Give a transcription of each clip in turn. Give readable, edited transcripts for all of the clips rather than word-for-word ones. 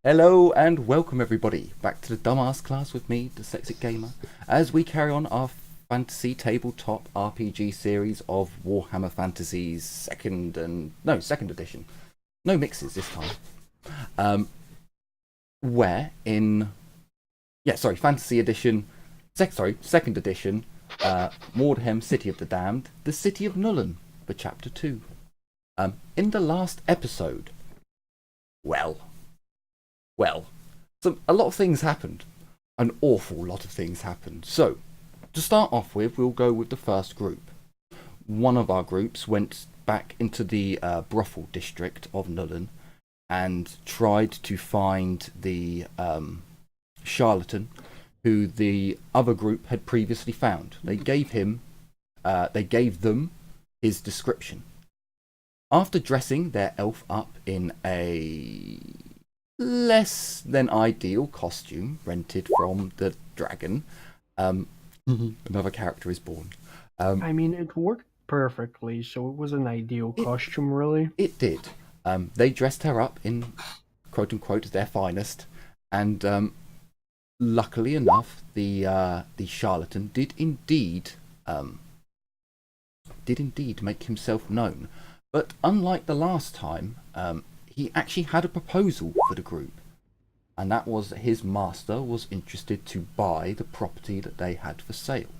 Hello and welcome everybody back to the Dumbass class with me, Dyslexic Gamer, as we carry on our fantasy tabletop RPG series of Warhammer Fantasy's second edition. No mixes this time. Where in Fantasy Edition, second edition, Mordheim, City of the Damned, the City of Nuln for Chapter 2. In the last episode, well, a lot of things happened. An awful lot of things happened. So, to start off with, we'll go with the first group. One of our groups went back into the brothel district of Nuln and tried to find the charlatan who the other group had previously found. They gave them his description. After dressing their elf up in a less than ideal costume rented from the dragon, another character is born. It worked perfectly, so it was an ideal costume, really. It did. They dressed her up in quote unquote their finest, and luckily enough, the charlatan did indeed make himself known. But unlike the last time, he actually had a proposal for the group, and that was that his master was interested to buy the property that they had for sale.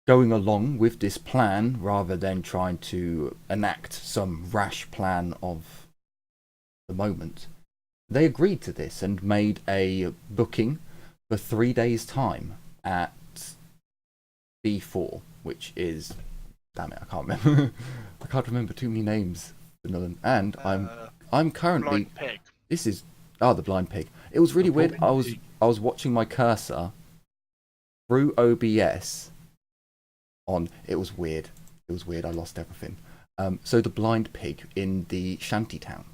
Going along with this plan, rather than trying to enact some rash plan of the moment, they agreed to this and made a booking for 3 days' time at B4, which is... Damn it, I can't remember. I can't remember too many names. And I'm currently... Blind pig. This is... Oh, the blind pig. It was really weird. I was watching my cursor through OBS on... It was weird. I lost everything. So the blind pig in the shanty town.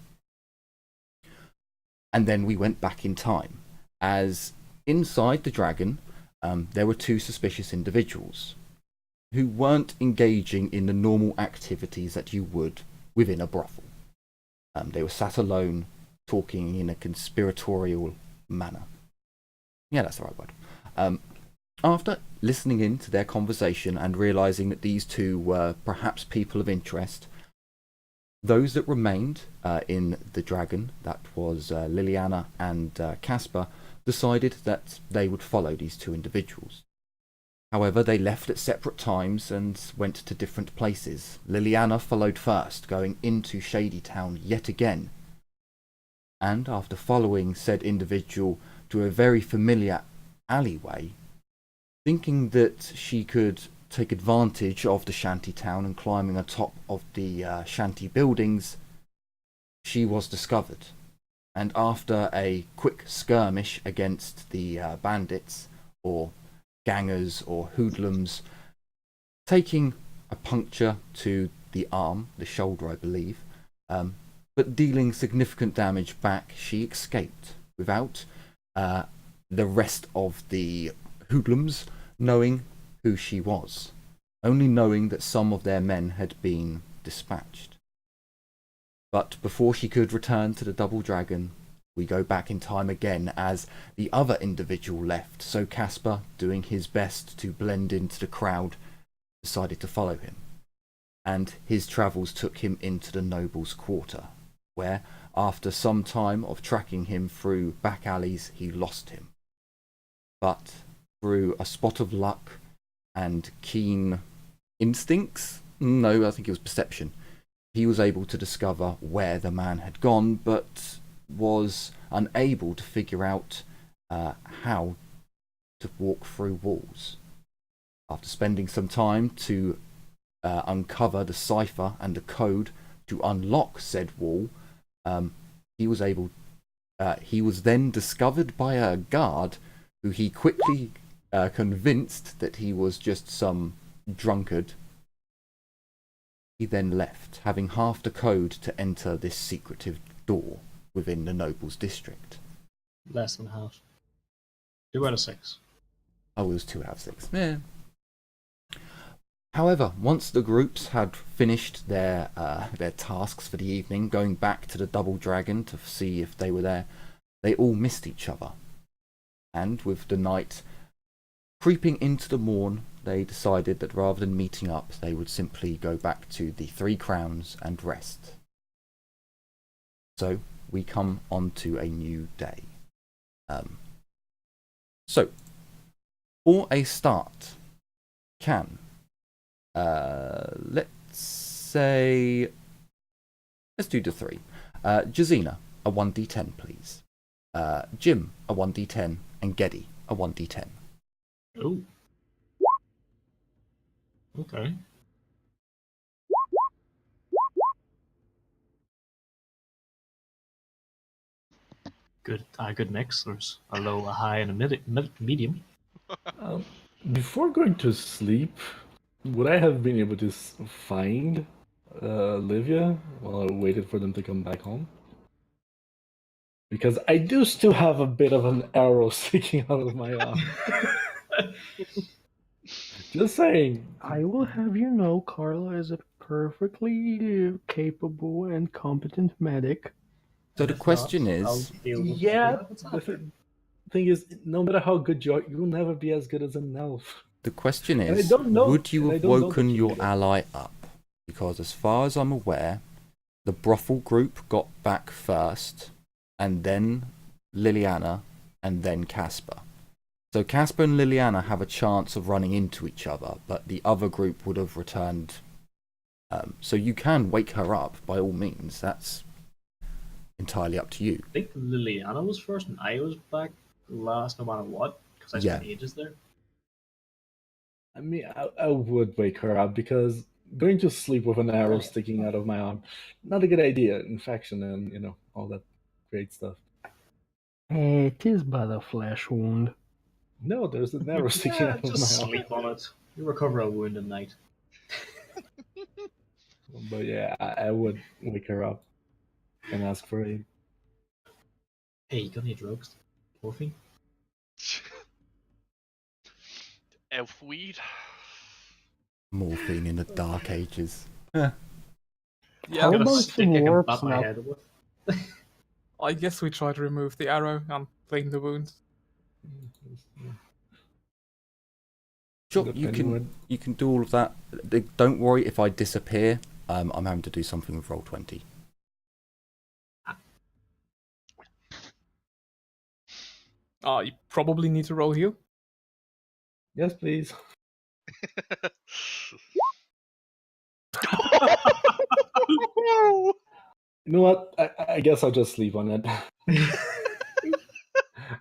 And then we went back in time, as inside the dragon, there were two suspicious individuals who weren't engaging in the normal activities that you would within a brothel. They were sat alone, talking in a conspiratorial manner. Yeah, that's the right word. After listening in to their conversation and realising that these two were perhaps people of interest, those that remained in the dragon, that was Liliana and Caspar, decided that they would follow these two individuals. However, they left at separate times and went to different places. Liliana followed first, going into Shady Town yet again. And after following said individual to a very familiar alleyway, thinking that she could take advantage of the shanty town and climbing atop of the shanty buildings, she was discovered. And after a quick skirmish against the bandits, or gangers or hoodlums, taking a puncture to the arm, the shoulder I believe, but dealing significant damage back, she escaped without the rest of the hoodlums knowing who she was, only knowing that some of their men had been dispatched. But before she could return to the Double Dragon, we go back in time again as the other individual left, so Caspar, doing his best to blend into the crowd, decided to follow him. And his travels took him into the noble's quarter, where, after some time of tracking him through back alleys, he lost him. But through a spot of luck and keen instincts, no, I think it was perception, he was able to discover where the man had gone, but was unable to figure out how to walk through walls. After spending some time to uncover the cipher and the code to unlock said wall, he was then discovered by a guard who he quickly convinced that he was just some drunkard. He then left, having half the code to enter this secretive door within the noble's district. Less than half. 2 out of 6. Oh, it was 2 out of 6. Yeah. However, once the groups had finished their tasks for the evening, going back to the double dragon to see if they were there, they all missed each other. And with the night creeping into the morn, they decided that rather than meeting up, they would simply go back to the Three Crowns and rest. So we come on to a new day. So, for a start, let's do the three. Jazina, a 1d10, please. Jim, a 1d10, and Geddy, a 1d10. Oh. Okay. Good mix. There's a low, a high, and a medium. Before going to sleep, would I have been able to find Livia while I waited for them to come back home? Because I do still have a bit of an arrow sticking out of my arm. Just saying. I will have you know, Carla is a perfectly capable and competent medic. So the question is... Yeah, the thing is, no matter how good you are, you'll never be as good as an elf. The question And I is, don't know- would you and I have don't know woken that you your did. ally up? Because as far as I'm aware, the brothel group got back first, and then Liliana, and then Casper. So Casper and Liliana have a chance of running into each other, but the other group would have returned. So you can wake her up, by all means. That's entirely up to you. I think Liliana was first and I was back last no matter what, because I spent ages there. I mean, I would wake her up because going to sleep with an arrow sticking out of my arm, not a good idea. Infection and, all that great stuff. It is but a flesh wound. No, there's an arrow sticking out of Just my arm. sleep on it. You recover a wound at night. But yeah, I would wake her up and ask for aid. Hey, you got any drugs? Morphine? Elf weed. Morphine in the Dark Ages. How Got a about stick some I can warp bat my snap? head with. I guess we try to remove the arrow and clean the wounds. Sure, Depending you can do all of that. Don't worry if I disappear. I'm having to do something with Roll20. You probably need to roll heal. Yes, please. You know what? I guess I'll just sleep on it.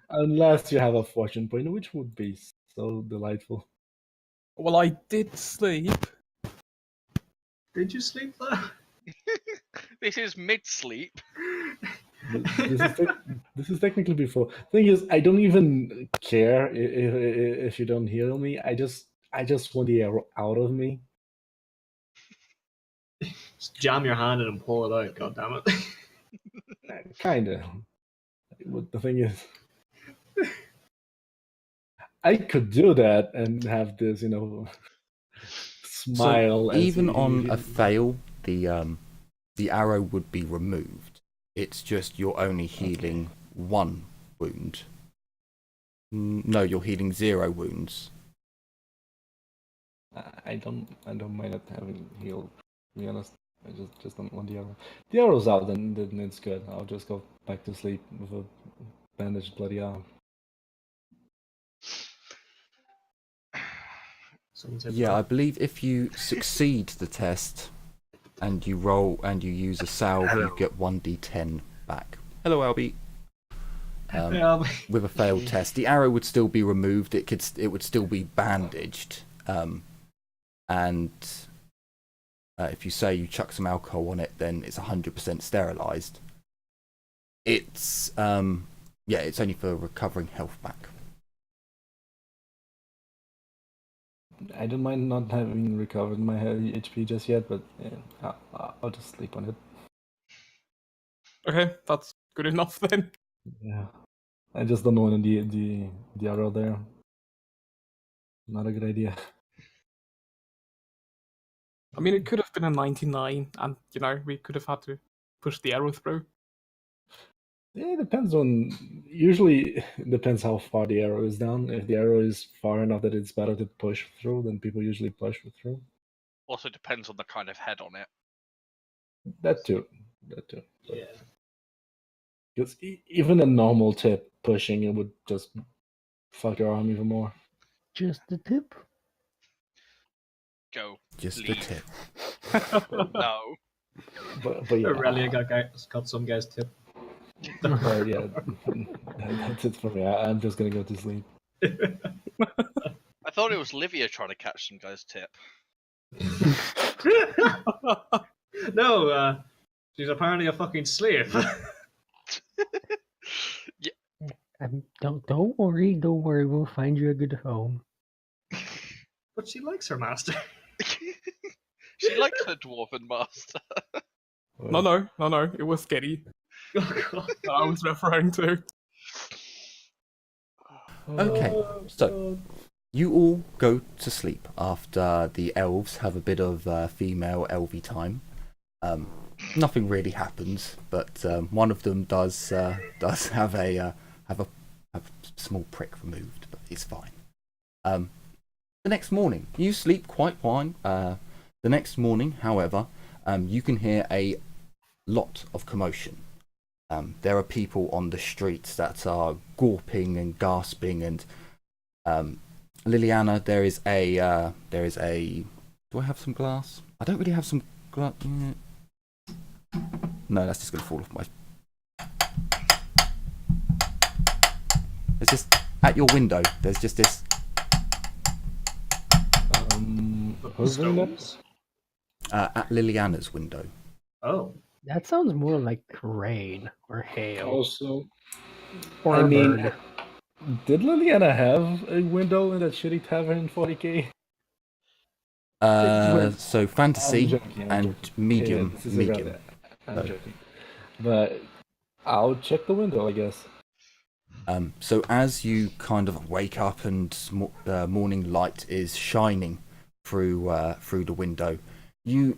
Unless you have a fortune point, which would be so delightful. Well, I did sleep. Did you sleep there? This is mid-sleep. But this is technically before. Thing is, I don't even care if you don't heal me. I just want the arrow out of me. Just jam your hand in and pull it out, God damn it. Kinda. But the thing is, I could do that and have this, smile. So even on a fail, the arrow would be removed. It's just you're only healing one wound. No, you're healing 0 wounds. I don't mind it having healed. To be honest, I just don't want the arrow. The arrow's out, then it's good. I'll just go back to sleep with a bandaged bloody arm. Yeah, I believe if you succeed the test and you roll and you use a salve, you get 1d10 back. Hello, Albie. With a failed test, the arrow would still be removed. It would still be bandaged. And if you say you chuck some alcohol on it, then it's 100% sterilized. It's it's only for recovering health back. I don't mind not having recovered my HP just yet, but yeah, I'll just sleep on it. Okay, that's good enough then. Yeah, I just don't want the arrow there. Not a good idea. I mean, it could have been a 99, and we could have had to push the arrow through. Yeah, it depends on. Usually, it depends how far the arrow is down. If the arrow is far enough that it's better to push through, then people usually push through. Also depends on the kind of head on it. That too. That too. Yeah. Because even a normal tip pushing, it would just fuck your arm even more. Just the tip. Go. Just the Leave. tip. No. But yeah, Aurelia got some guy's tip. yeah, that's it for me. I'm just gonna go to sleep. I thought it was Livia trying to catch some guy's tip. No, she's apparently a fucking slave. Don't worry, we'll find you a good home. But she likes her master. She likes her dwarven master. No, it was Getty Oh, God. that I was referring to. Okay, so you all go to sleep after the elves have a bit of female elvy time. Nothing really happens, but one of them does have a small prick removed, but it's fine. The next morning, you sleep quite fine. The next morning, however, you can hear a lot of commotion. There are people on the streets that are gawping and gasping, and Liliana, there is a. Do I have some glass? I don't really have some glass. No, that's just gonna fall off my. It's just at your window. There's just this. Who's doing that? Stones? At Liliana's window. Oh. That sounds more like rain or hail Also, or I a mean, bird. did Liliana have a window in that shitty tavern in 40k? So fantasy I'm joking, and joking. medium. Yeah, this is medium. around that. I'm joking. But I'll check the window, I guess. So as you kind of wake up and morning light is shining through the window, you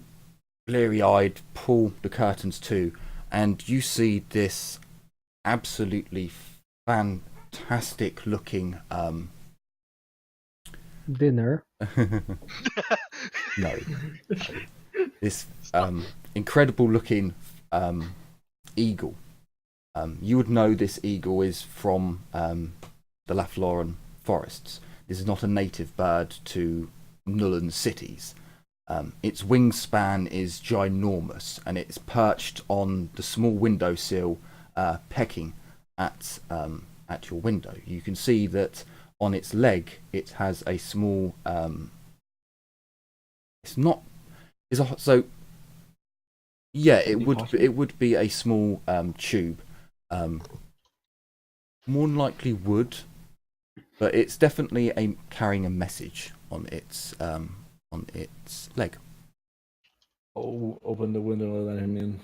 bleary-eyed pull the curtains to, and you see this absolutely fantastic looking Dinner. no, this incredible looking eagle. You would know this eagle is from the Lafloran forests. This is not a native bird to Nullan cities. Its wingspan is ginormous, and it's perched on the small windowsill, pecking at your window. You can see that on its leg it has a small. Yeah, it would be a small tube. More than likely wood, but it's definitely carrying a message on its leg. I'll open the window and let him in,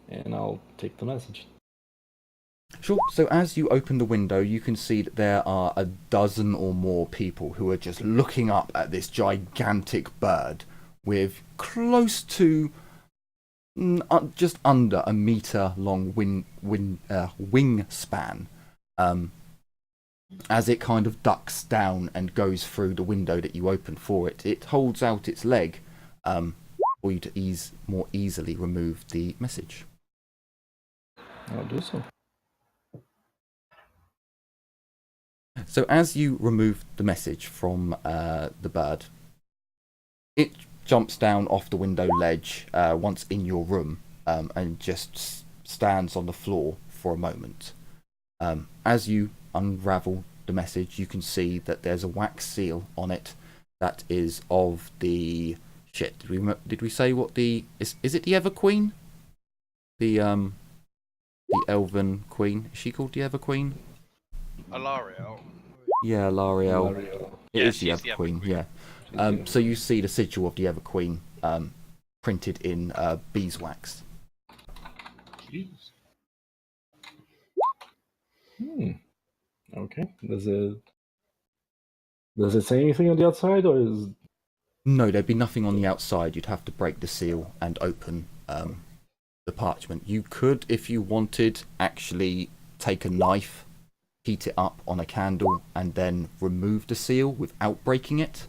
and I'll take the message. Sure. So as you open the window, you can see that there are a dozen or more people who are just looking up at this gigantic bird with close to just under a meter long wingspan. As it kind of ducks down and goes through the window that you opened for it, it holds out its leg for you to more easily remove the message. I'll do so. So as you remove the message from the bird, it jumps down off the window ledge once in your room and just stands on the floor for a moment. As you unravel the message, you can see that there's a wax seal on it that is of the shit. Did we say what the is it the Ever Queen? The Elven Queen. Is she called the Ever Queen? Alariel. Yeah, Lariel. It is the she's Ever the Ever Queen. Queen. Yeah. So you see the sigil of the Ever Queen printed in beeswax. Jeez. Okay. Does it say anything on the outside, or is? No, there'd be nothing on the outside. You'd have to break the seal and open the parchment. You could, if you wanted, actually take a knife, heat it up on a candle, and then remove the seal without breaking it.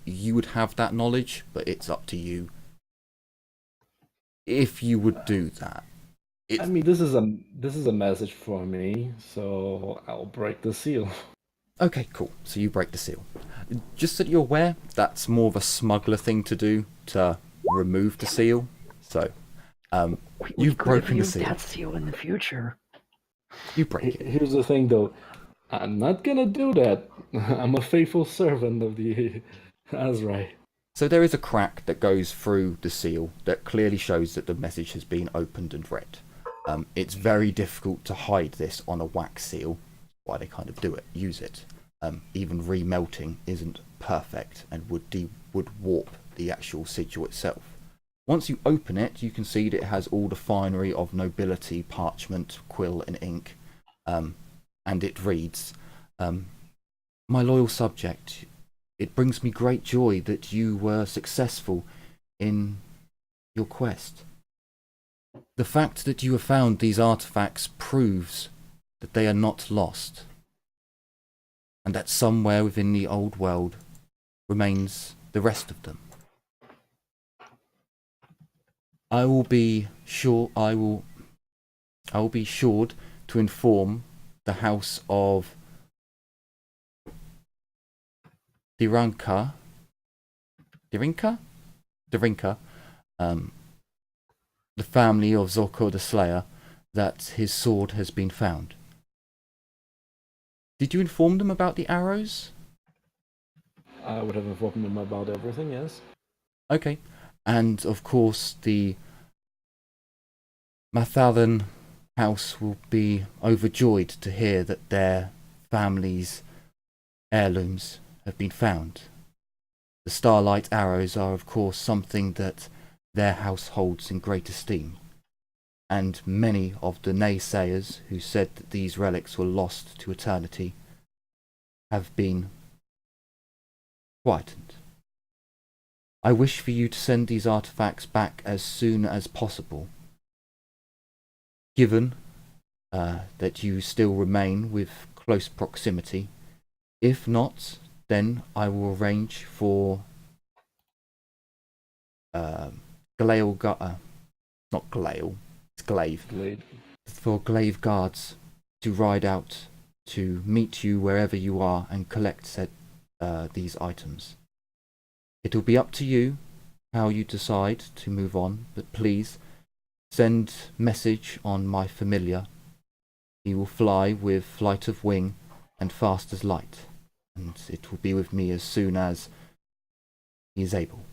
You would have that knowledge, but it's up to you if you would do that. I mean, this is a message for me, so I'll break the seal. Okay, cool. So you break the seal. Just so that you're aware, that's more of a smuggler thing to do, to remove the seal. So, you've broken the seal. That seal in the future. You break it. Here's the thing, though. I'm not gonna do that. I'm a faithful servant of the Azrai. So there is a crack that goes through the seal that clearly shows that the message has been opened and read. It's very difficult to hide this on a wax seal. Why they kind of do it, use it. Even remelting isn't perfect and would warp the actual sigil itself. Once you open it, you can see that it has all the finery of nobility, parchment, quill and ink. And it reads, "My loyal subject, it brings me great joy that you were successful in your quest. The fact that you have found these artifacts proves that they are not lost, and that somewhere within the old world remains the rest of them. I will be assured to inform the house of Dirinka, the family of Zorko the Slayer, that his sword has been found." Did you inform them about the arrows? I would have informed them about everything, yes. Okay. And of course the Mathalan house will be overjoyed to hear that their family's heirlooms have been found. The starlight arrows are of course something that their house holds in great esteem, and many of the naysayers who said that these relics were lost to eternity have been quietened. I wish for you to send these artifacts back as soon as possible. Given that you still remain with close proximity. If not, then I will arrange for for glaive guards to ride out to meet you wherever you are and collect these items. It will be up to you how you decide to move on, but please send message on my familiar. He will fly with flight of wing and fast as light, and it will be with me as soon as he is able.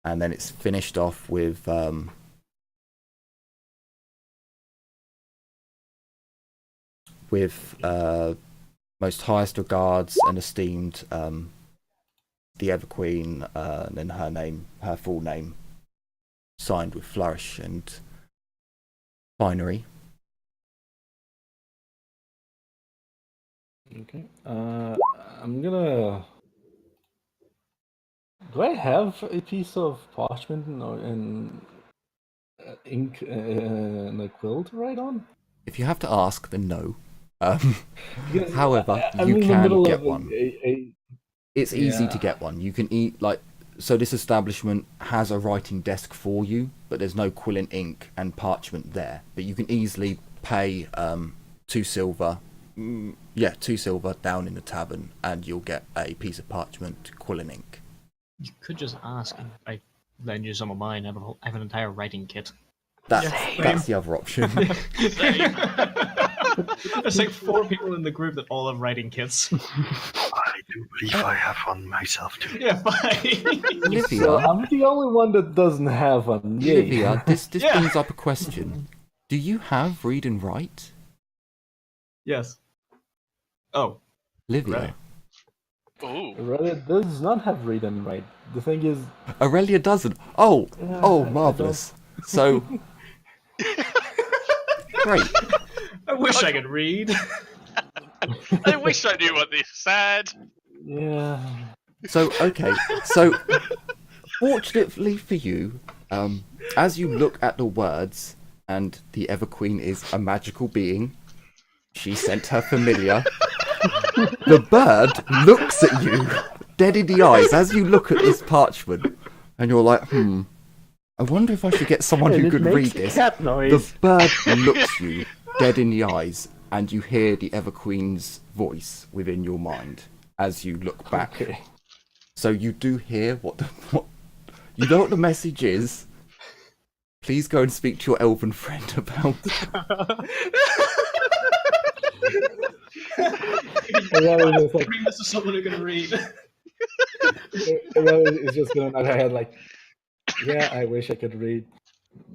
And then it's finished off with most highest regards and esteemed the Ever Queen, and then her full name, signed with flourish and finery. Okay. I'm gonna. Do I have a piece of parchment and ink and a quill to write on? If you have to ask, then no. Because However, I'm you in the can middle get of one. It's Yeah. easy to get one. You can so this establishment has a writing desk for you, but there's no quill and ink and parchment there. But you can easily pay 2 silver. 2 silver down in the tavern, and you'll get a piece of parchment, quill and ink. You could just ask, and I lend you some of mine. I have an entire writing kit. That's the other option. There's like 4 people in the group that all have writing kits. I do believe I have one myself too. Yeah, fine. Livia, So I'm the only one that doesn't have one. Yay. Livia, this Yeah. brings up a question. Do you have read and write? Yes. Oh. Livia. Right. Ooh. Aurelia does not have read and write. The thing is, Aurelia doesn't. Oh, I marvellous. So, great. I wish I could read. I wish I knew what this said. Yeah. So, okay. So, fortunately for you, as you look at the words, and the Everqueen is a magical being, she sent her familiar. The bird looks at you dead in the eyes as you look at this parchment, and you're like, I wonder if I should get someone And who it could makes read this. cat The noise. bird looks you dead in the eyes, and you hear the Everqueen's voice within your mind as you look back. Okay. So you do hear what you know what the message is. Please go and speak to your elven friend about. Bring this to someone who can read. It's just going on her head like, yeah, I wish I could read.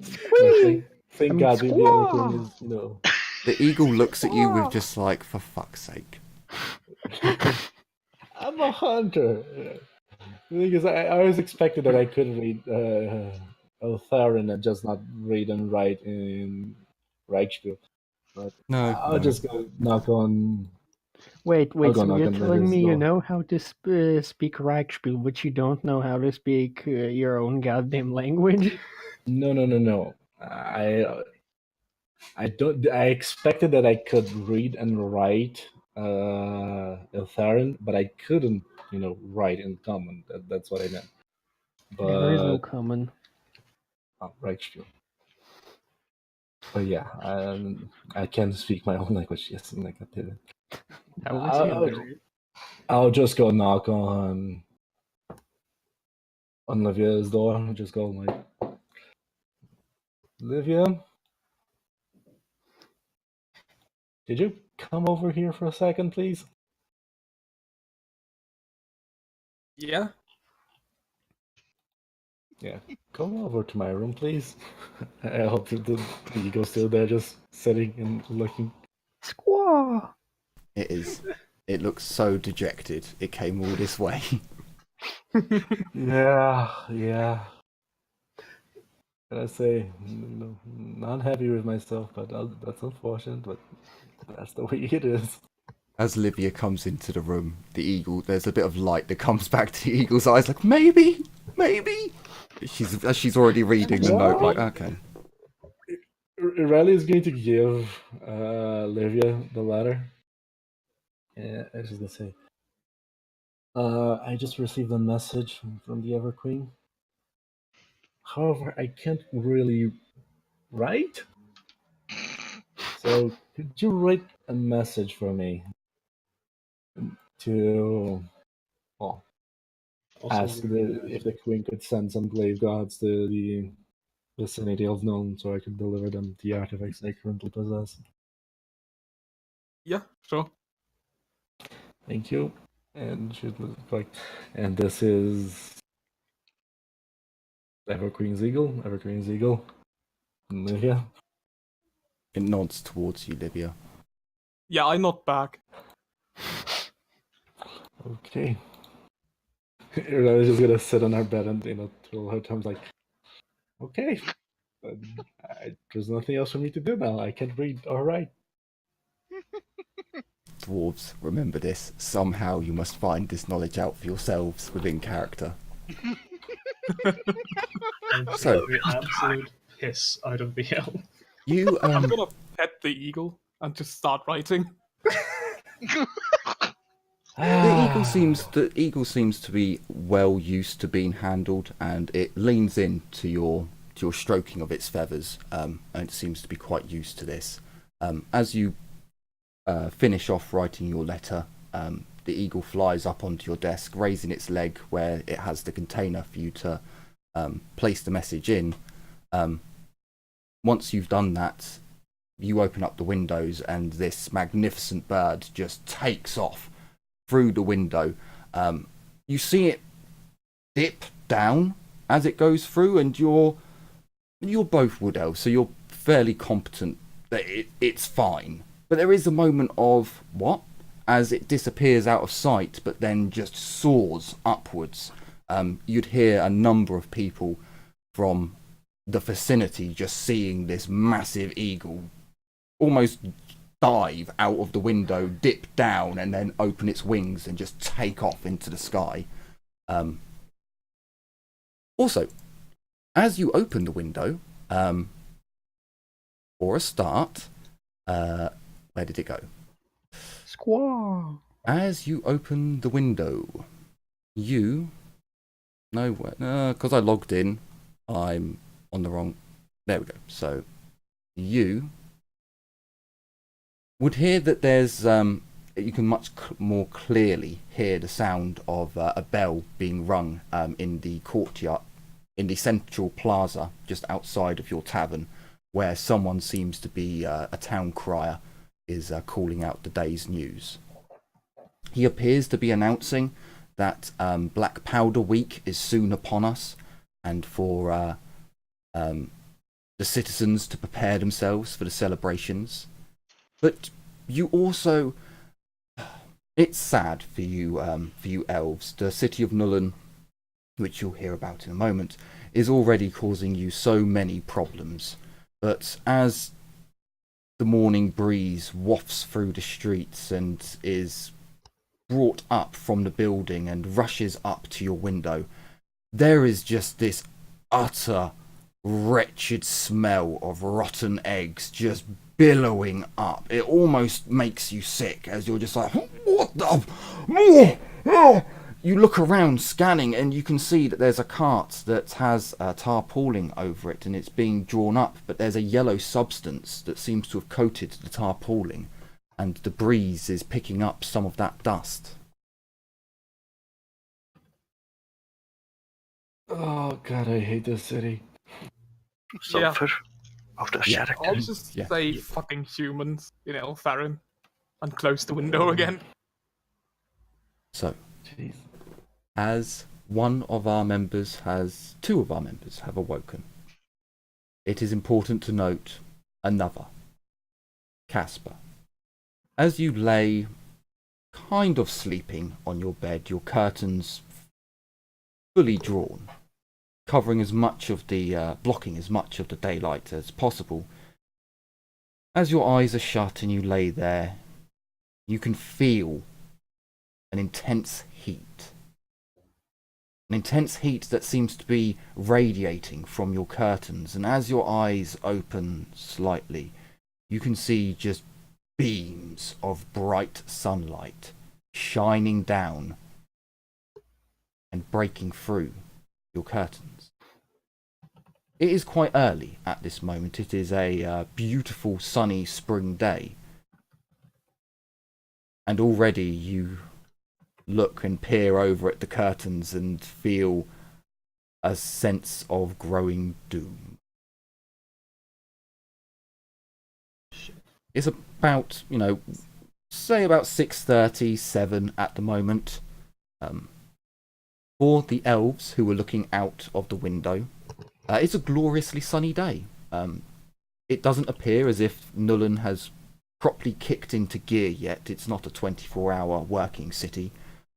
Thank I'm God the squaw. Everqueen is, The eagle looks at you with just like, for fuck's sake. I'm a hunter. The thing is, I always expected that I could read Eltharin and just not read and write in Reichspiel. But No, I'll no. just go knock on. Wait, I'll go so knock you're on telling me you Lydia's door. know how to speak Reichspiel, but you don't know how to speak your own goddamn language? No. I don't. I expected that I could read and write Eltharin, but I couldn't, write in common. That's what I meant. There is no But common. Reichspiel. But yeah, I can speak my own language. Yes, and I can do it. How was I'll just go knock on Livia's door and just go like, Livia, did you come over here for a second, please? Yeah. Yeah, come over to my room, please. I hope that the eagle's still there, just sitting and looking. Squaw! It is. It looks so dejected. It came all this way. Yeah. Can I say, not happy with myself, but that's unfortunate, but that's the way it is. As Livia comes into the room, the eagle, there's a bit of light that comes back to the eagle's eyes, like, maybe. She's already reading the note, like, okay. Riley is going to give Livia the letter. Yeah, I was just gonna say. I just received a message from the Everqueen. However, I can't really write. So could you write a message for me to ask if the Queen could send some glaive gods to the vicinity of Nuln so I could deliver them the artifacts I currently possess? Yeah, sure. Thank you. And she was like, and this is Everqueen's Eagle. Livia. It nods towards you, Livia. Yeah, I nod back. Okay. I was just gonna sit on her bed and twiddle her thumbs like, okay. There's nothing else for me to do now. I can read or write. Dwarves, remember this. Somehow you must find this knowledge out for yourselves within character. And So- the absolute piss out of the elf. You, I'm gonna pet the eagle and just start writing. The eagle seems to be well used to being handled, and it leans in to your stroking of its feathers, and it seems to be quite used to this. As you finish off writing your letter, the eagle flies up onto your desk, raising its leg where it has the container for you to place the message in. Once you've done that, you open up the windows, and this magnificent bird just takes off through the window. You see it dip down as it goes through, and you're both wood elves, so you're fairly competent that it's fine. But there is a moment of what? As it disappears out of sight, but then just soars upwards. You'd hear a number of people from the vicinity just seeing this massive eagle almost dive out of the window, dip down, and then open its wings and just take off into the sky. Also, as you open the window, for a start, where did it go? Squaw. As you open the window, because I logged in, I'm on the wrong. There we go. So you would hear that there's you can much more clearly hear the sound of a bell being rung in the courtyard, in the central plaza just outside of your tavern, where someone seems to be a town crier is calling out the day's news. He appears to be announcing that Black Powder Week is soon upon us, and for the citizens to prepare themselves for the celebrations. But you also, it's sad for you elves. The city of Nullen, which you'll hear about in a moment, is already causing you so many problems. But as the morning breeze wafts through the streets and is brought up from the building and rushes up to your window, there is just this utter wretched smell of rotten eggs just billowing up. It almost makes you sick as you're just like, what the? You look around scanning and you can see that there's a cart that has tarpaulin over it and it's being drawn up, but there's a yellow substance that seems to have coated the tarpaulin, and the breeze is picking up some of that dust. Oh god, I hate this city. Sulfur of the Shattuck. I'll just say fucking humans in Elfarin and close the window again. So, Jeez. as two of our members have awoken, it is important to note another, Casper. As you lay kind of sleeping on your bed, your curtains fully drawn, covering as much of the, blocking as much of the daylight as possible, as your eyes are shut and you lay there, you can feel an intense heat. An intense heat that seems to be radiating from your curtains, and as your eyes open slightly, you can see just beams of bright sunlight shining down and breaking through your curtains. It is quite early at this moment. It is a beautiful sunny spring day, and already you look and peer over at the curtains and feel a sense of growing doom. It's about, say about 6:30, 7 at the moment. For the elves who are looking out of the window, it's a gloriously sunny day. It doesn't appear as if Nullen has properly kicked into gear yet. It's not a 24-hour working city.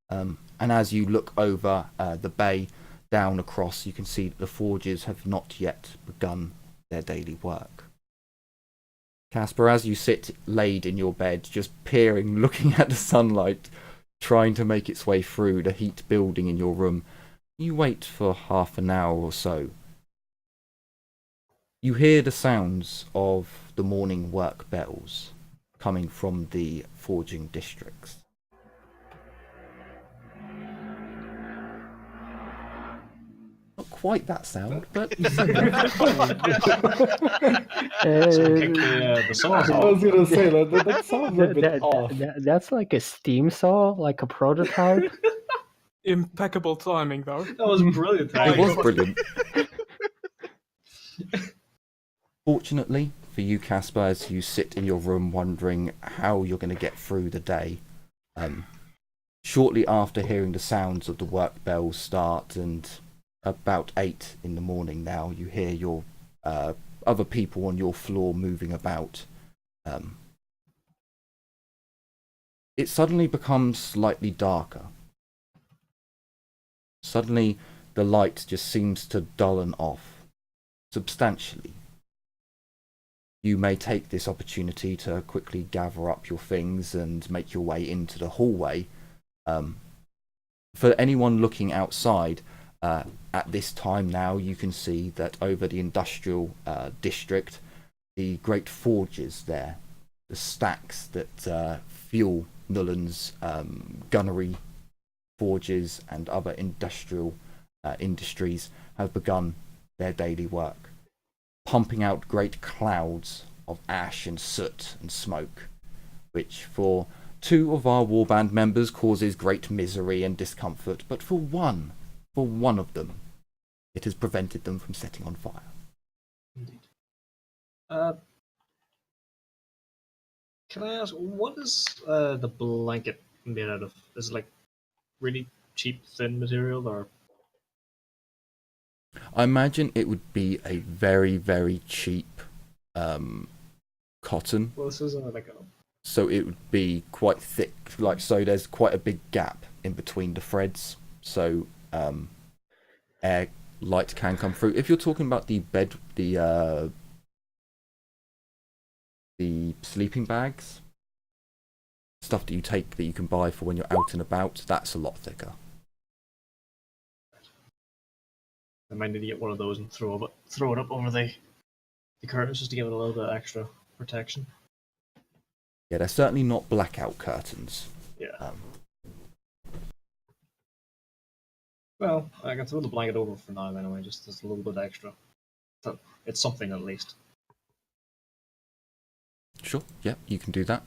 And as you look over the bay down across, you can see that the forges have not yet begun their daily work. Casper, as you sit laid in your bed, just peering, looking at the sunlight, trying to make its way through the heat building in your room, you wait for half an hour or so. You hear the sounds of the morning work bells coming from the forging districts. Not quite that sound, but So kick the saw I off. was gonna say that sounds a bit off. That's like a steam saw, like a prototype. Impeccable timing, though. That was brilliant. it was brilliant. Fortunately for you, Casper, as you sit in your room wondering how you're going to get through the day, shortly after hearing the sounds of the work bells start, and about 8 in the morning now, you hear your other people on your floor moving about. It suddenly becomes slightly darker. Suddenly, the light just seems to dullen off substantially. you may take this opportunity to quickly gather up your things and make your way into the hallway. For anyone looking outside, at this time now, you can see that over the industrial district, the great forges there, the stacks that fuel Nullen's gunnery forges and other industrial industries have begun their daily work, pumping out great clouds of ash and soot and smoke, which for 2 of our warband members causes great misery and discomfort, but for one of them, it has prevented them from setting on fire. Indeed. Can I ask, what is the blanket made out of? Is it like really cheap, thin material, or? I imagine it would be a very, very cheap cotton. Well, this isn't like a. So it would be quite thick, like so. There's quite a big gap in between the threads, so air light can come through. If you're talking about the bed, the sleeping bags, stuff that you take that you can buy for when you're out and about, that's a lot thicker. I might need to get one of those and throw it up over the curtains just to give it a little bit extra protection. Yeah, they're certainly not blackout curtains. Yeah. Well, I can throw the blanket over for now anyway, just a little bit extra. So it's something at least. Sure, yeah, you can do that.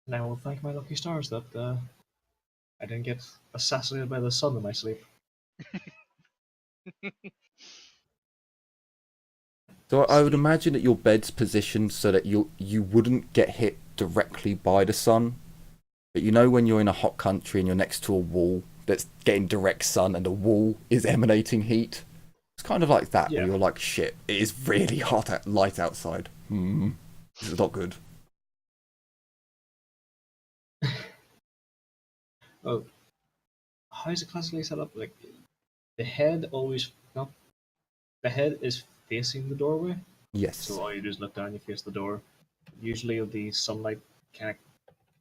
And I will thank my lucky stars that I didn't get assassinated by the sun in my sleep. So I would imagine that your bed's positioned so that you wouldn't get hit directly by the sun. But you know when you're in a hot country and you're next to a wall that's getting direct sun and the wall is emanating heat? It's kind of like that, Yeah. where you're like, shit, it is really hot light outside. This is not good. Oh, how is it classically set up? Like, the head always, no, the head is facing the doorway. Yes. So all you do is look down, you face the door. Usually the sunlight kind of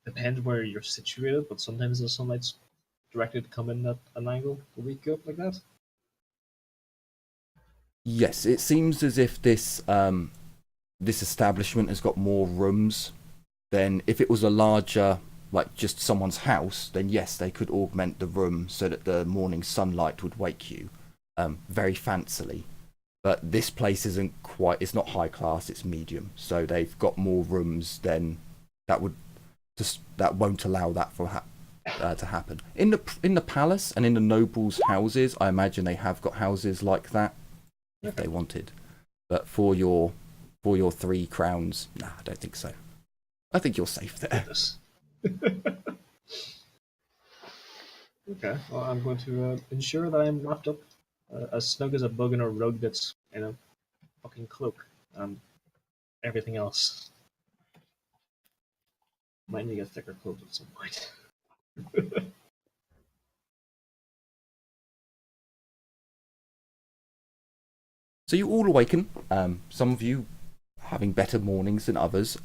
depends where you're situated, but sometimes the sunlight's directed to come in at an angle to wake you up like that. Yes, it seems as if this this establishment has got more rooms than if it was a larger, like just someone's house, then yes, they could augment the room so that the morning sunlight would wake you very fancily. But this place isn't quite, it's not high class, it's medium. So they've got more rooms than that won't allow that to happen. In the palace and in the nobles' houses, I imagine they have got houses like that if they wanted. But for your 3 crowns, nah, I don't think so. I think you're safe there. Okay, well, I'm going to ensure that I'm wrapped up as snug as a bug in a rug that's in a fucking cloak. Everything else might need a thicker cloak at some point. So you all awaken. Some of you having better mornings than others.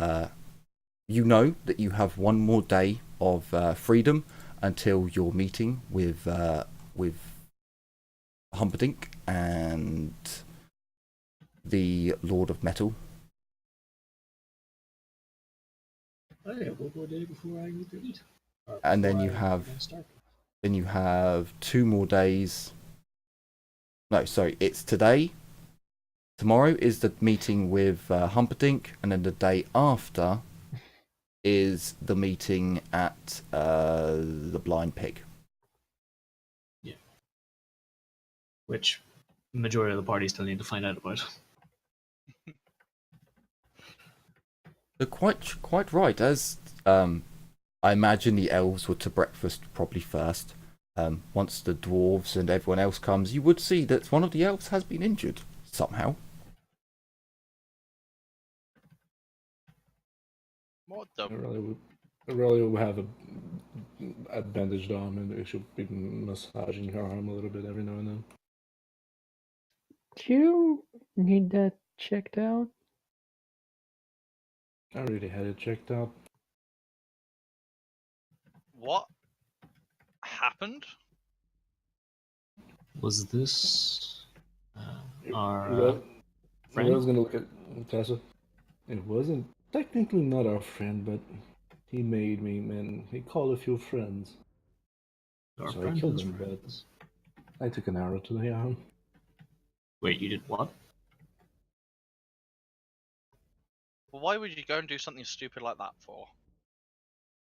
You know that you have one more day of freedom until your meeting with Humperdinck and the Lord of Metal. Oh yeah, one more day before I go to eat. And then you have 2 more days. No, sorry, it's today. Tomorrow is the meeting with Humperdinck, and then the day after is the meeting at the Blind Pig. Yeah. Which the majority of the party still need to find out about. So quite right. As I imagine the elves were to breakfast probably first. Once the dwarves and everyone else comes, you would see that one of the elves has been injured somehow. What the? I really would have a bandaged arm, and they should be massaging her arm a little bit every now and then. Do you need that checked out? I already had it checked out. What happened? Was this It our was, I friend? was gonna look at Tessa. It wasn't technically not our friend, but he made me, man. He called a few friends. Our So I friend killed whose him, friends? but I took an arrow to the arm. Wait, you did what? Well, why would you go and do something stupid like that for?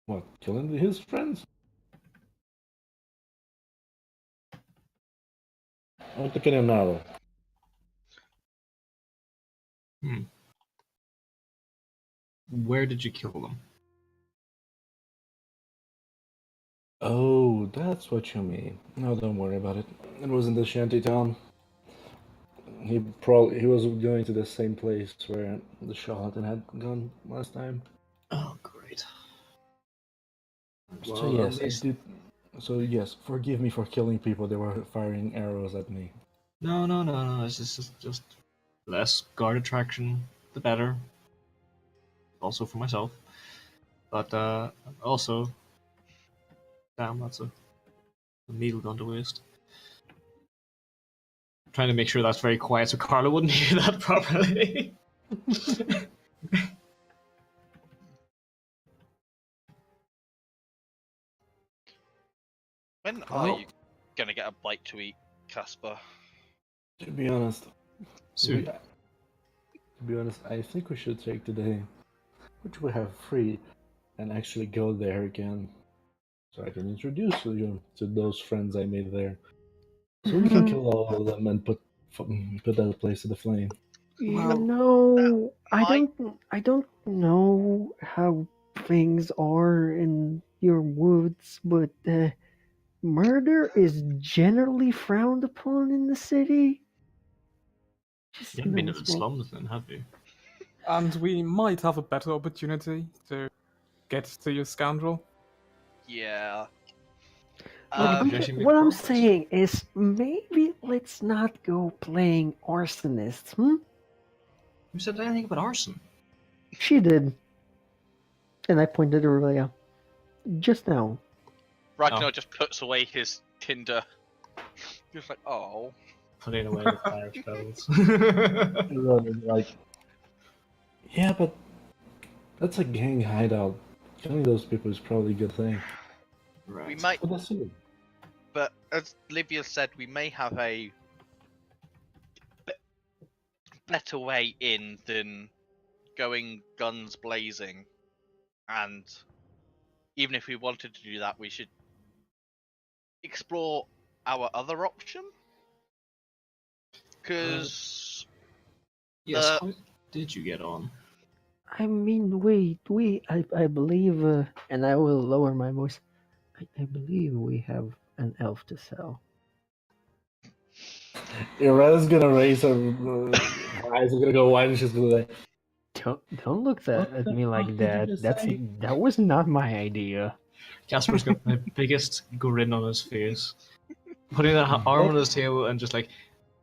What, killing his friends? I'm taking an arrow. Where did you kill them? Oh, that's what you mean. No, don't worry about it. It was in the shanty town. He was going to the same place where the charlatan had gone last time. Oh, great. So Well, yes, at I least... did. So yes, forgive me for killing people. They were firing arrows at me. No. It's just less guard attraction, the better. Also for myself. But also, damn, that's a meal gone to waste. Trying to make sure that's very quiet so Carla wouldn't hear that properly. When are Well, you gonna get a bite to eat, Casper? to be honest, Soon. I think we should take today, which we have free, and actually go there again, so I can introduce you to those friends I made there. So we can kill all of them and put that place to the flame. You might- I don't know how things are in your woods, but murder is generally frowned upon in the city. Just You haven't been to know, the slums then, have you? And we might have a better opportunity to get to your scoundrel. Yeah. What I'm saying is maybe let's not go playing arsonist. Who said anything about arson? She did, and I pointed to Aurelia just now. Ragnar just puts away his Tinder. Just like, oh. Putting away the fire spells. Like, yeah, but that's a gang hideout. Killing those people is probably a good thing. Right. We might, But that's it. but as Livia said, we may have a better way in than going guns blazing. And even if we wanted to do that, we should explore our other option. Because Yes, how did you get on? I mean, I believe, and I will lower my voice. I believe we have an elf to sell. Ira's gonna raise her eyes are gonna go wide and she's gonna like, Don't look What at the me like fuck did you that. just say? That was not my idea. Casper's got the biggest grin on his face. Putting that arm on his tail and just like,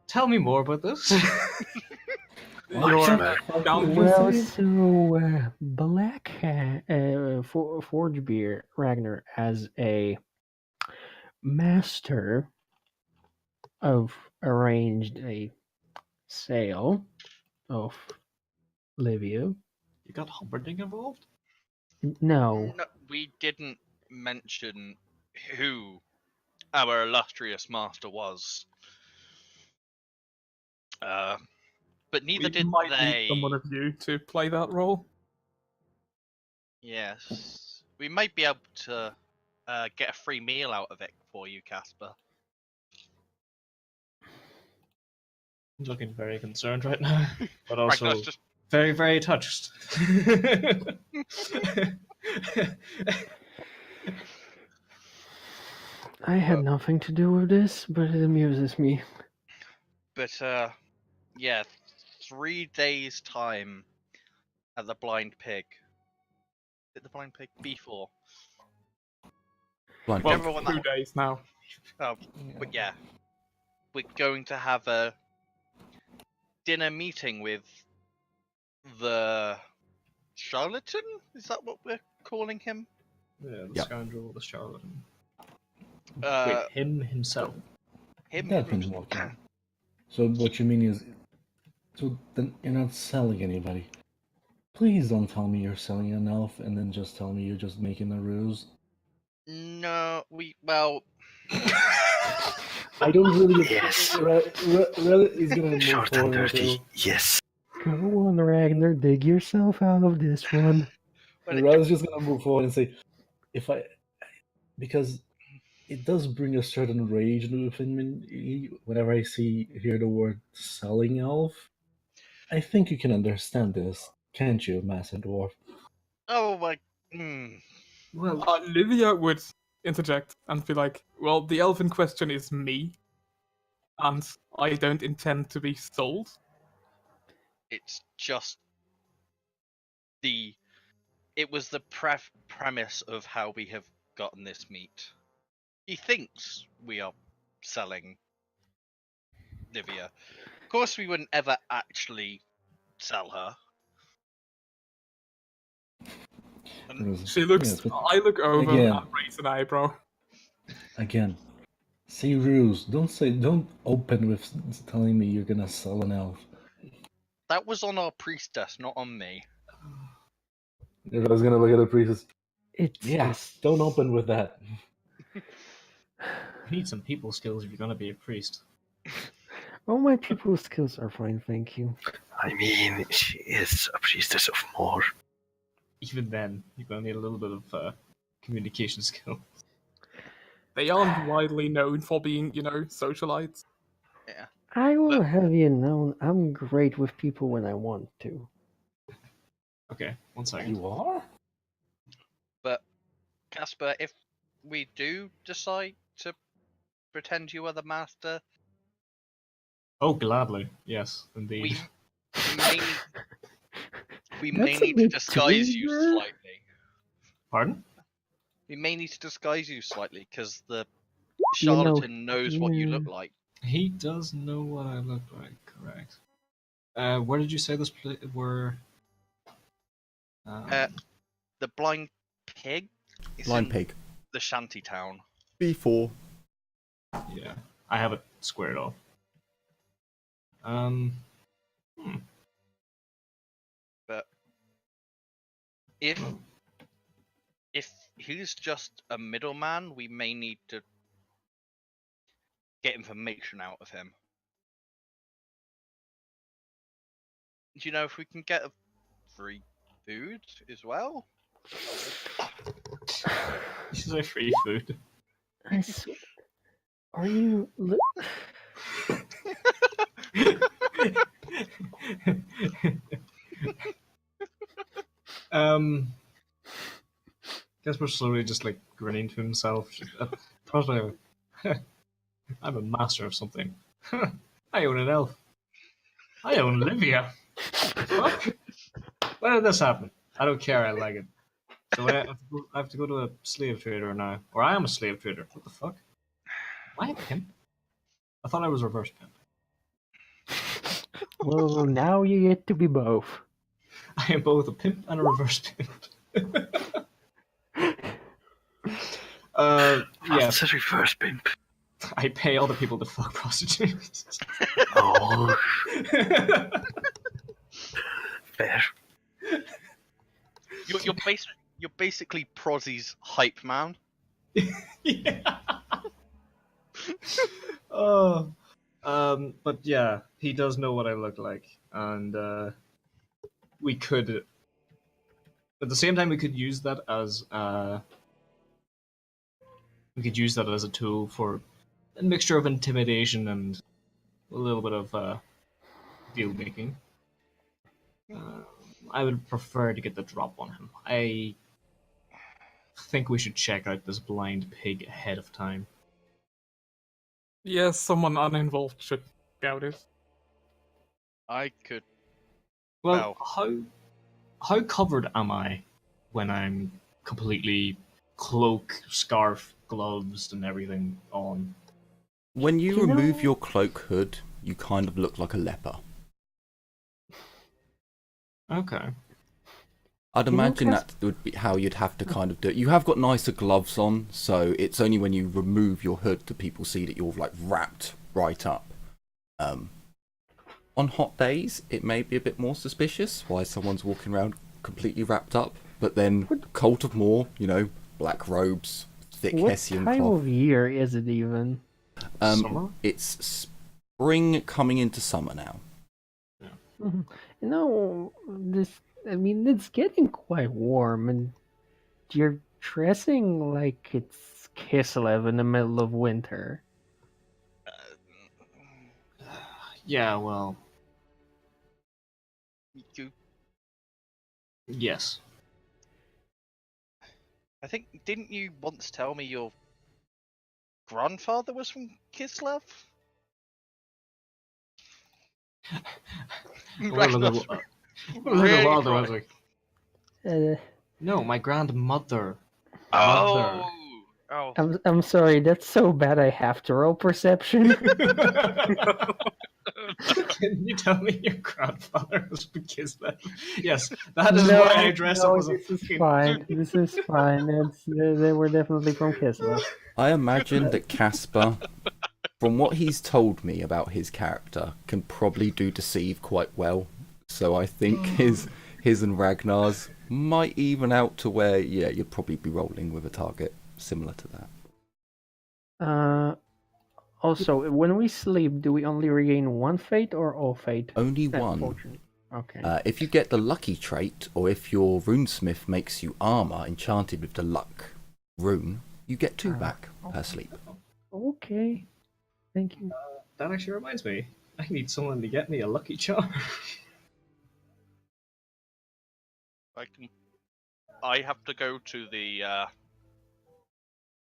tell me more about this. Your Fucking Well, say? so Black Forge Beer Ragnar as a master of arranged a sale of Livia. You got Humperdinck involved? No, no, we didn't mention who our illustrious master was. But neither We did might they. need someone of you to play that role. Yes. We might be able to get a free meal out of it for you, Casper. He's looking very concerned right now, but also Ragnar's just very, very touched. I had nothing to do with this, but it amuses me. But yeah, 3 days time at the Blind Pig. Is it the Blind Pig? B4. Blind Well, pig. Whichever one 2 that. days now. Oh, but yeah, we're going to have a dinner meeting with the charlatan? Is that what we're calling him? Yeah, the Yep. scoundrel, the charlatan. Uh, Wait, him himself. him. That didn't work out. So what you mean is, so then you're not selling anybody. Please don't tell me you're selling an elf and then just tell me you're just making a ruse. No, I don't really. Yes. Really, he's gonna move Short and forward. dirty. Yes. Go on, Ragnar, dig yourself out of this one. But And Riley's just gonna move forward and say, because it does bring a certain rage within me whenever I hear the word selling elf. I think you can understand this, can't you, Master Dwarf? oh my. Hmm. Well, Livia would interject and be like, well, the elf in question is me, and I don't intend to be sold. It's just it was the premise of how we have gotten this meat. He thinks we are selling Livia. Of course, we wouldn't ever actually sell her. And She looks. Yes, but I look over again- and raise an eyebrow. again, say ruse. Don't open with telling me you're gonna sell an elf. that was on our priestess, not on me. Everyone's gonna look at the priestess. It's Yes, don't open with that. you need some people skills if you're gonna be a priest. All my people skills are fine, thank you. I mean, she is a priestess of more. Even then, you're gonna need a little bit of communication skill. They aren't widely known for being, socialites. Yeah. I will have you known I'm great with people when I want to. Okay, 1 second. You are? But Casper, if we do decide to pretend you are the master, Oh, gladly. Yes, we indeed. may That's a need to bit disguise you tender. slightly. Pardon? We may need to disguise you slightly because the You know, charlatan knows what you look yeah. like. He does know what I look like, correct. Where did you say this were? The blind pig is Blind in pig. the shanty town. B4. Yeah, I have it squared off. But if he's just a middleman, we may need to get information out of him. Do you know if we can get a free food as well? This is a free food. I swear. Are you? Guess we're slowly just like grinning to himself. Probably, I'm a master of something. I own an elf. I own Livia. Fuck. Where did this happen? I don't care. I like it. So I have to go to a slave trader now, or I am a slave trader. What the fuck? Am I a pimp? I thought I was reverse pimp. Well, now you get to be both. I am both a pimp and a reverse pimp. Yeah, That's a reverse pimp. I pay other people to fuck prostitutes. Oh, fair. You're basically Prozzy's hype man. Yeah. Oh, but yeah, he does know what I look like, and we could, at the same time, we could use that as a tool for a mixture of intimidation and a little bit of deal making. I would prefer to get the drop on him. I think we should check out this blind pig ahead of time. Yes, someone uninvolved should scout it. I could. Well, how covered am I when I'm completely cloak, scarf, gloves, and everything on? When you You remove know- your cloak hood, you kind of look like a leper. Okay. I'd You know, imagine Cas- that would be how you'd have to kind of do it. You have got nicer gloves on, so it's only when you remove your hood that people see that you're like wrapped right up. On hot days, it may be a bit more suspicious why someone's walking around completely wrapped up, but then Cult of Moor, black robes, thick What Hessian time cloth. of year is it even? Summer? It's spring coming into summer now. Mhm. It's getting quite warm, and you're dressing like it's Kislev in the middle of winter. Yeah, well, You, yes. I think, didn't you once tell me your grandfather was from Kislev? Look a little Really while though, I was quick. like, Uh, no, my grandmother. Oh, oh. I'm sorry, that's so bad I have to roll perception. Can you tell me your grandfather was from Kislev? Yes, that is why I dress up as a this is fucking... fine. This is fine. They were definitely from Kislev. I imagine that Casper, from what he's told me about his character, can probably do deceive quite well. So I think his and Ragnar's might even out to where, yeah, you'd probably be rolling with a target similar to that. Also, when we sleep, do we only regain one fate or all fate? Only one. Fortune. Okay. If you get the lucky trait, or if your runesmith makes you armor enchanted with the luck rune, you get 2 back per sleep. Okay. Thank you. That actually reminds me. I need someone to get me a lucky charm. I have to go to the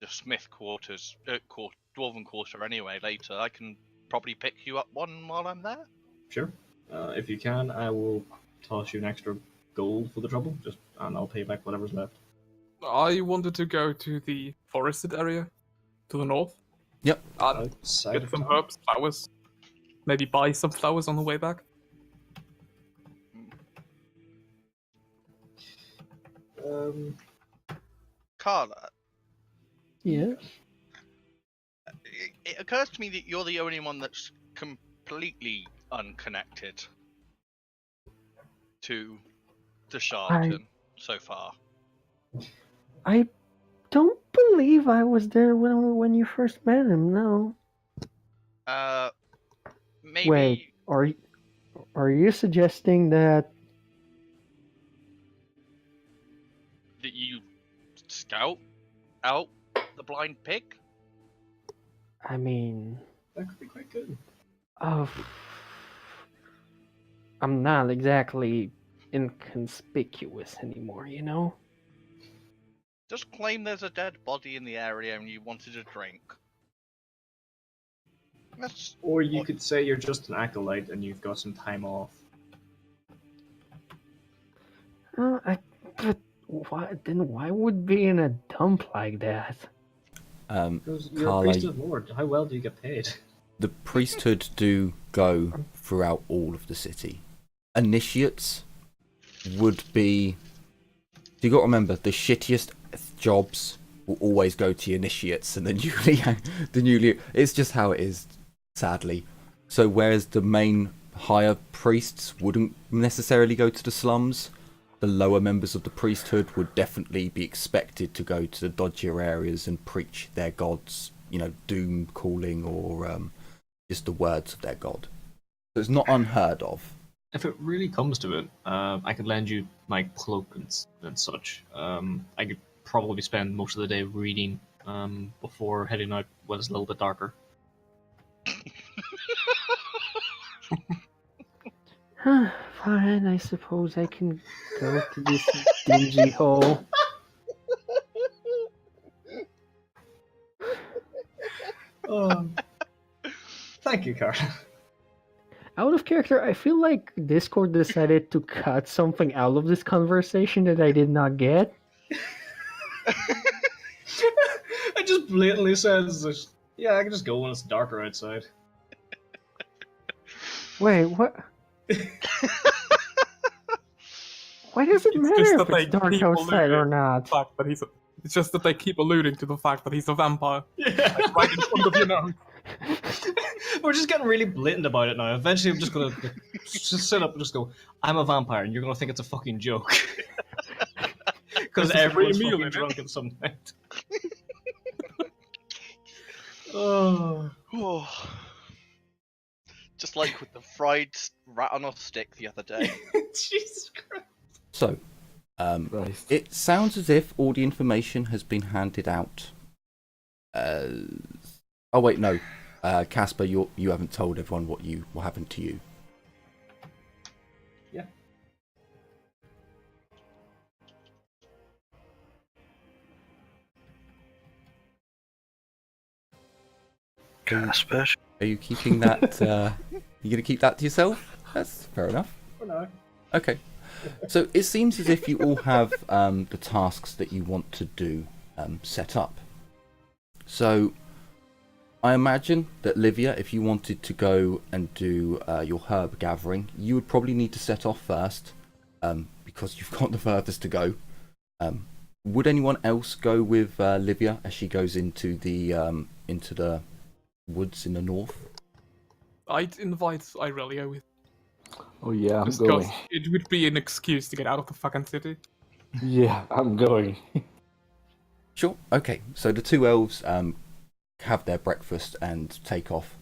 smith quarters, dwarven quarter anyway later. I can probably pick you up one while I'm there. Sure. If you can, I will toss you an extra gold for the trouble, and I'll pay back whatever's left. I wanted to go to the forested area to the north. Yep. And Outside get of some town? herbs, flowers. Maybe buy some flowers on the way back. Carla, Yeah. it occurs to me that you're the only one that's completely unconnected to the charlatan so far. I don't believe I was there when you first met him. No. Maybe. Wait. Are you suggesting that? That you scout out the blind pig? I mean, That could be quite good. I'm not exactly inconspicuous anymore, you know? Just claim there's a dead body in the area and you wanted a drink. That's Or you could say you're just an acolyte and you've got some time off. But why would being a dump like that? Because you're Carla, a priest of the Lord. How well do you get paid? the priesthood do go throughout all of the city. Initiates would be... You got to remember, the shittiest jobs will always go to initiates, and the newly... It's just how it is, sadly. So whereas the main higher priests wouldn't necessarily go to the slums, the lower members of the priesthood would definitely be expected to go to the dodgier areas and preach their gods, doom calling or just the words of their god. So it's not unheard of. If it really comes to it, I could lend you my cloak and such. I could probably spend most of the day reading before heading out when it's a little bit darker. Fine, I suppose I can go to this dingy hole. Thank you, Carl. Out of character, I feel like Discord decided to cut something out of this conversation that I did not get. I just blatantly says, yeah, I can just go when it's darker outside. Wait, what? Why does it It's matter just if that they it's dark keep outside or alluding not? fact that it's just that they keep alluding to the fact that he's a vampire. Yeah. Like, right in front of your nose. We're just getting really blatant about it now. Eventually, I'm just gonna just sit up and just go, "I'm a vampire," and you're gonna think it's a fucking joke. Because There's a free everyone's meal fucking in it. drunk at some night. Oh. Just like with the fried rat on a stick the other day. Jesus Christ. So, Christ. it sounds as if all the information has been handed out. Oh wait, no, Casper, you haven't told everyone what happened to you. Yeah. Casper. Are you keeping that? You gonna keep that to yourself? That's fair enough. For now. Okay. So it seems as if you all have the tasks that you want to do set up. So I imagine that Livia, if you wanted to go and do your herb gathering, you would probably need to set off first, because you've got the furthest to go. Would anyone else go with Livia as she goes into the woods in the north? I'd invite Irelia with. Oh yeah, I'm Just because going. it would be an excuse to get out of the fucking city. Yeah, I'm going. Sure. Okay. So the two elves have their breakfast and take off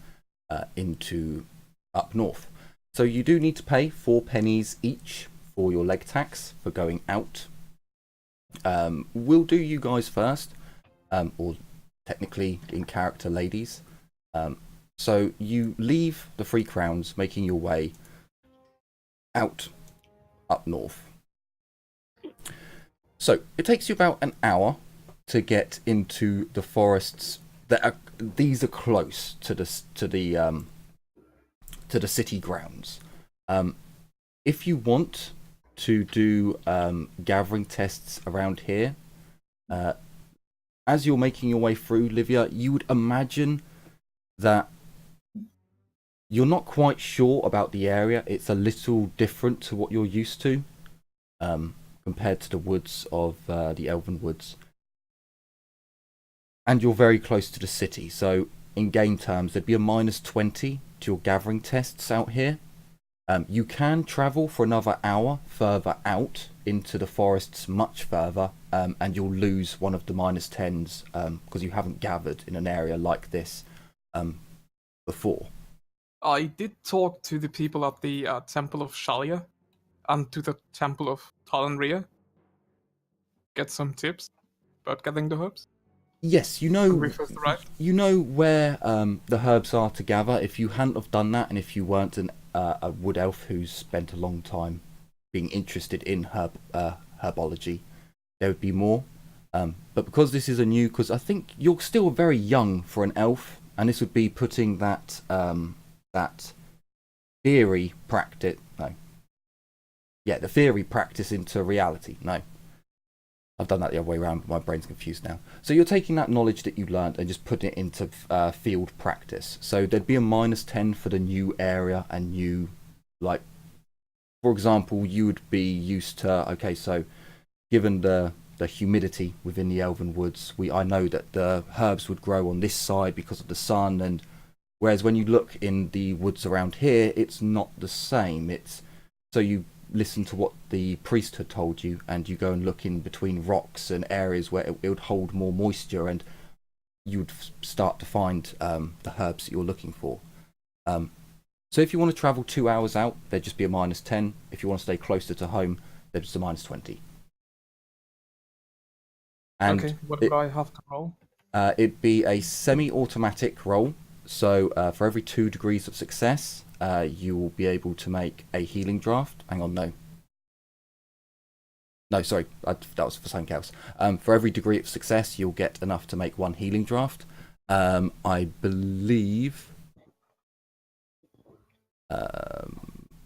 into up north. So you do need to pay 4 pennies each for your leg tax for going out. We'll do you guys first, or technically in character ladies. So you leave the 3 Crowns, making your way out up north. So it takes you about an hour to get into the forests these are close to the city grounds. If you want to do gathering tests around here, as you're making your way through, Livia, you would imagine that you're not quite sure about the area. It's a little different to what you're used to, compared to the woods of the Elven Woods. And you're very close to the city, so in game terms, there'd be a -20 to your gathering tests out here. You can travel for another hour further out into the forests, much further, and you'll lose one of the -10s because you haven't gathered in an area like this before. I did talk to the people at the Temple of Shalia and to the Temple of Talanria. Get some tips about getting the herbs. Yes, When we first arrived. you know where the herbs are to gather. If you hadn't have done that, and if you weren't a wood elf who's spent a long time being interested in herbology, there would be more. But because this is because I think you're still very young for an elf, and this would be putting that theory practice. No. Yeah, the theory practice into reality. No. I've done that the other way around, but my brain's confused now. So you're taking that knowledge that you learned and just putting it into field practice. So there'd be a -10 for the new area and new, like, for example, you would be used to, okay, so given the humidity within the Elven Woods, I know that the herbs would grow on this side because of the sun, and whereas when you look in the woods around here, it's not the same. So you listen to what the priest had told you, and you go and look in between rocks and areas where it would hold more moisture, and you would start to find the herbs that you're looking for. So if you want to travel 2 hours out, there'd just be a -10. If you want to stay closer to home, there's just a -20. And Okay, what would I have to roll? it'd be a semi-automatic roll. So for every 2 degrees of success, you will be able to make a healing draft. Hang on, no. No, sorry, that was for something else. For every degree of success, you'll get enough to make 1 healing draft. I believe...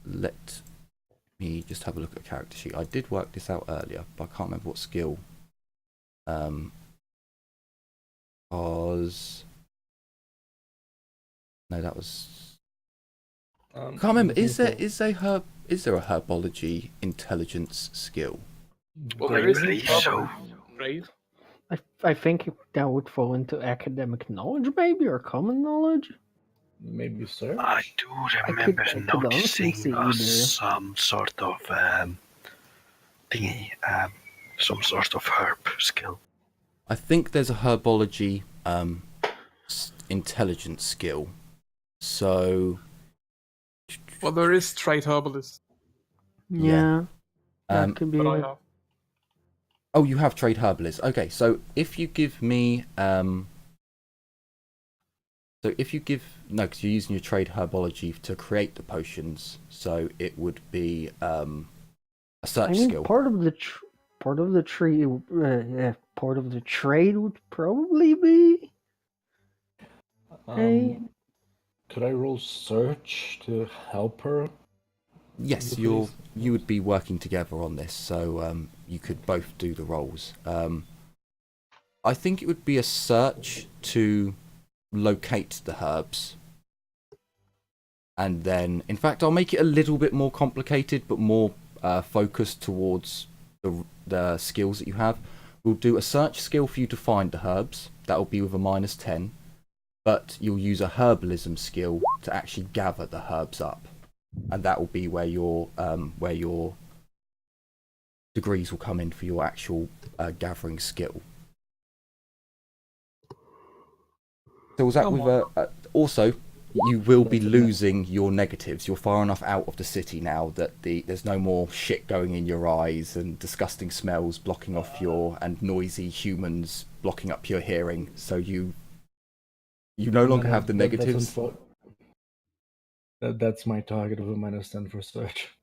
let me just have a look at the character sheet. I did work this out earlier, but I can't remember what skill. Because... No, that was... I can't remember. Is a herb is there a herbology intelligence skill? Well, there is believe the so. right? I think that would fall into academic knowledge, maybe, or common knowledge. Maybe search? I do I remember could honestly see noticing either. some sort of thingy, some sort of herb skill. I think there's a herbology intelligence skill. So Well, there is trade herbalist, Yeah, that Um, could be but I it. have. oh, you have trade herbalist. Okay, so if you give me no, because you're using your trade herbology to create the potions, so it would be a search I mean, skill. part of the trade would probably be a. Could I roll search to help her? Yes, you would be working together on this, so you could both do the roles. I think it would be a search to locate the herbs. And then, in fact, I'll make it a little bit more complicated, but more focused towards the skills that you have. We'll do a search skill for you to find the herbs. That will be with a -10. But you'll use a herbalism skill to actually gather the herbs up. And that will be where your degrees will come in for your actual gathering skill. So was that with also, you will be losing your negatives. You're far enough out of the city now that there's no more shit going in your eyes and disgusting smells blocking off and noisy humans blocking up your hearing. So you no longer have the negatives. That's my target of a -10 for search.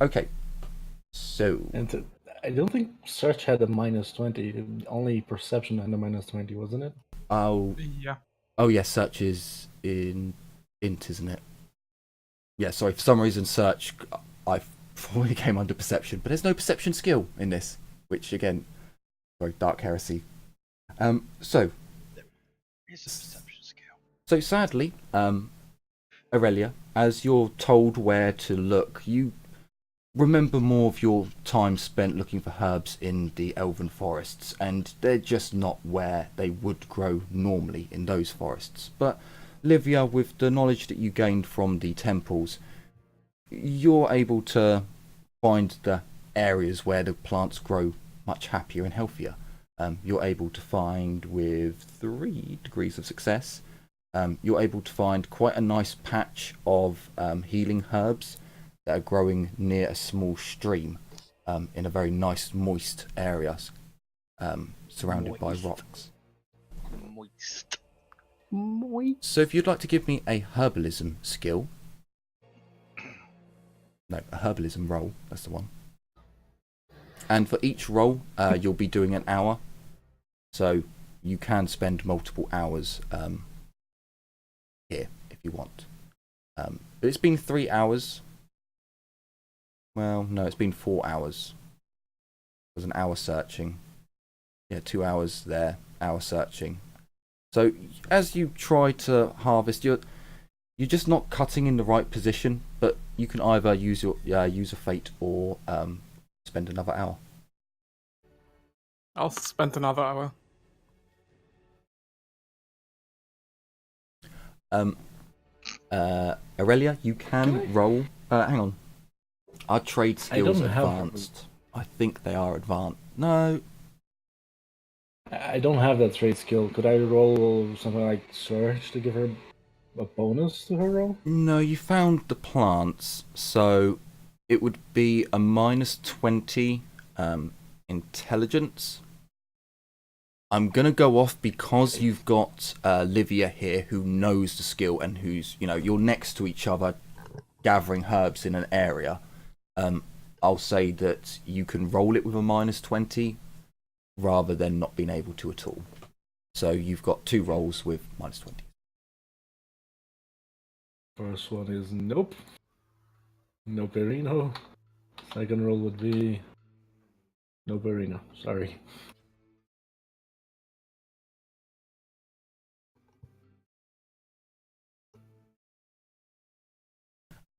Okay, so And I don't think search had a -20. Only perception had a -20, wasn't it? Yeah. Oh yes, search is in int, isn't it? Yeah, sorry, for some reason search I probably came under perception, but there's no perception skill in this, which again, sorry, dark heresy. So It's a perception skill. So sadly, Aurelia, as you're told where to look, you remember more of your time spent looking for herbs in the elven forests, and they're just not where they would grow normally in those forests. But Livia, with the knowledge that you gained from the temples, you're able to find the areas where the plants grow much happier and healthier. You're able to find, with 3 degrees of success, you're able to find quite a nice patch of healing herbs that are growing near a small stream in a very nice moist area surrounded by rocks. Moist. So if you'd like to give me a herbalism skill, no, a herbalism roll, that's the one. And for each roll, you'll be doing an hour, so you can spend multiple hours here if you want. But it's been 3 hours. Well, no, it's been 4 hours. It was an hour searching. Yeah, 2 hours there, hour searching. So as you try to harvest, you're just not cutting in the right position. But you can either use your use a fate or spend another hour. I'll spend another hour. Aurelia, you can roll. Hang on. Are trade skills don't have- advanced? I think they are advanced. No. I don't have that trade skill. Could I roll something like search to give her a bonus to her roll? No, you found the plants, so it would be a -20 intelligence. I'm gonna go off because you've got Livia here who knows the skill and who's, you're next to each other gathering herbs in an area. I'll say that you can roll it with a -20 rather than not being able to at all. So you've got 2 rolls with -20. First one is nope. No Perino. Second roll would be no Perino. Sorry.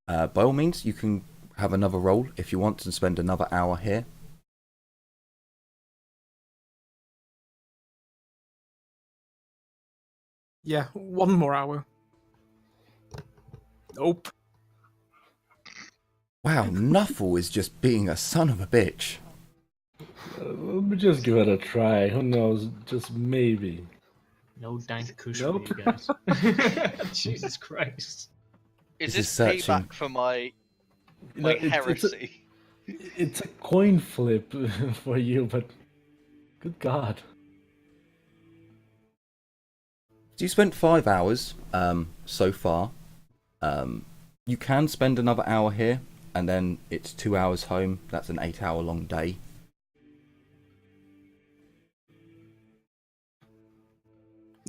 By all means, you can have another roll if you want and spend another hour here. Yeah, 1 more hour. Nope. Wow, Nuffle is just being a son of a bitch. Let me just give it a try. Who knows? Just maybe. No dank kush Nope. for you guys. Jesus Christ. Is This this is searching. payback for my You know, heresy? it's a coin flip for you, but good God. So you spent 5 hours so far. You can spend another hour here, and then it's 2 hours home. That's an 8-hour long day.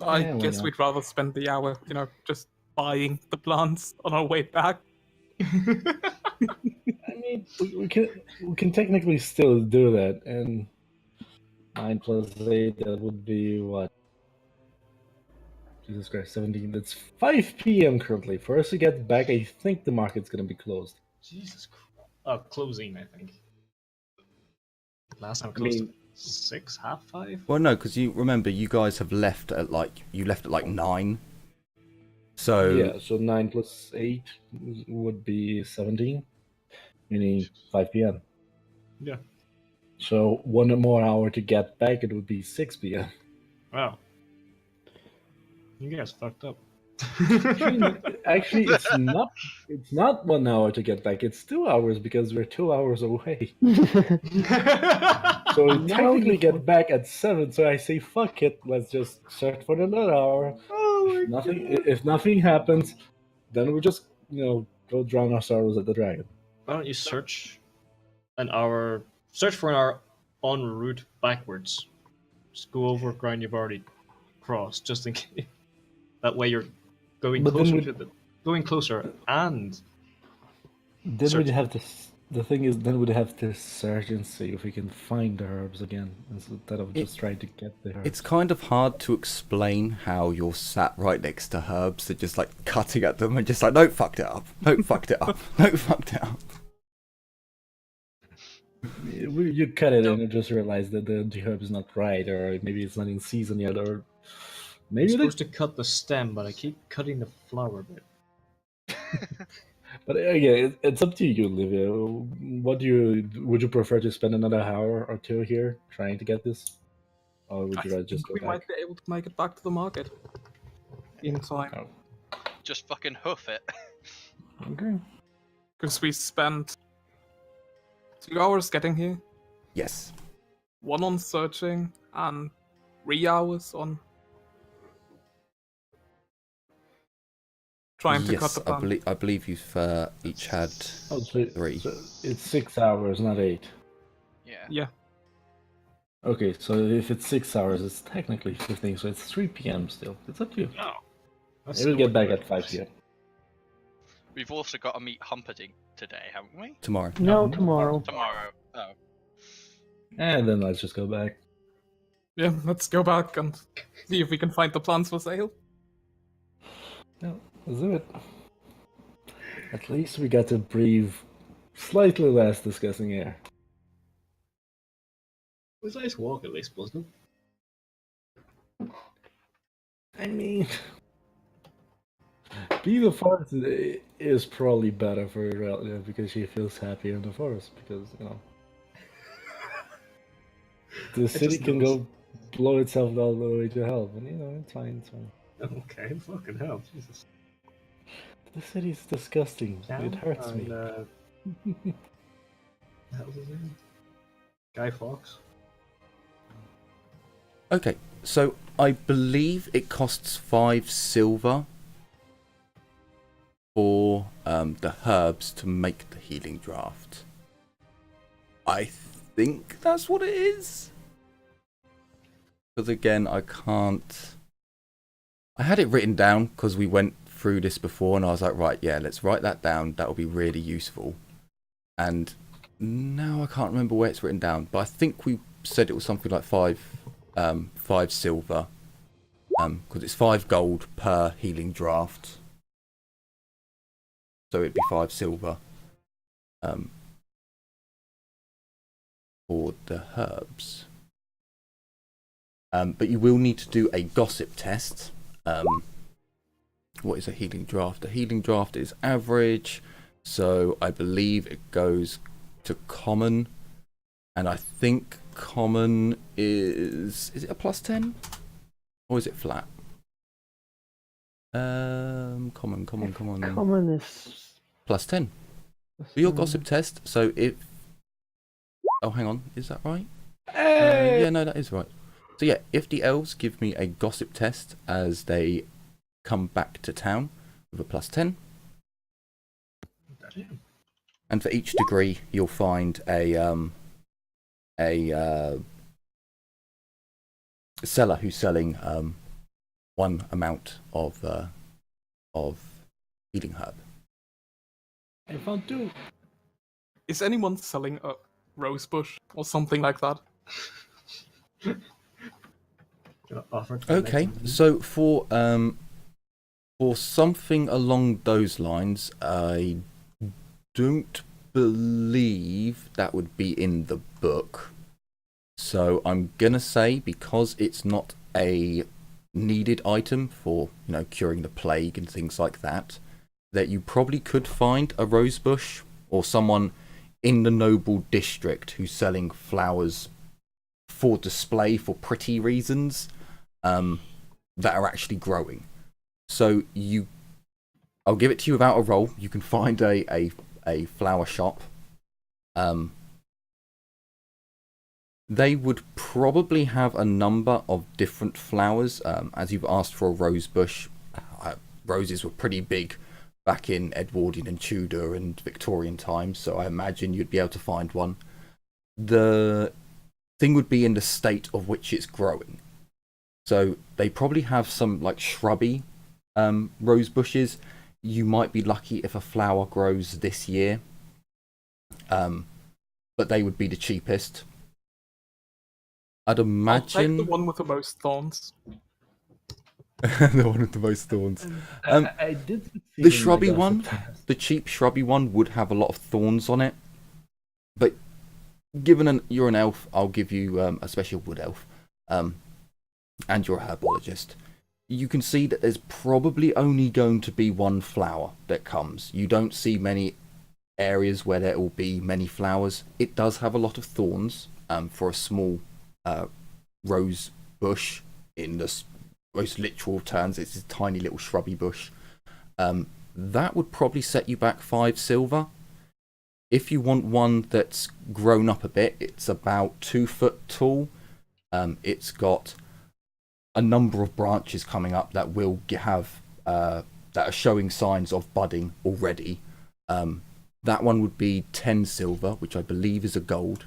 I Yeah, why guess not? we'd rather spend the hour, just buying the plants on our way back. I mean, we can technically still do that, and 9 plus 8, that would be what? Jesus Christ, 17. That's 5 p.m. currently. For us to get back, I think the market's gonna be closed. Jesus Christ. Closing, I think. Last time I closed mean- at 6, half 5? Well, no, because you remember you guys have left at like 9. So Yeah, so 9 plus 8 would be 17, meaning 5 p.m. Yeah. So 1 more hour to get back, it would be 6 p.m. Wow. You guys fucked up. Actually, it's not 1 hour to get back. It's 2 hours because we're 2 hours away. So we Now technically you- get back at 7. So I say, fuck it. Let's just search for another hour. Oh my If nothing happens, then we just go drown our sorrows at the dragon. Why don't you search for an hour en route backwards? Just go over ground you've already crossed, just in case. That way you're going But then closer going closer and Then Search. we'd have to. The thing is, then we'd have to search and see if we can find the herbs again instead of just trying to get the herbs. it's kind of hard to explain how you're sat right next to herbs. They're just like cutting at them and just like, no, fucked it up. No, fucked it up. No, fucked it up. You cut it and you just realize that the herb is not right, or maybe it's not in season yet, or I'm maybe supposed to cut the stem, but I keep cutting the flower bit. But again, it's up to you, Olivia. Would you prefer to spend another hour or 2 here trying to get this, or would I you rather just think go we back? might be able to make it back to the market in time. Oh, Just fucking hoof it. okay. Because we spent 2 hours getting here, Yes. 1 on searching, and 3 hours on trying to cut Yes, the plant. I believe you've each had Oh, so, 3. so it's 6 hours, not 8. Yeah. Yeah. Okay, so if it's 6 hours, it's technically 15, so it's 3 p.m. still. It's up to you. Oh. It will get back at 5 p.m. We've also got to meet Humperdinck today, haven't we? Tomorrow. No, tomorrow. Tomorrow. Oh. And then let's just go back. Yeah, let's go back and see if we can find the plants for sale. Yeah, let's do it. At least we got to breathe slightly less disgusting air. It was a nice walk at least, wasn't it? I mean, being a forest is probably better for Aurelia because she feels happier in the forest because, the city just can knows. go blow itself all the way to hell, but it's fine, it's fine. Okay, fucking hell, Jesus. The city's disgusting. It hurts me. What the hell was his name? Guy Fawkes? Okay, so I believe it costs 5 silver for the herbs to make the healing draft. I think that's what it is. Because again, I can't... I had it written down because we went through this before and I was like, right, yeah, let's write that down. That will be really useful. And now I can't remember where it's written down, but I think we said it was something like 5 silver. Because it's 5 gold per healing draft. So it'd be 5 silver for the herbs. But you will need to do a gossip test. What is a healing draft? A healing draft is average, so I believe it goes to common, and I think common is it a +10 or is it flat? Common. Common is +10 for your gossip test. So if hang on, is that right? Hey! Yeah, no, that is right. So yeah, if the elves give me a gossip test as they come back to town with a +10, and for each degree you'll find a seller who's selling one amount of healing herb. I found 2. Is anyone selling a rose bush or something like that? Okay, so for something along those lines, I don't believe that would be in the book. So I'm gonna say, because it's not a needed item for, you know, curing the plague and things like that, that you probably could find a rose bush or someone in the noble district who's selling flowers for display for pretty reasons, that are actually growing. So I'll give it to you without a roll. You can find a flower shop. They would probably have a number of different flowers. As you've asked for a rose bush, roses were pretty big back in Edwardian and Tudor and Victorian times, so I imagine you'd be able to find one. The thing would be in the state of which it's growing. So they probably have some like shrubby rose bushes. You might be lucky if a flower grows this year, but they would be the cheapest. I'd imagine I'll take the one with the most thorns. the one with the most thorns. I did succeed The in my shrubby gossip one, test. the cheap shrubby one, would have a lot of thorns on it. But given you're an elf, I'll give you a special wood elf, and you're a herbologist. You can see that there's probably only going to be one flower that comes. You don't see many areas where there will be many flowers. It does have a lot of thorns for a small rose bush. In the most literal terms, it's a tiny little shrubby bush. That would probably set you back 5 silver. If you want one that's grown up a bit, it's about 2 foot tall. It's got a number of branches coming up that will have that are showing signs of budding already. That one would be 10 silver, which I believe is a gold.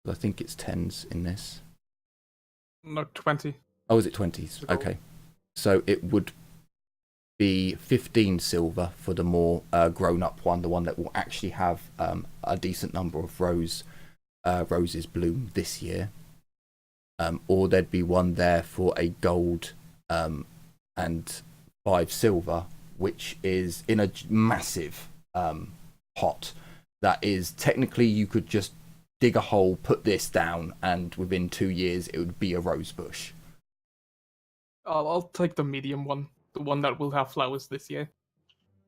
I think it's 10s in this. No, 20. Oh, is it 20s? Okay. So it would be 15 silver for the more grown-up one, the one that will actually have a decent number of roses bloom this year. Or there'd be one there for a gold and 5 silver, which is in a massive pot. That is, technically you could just dig a hole, put this down, and within 2 years it would be a rose bush. I'll take the medium one, the one that will have flowers this year.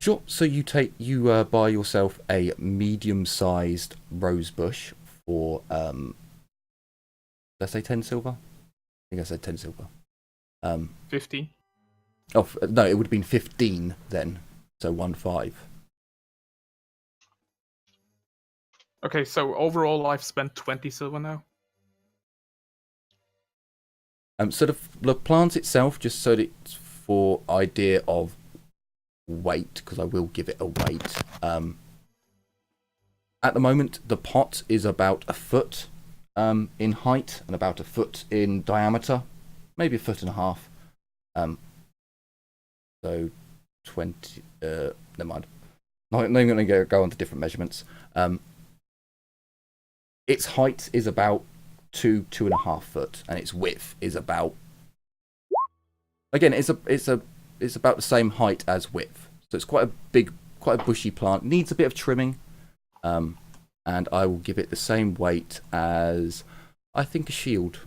Sure. So you buy yourself a medium-sized rose bush for let's say 10 silver. I think I said 10 silver. 15. Oh no, it would have been 15 then. So 1-5. Okay, so overall I've spent 20 silver now. So the plant itself, just so that it's for idea of weight, because I will give it a weight. At the moment, the pot is about 1 foot in height and about 1 foot in diameter, maybe 1.5 feet. So 20. Never mind. Not even going to go on to different measurements. Its height is about 2.5 foot, and its width is about. Again, it's about the same height as width. So it's quite a bushy plant. Needs a bit of trimming. And I will give it the same weight as, I think, a shield.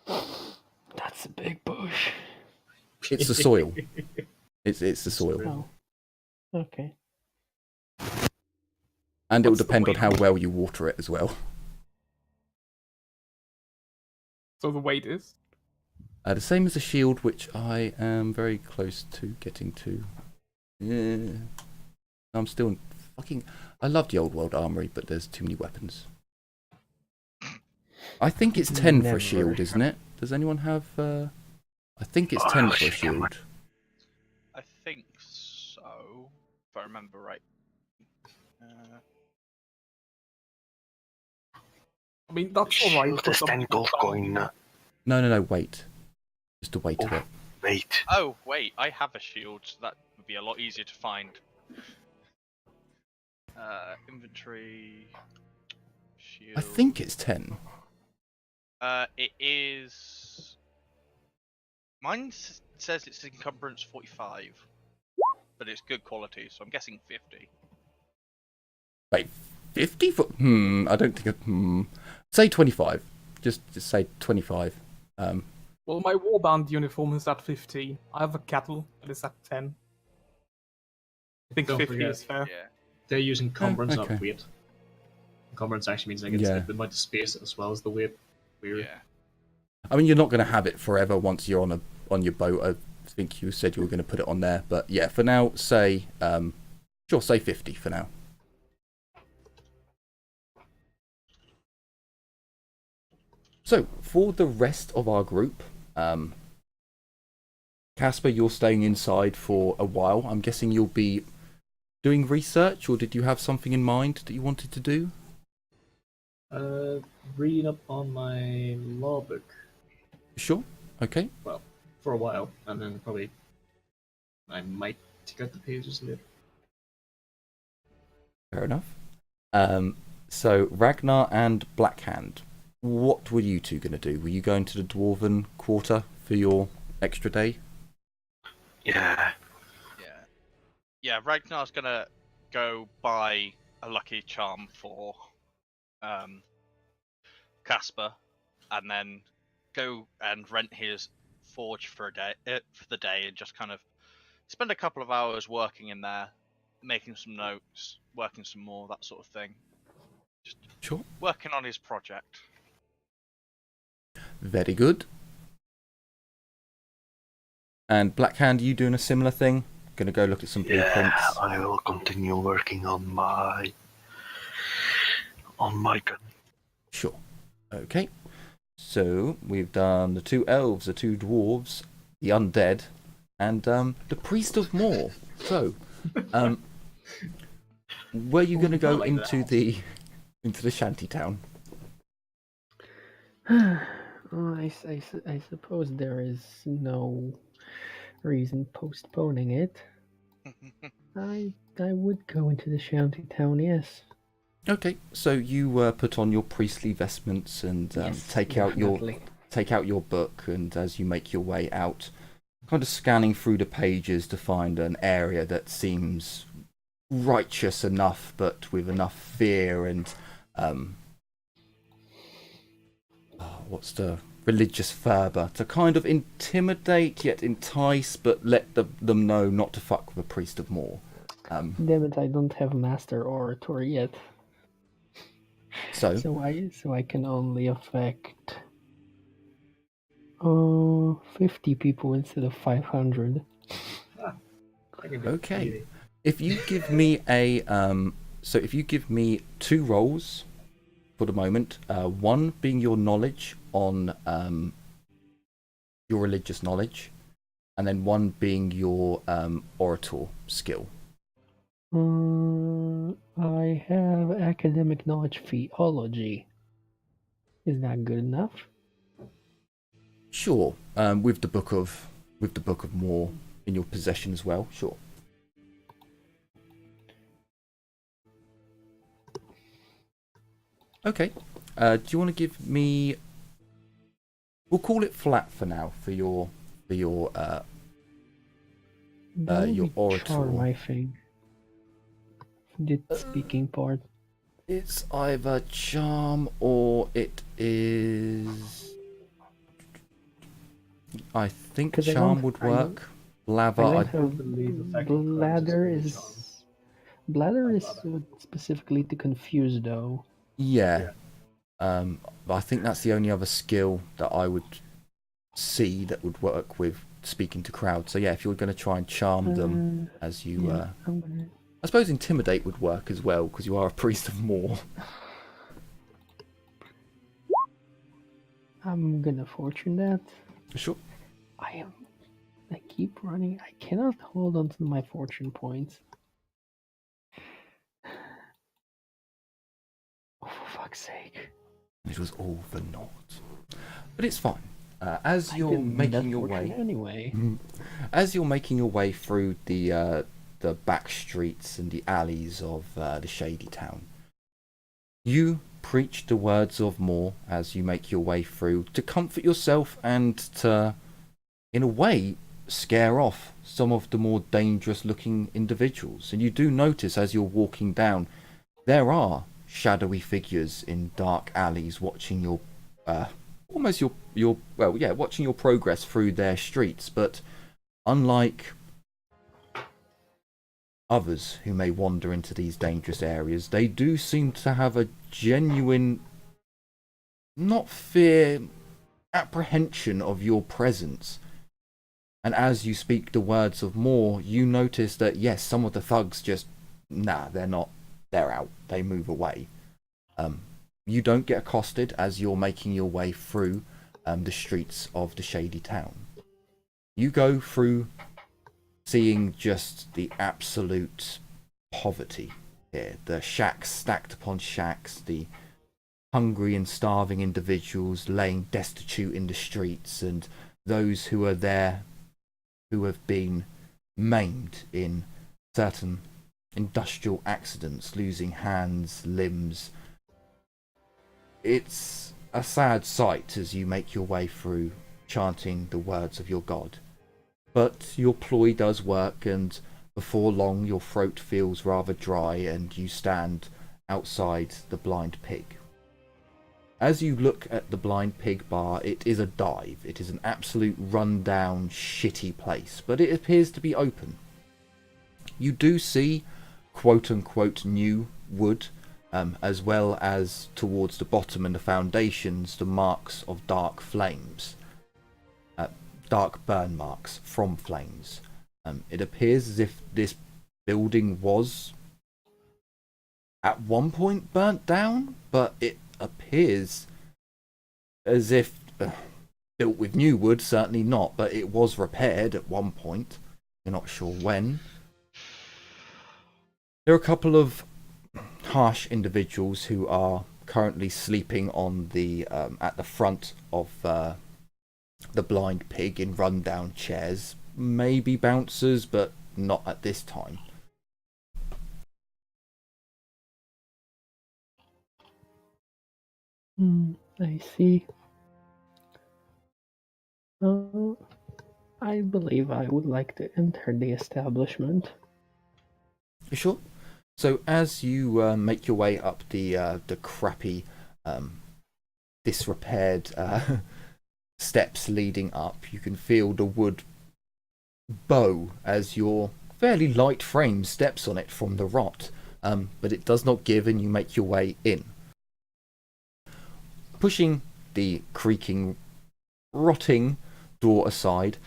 That's a big bush. It's the soil. It's the soil. Oh. Okay. And it will What's the depend on weight? how well you water it as well. So the weight is? The same as a shield, which I am very close to getting to. Yeah. I'm still fucking... I love the old world armory, but there's too many weapons. I think it's 10 for a shield, isn't it? Does anyone have... I think it's 10 for a shield. I think so, if I remember right. I mean, that's alright. Shield is 10 gold coin. No, wait. Just the weight of it. Wait. Oh, wait, I have a shield, so that would be a lot easier to find. Inventory... Shield... I think it's 10. It is... Mine says it's encumbrance 45, but it's good quality, so I'm guessing 50. Wait, 50 for... I don't think... Say 25. Just say 25. Well, my warband uniform is at 15. I have a kettle that is at 10. I think Don't 50 forget. is fair. Yeah. They're using encumbrance, okay. not weight. Encumbrance actually means like it's Yeah. the amount of space as well as the weight. Weird. Yeah. I mean, you're not going to have it forever once you're on your boat. I think you said you were going to put it on there. But yeah, for now, say... sure, say 50 for now. So, for the rest of our group... Casper, you're staying inside for a while. I'm guessing you'll be doing research, or did you have something in mind that you wanted to do? Reading up on my law book. Sure. Okay. Well, for a while, and then probably I might take out the pages later. Fair enough. So, Ragnar and Blackhand, what were you two going to do? Were you going to the Dwarven Quarter for your extra day? Yeah. Yeah, Ragnar's gonna go buy a lucky charm for Casper, and then go and rent his forge for the day, and just kind of spend a couple of hours working in there, making some notes, working some more, that sort of thing. Just Sure. working on his project. Very good. And Blackhand, you doing a similar thing? Gonna go look at some Yeah, blueprints? I will continue working on my gun. Sure. Okay. So, we've done the 2 elves, the 2 dwarves, the undead, and the priest of Moor. So, were you going to go like into that. into the shanty town? I suppose there is no reason postponing it. I would go into the shanty town, yes. Okay, so you put on your priestly vestments and Yes, take definitely. out your book, and as you make your way out, kind of scanning through the pages to find an area that seems righteous enough, but with enough fear and what's the religious fervour to kind of intimidate yet entice, but let them know not to fuck with a priest of Moor. Damn it, I don't have master orator yet. So So I can only affect 50 people instead of 500. I can do okay, 80. if you give me if you give me 2 rolls for the moment, one being your knowledge on your religious knowledge, and then one being your orator skill. I have academic knowledge theology. Is that good enough? Sure. With the book of Moor in your possession as well. Sure. Okay. Do you want to give me? We'll call it flat for now for your That would your be orator. charm, I think. The speaking part. It's either charm or it is. I think 'Cause I charm don't- would I- work. I Blather, don't I have believe effective bladder cards is is bladder is specifically to confuse though. yeah. But I think that's the only other skill that I would see that would work with speaking to crowds. So yeah, if you're going to try and charm them as you, Yeah, I'm gonna. I suppose intimidate would work as well because you are a priest of Mor. I'm gonna fortune that. Sure. I keep running. I cannot hold on to my fortune points. Oh, for fuck's sake! It was all for naught. But it's fine. As I you're didn't need making that your fortune way, anyway. as you're making your way through the back streets and the alleys of the shady town, you preach the words of Mor as you make your way through to comfort yourself and to, in a way, scare off some of the more dangerous looking individuals. And you do notice as you're walking down, there are shadowy figures in dark alleys watching your almost your watching your progress through their streets. But unlike others who may wander into these dangerous areas, they do seem to have a genuine, not fear, apprehension of your presence. And as you speak the words of Mor, you notice that yes, some of the thugs just, they're not, they're out, they move away. You don't get accosted as you're making your way through the streets of the shady town. You go through seeing just the absolute poverty here. The shacks stacked upon shacks, the hungry and starving individuals laying destitute in the streets, and those who are there who have been maimed in certain industrial accidents, losing hands, limbs. It's a sad sight as you make your way through chanting the words of your god. But your ploy does work, and before long your throat feels rather dry and you stand outside the Blind Pig. As you look at the Blind Pig bar, it is a dive. It is an absolute run-down, shitty place, but it appears to be open. You do see quote-unquote new wood, as well as towards the bottom and the foundations, the marks of dark flames. Dark burn marks from flames. It appears as if this building was at one point burnt down, but it appears as if built with new wood, certainly not, but it was repaired at one point. You're not sure when. There are a couple of harsh individuals who are currently sleeping on the at the front of the Blind Pig in rundown chairs. Maybe bouncers, but not at this time. I see. I believe I would like to enter the establishment. You sure? So as you make your way up the crappy, disrepaired steps leading up, you can feel the wood bow as your fairly light frame steps on it from the rot, but it does not give, and you make your way in. Pushing the creaking, rotting door aside,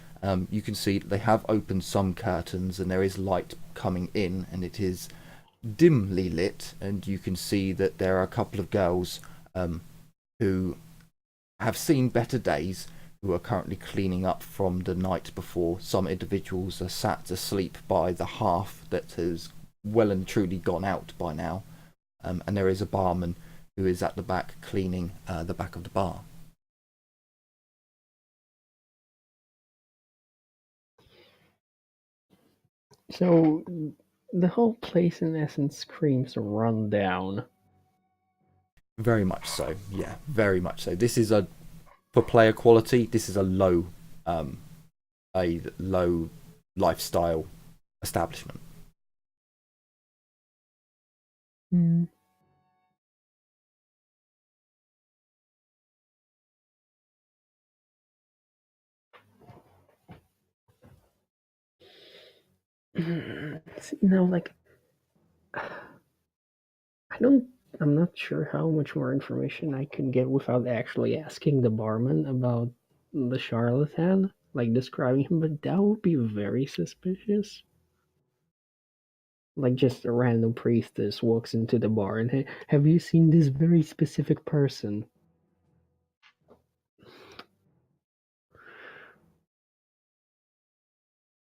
you can see that they have opened some curtains and there is light coming in, and it is dimly lit, and you can see that there are a couple of girls who have seen better days, who are currently cleaning up from the night before. Some individuals are sat asleep by the hearth that has well and truly gone out by now, and there is a barman who is at the back cleaning the back of the bar. So the whole place in essence screams run down. Very much so, yeah, very much so. This is for player quality, this is a low lifestyle establishment. Hmm. Like, I'm not sure how much more information I can get without actually asking the barman about the charlatan, like describing him, but that would be very suspicious. Like, just a random priestess walks into the bar and, hey, have you seen this very specific person?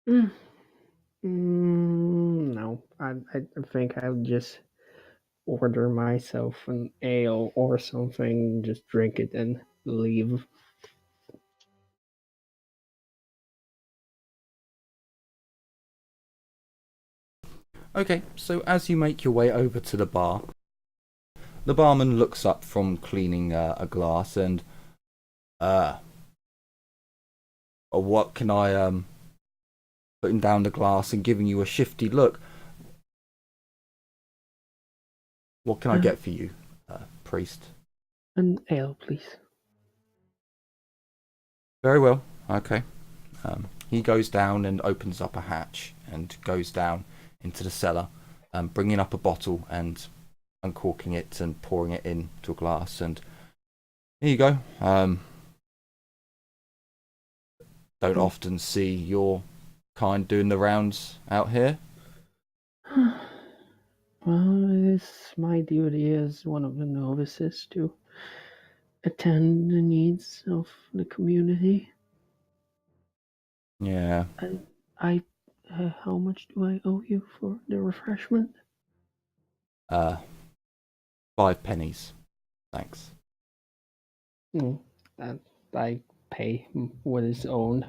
Mm. No, I think I'll just order myself an ale or something, just drink it and leave. Okay, so as you make your way over to the bar, the barman looks up from cleaning a glass and, what can I, putting down the glass and giving you a shifty look. What can I get for you, priest? An ale, please. Very well, okay. He goes down and opens up a hatch and goes down into the cellar, bringing up a bottle and uncorking it and pouring it into a glass. And here you go. Don't often see your kind doing the rounds out here. Well, it's my duty as one of the novices to attend the needs of the community. Yeah. And how much do I owe you for the refreshment? 5 pennies. Thanks. And I pay what is owned.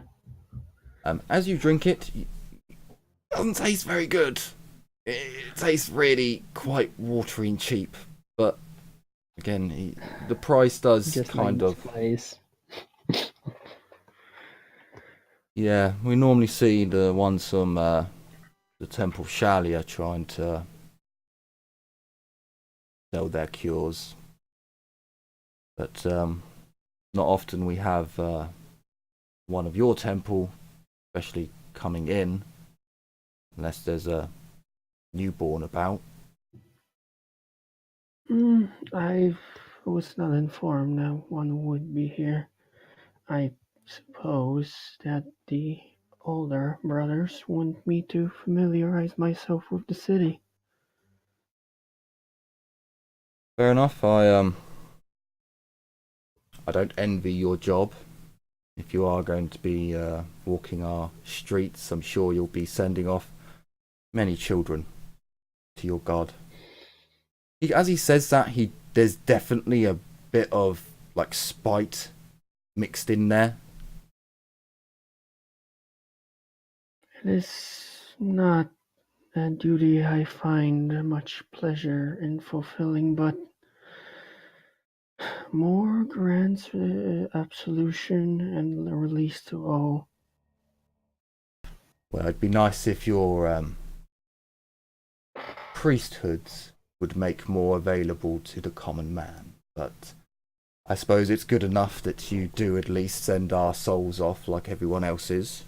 As you drink it, it doesn't taste very good. It tastes really quite watery and cheap. But again, the price does Just kind like of. this place. Yeah, we normally see the ones from the Temple of Shalia trying to sell their cures. But not often we have one of your temple, especially coming in, unless there's a newborn about. I was not informed that one would be here. I suppose that the older brothers want me to familiarize myself with the city. Fair enough. I don't envy your job. If you are going to be walking our streets, I'm sure you'll be sending off many children to your god. As he says that, there's definitely a bit of like spite mixed in there. It is not a duty I find much pleasure in fulfilling, but more grants absolution and the release to all. Well, it'd be nice if your priesthoods would make more available to the common man, but I suppose it's good enough that you do at least send our souls off like everyone else's.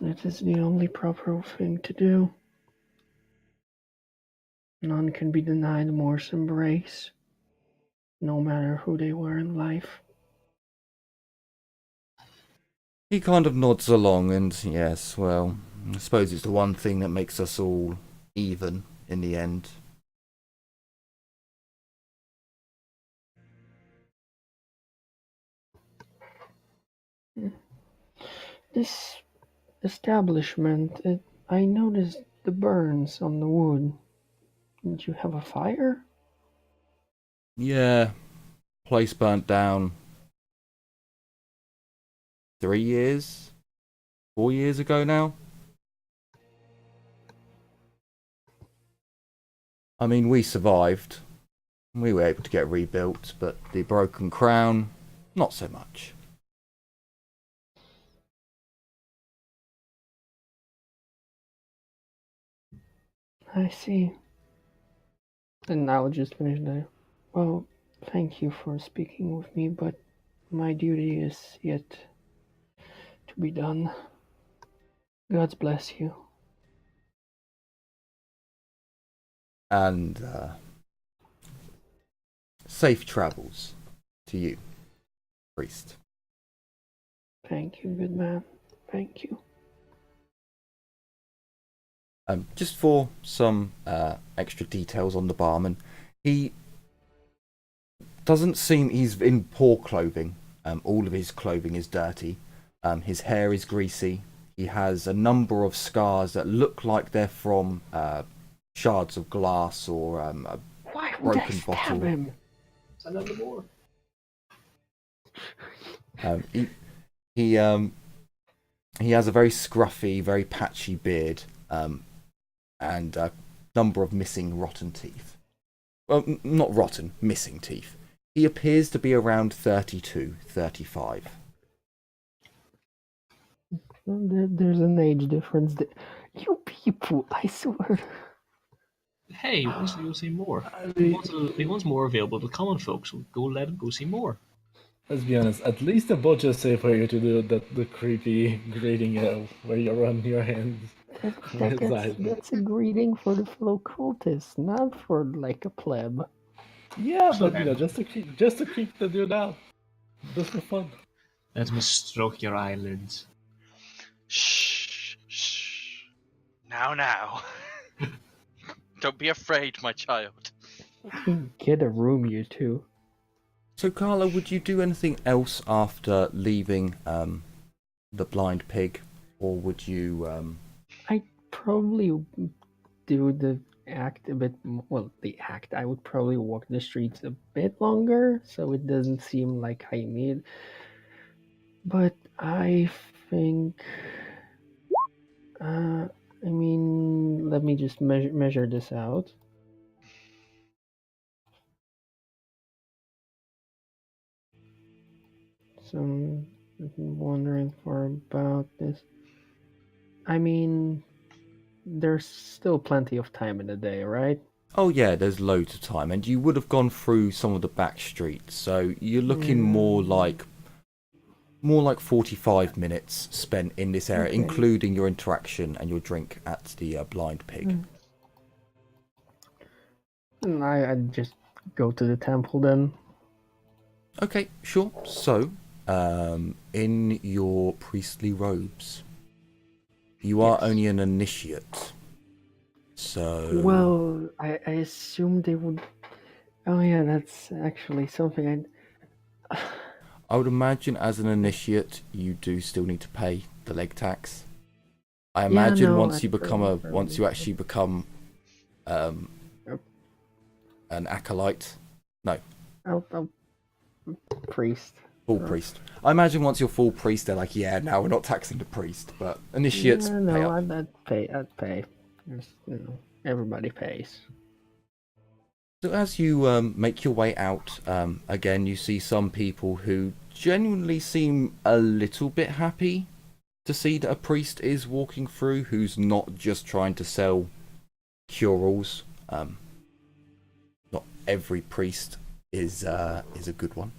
It is the only proper thing to do. None can be denied Morse embrace, no matter who they were in life. He kind of nods along and, yes, well, I suppose it's the one thing that makes us all even in the end. This establishment, I noticed the burns on the wood. Did you have a fire? Yeah, place burnt down 3 years, 4 years ago now. I mean, we survived. We were able to get rebuilt, but the broken crown, not so much. I see. And I will just finish there. Well, thank you for speaking with me, but my duty is yet to be done. God bless you. And safe travels to you, priest. Thank you, good man. Thank you. Just for some extra details on the barman, he doesn't seem he's in poor clothing. All of his clothing is dirty. His hair is greasy. He has a number of scars that look like they're from shards of glass or a Why would I broken stab bottle. him? Send out the board. He has a very scruffy, very patchy beard, and a number of missing rotten teeth. Well, not rotten, missing teeth. He appears to be around 32, 35. There's an age difference. You people, I swear. Hey, he wants to go see more. I He mean, wants more available to common folks. So go let him go see more. let's be honest. At least the butcher is safe for you to do the creepy greeting where you run your hands. That's a greeting for the fellow cultists, not for like a pleb. Yeah, but Okay. just to creep the dude out, just for fun. Let me stroke your eyelids. Shh, shh. Now. Don't be afraid, my child. Get a room, you two. So, Carla, would you do anything else after leaving the blind pig, or would you? I probably do the act a bit. Well, the act. I would probably walk the streets a bit longer, so it doesn't seem like I need. But I think. I mean, let me just measure this out. So I'm wondering for about this. I mean, there's still plenty of time in the day, right? Oh yeah, there's loads of time, and you would have gone through some of the back streets, so you're looking more like 45 minutes spent in this area, Okay. including your interaction and your drink at the blind pig. And I'd just go to the temple then. Okay, sure. So, in your priestly robes, you are Yes. only an initiate. So, Well, I assume they would. Oh yeah, that's actually something I would imagine as an initiate, you do still need to pay the leg tax. I imagine once you actually become an acolyte. No, I'll priest. full priest. I imagine once you're full priest, they're like, yeah, now we're not taxing the priest, but initiates Yeah, pay no, up. I'd pay. There's, everybody pays. So as you make your way out, again, you see some people who genuinely seem a little bit happy to see that a priest is walking through who's not just trying to sell cure-alls. Not every priest is a good one.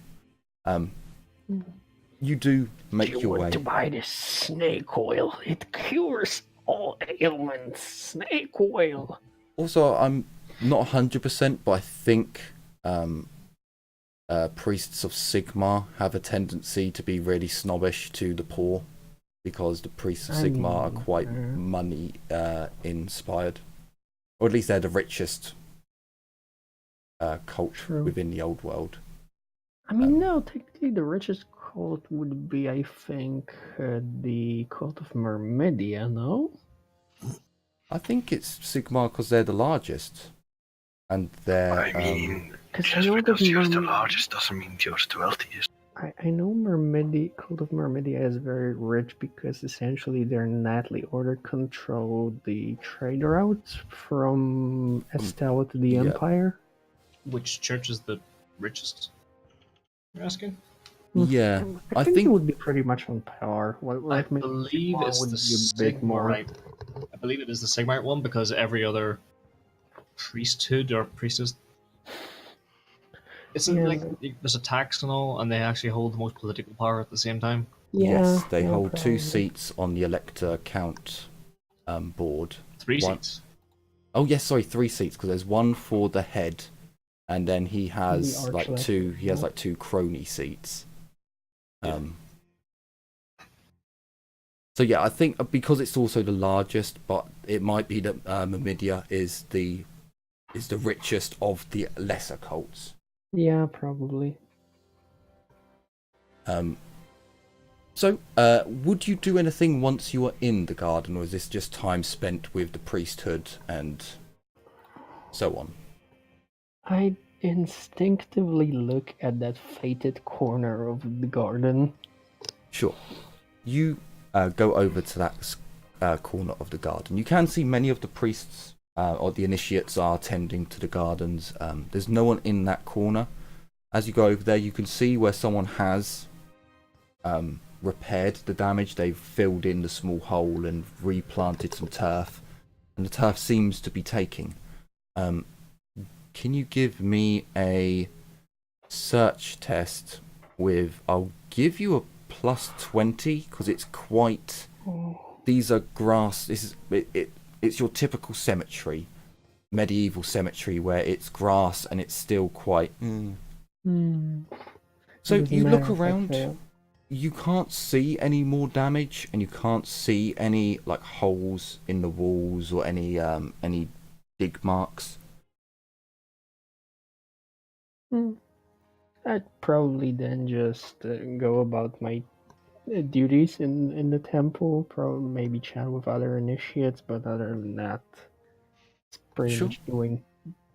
You do make your way. To buy this snake oil. It cures all ailments. Snake oil. Also, I'm not 100%, but I think priests of Sigmar have a tendency to be really snobbish to the poor, because the priests of Sigmar are quite money inspired, or at least they're the richest cult within the old world. I mean, no, technically the richest cult would be, I think, the cult of Mermedia, no? I think it's Sigmar because they're the largest, and they're. I mean, Because just because you're the largest doesn't mean you're the wealthiest. I know cult of Mermedia is very rich because essentially their knightly order control the trade routes from Estella to the Empire. Which church is the richest? You're asking? Yeah, I think it would be pretty much on par. I believe it's the Sigmarite. I believe it is the Sigmarite one because every other priesthood or priestess. It's Yeah. like there's a tax and all, and they actually hold the most political power at the same time. Yes, they yeah, hold two probably. seats on the Elector Count board. Three One- seats. Oh yes, sorry, 3 seats because there's one for the head, and then he has The like Archlector, two. He has yeah. like 2 crony seats. Yeah. So yeah, I think because it's also the largest, but it might be that Mamidia is the richest of the lesser cults. Yeah, probably. So, would you do anything once you are in the garden, or is this just time spent with the priesthood and so on? I instinctively look at that fated corner of the garden. Sure. You go over to that corner of the garden. You can see many of the priests or the initiates are tending to the gardens. There's no one in that corner. As you go over there, you can see where someone has repaired the damage. They've filled in the small hole and replanted some turf, and the turf seems to be taking. Can you give me a search test with? I'll give you a +20 because it's quite. These are grass. This is it's your typical cemetery, medieval cemetery where it's grass and it's still quite. So Doesn't you look matter if I around. fail. You can't see any more damage, and you can't see any like holes in the walls or any dig marks. I'd probably then just go about my duties in the temple. Probably maybe chat with other initiates, but other than that, it's pretty Sure. much doing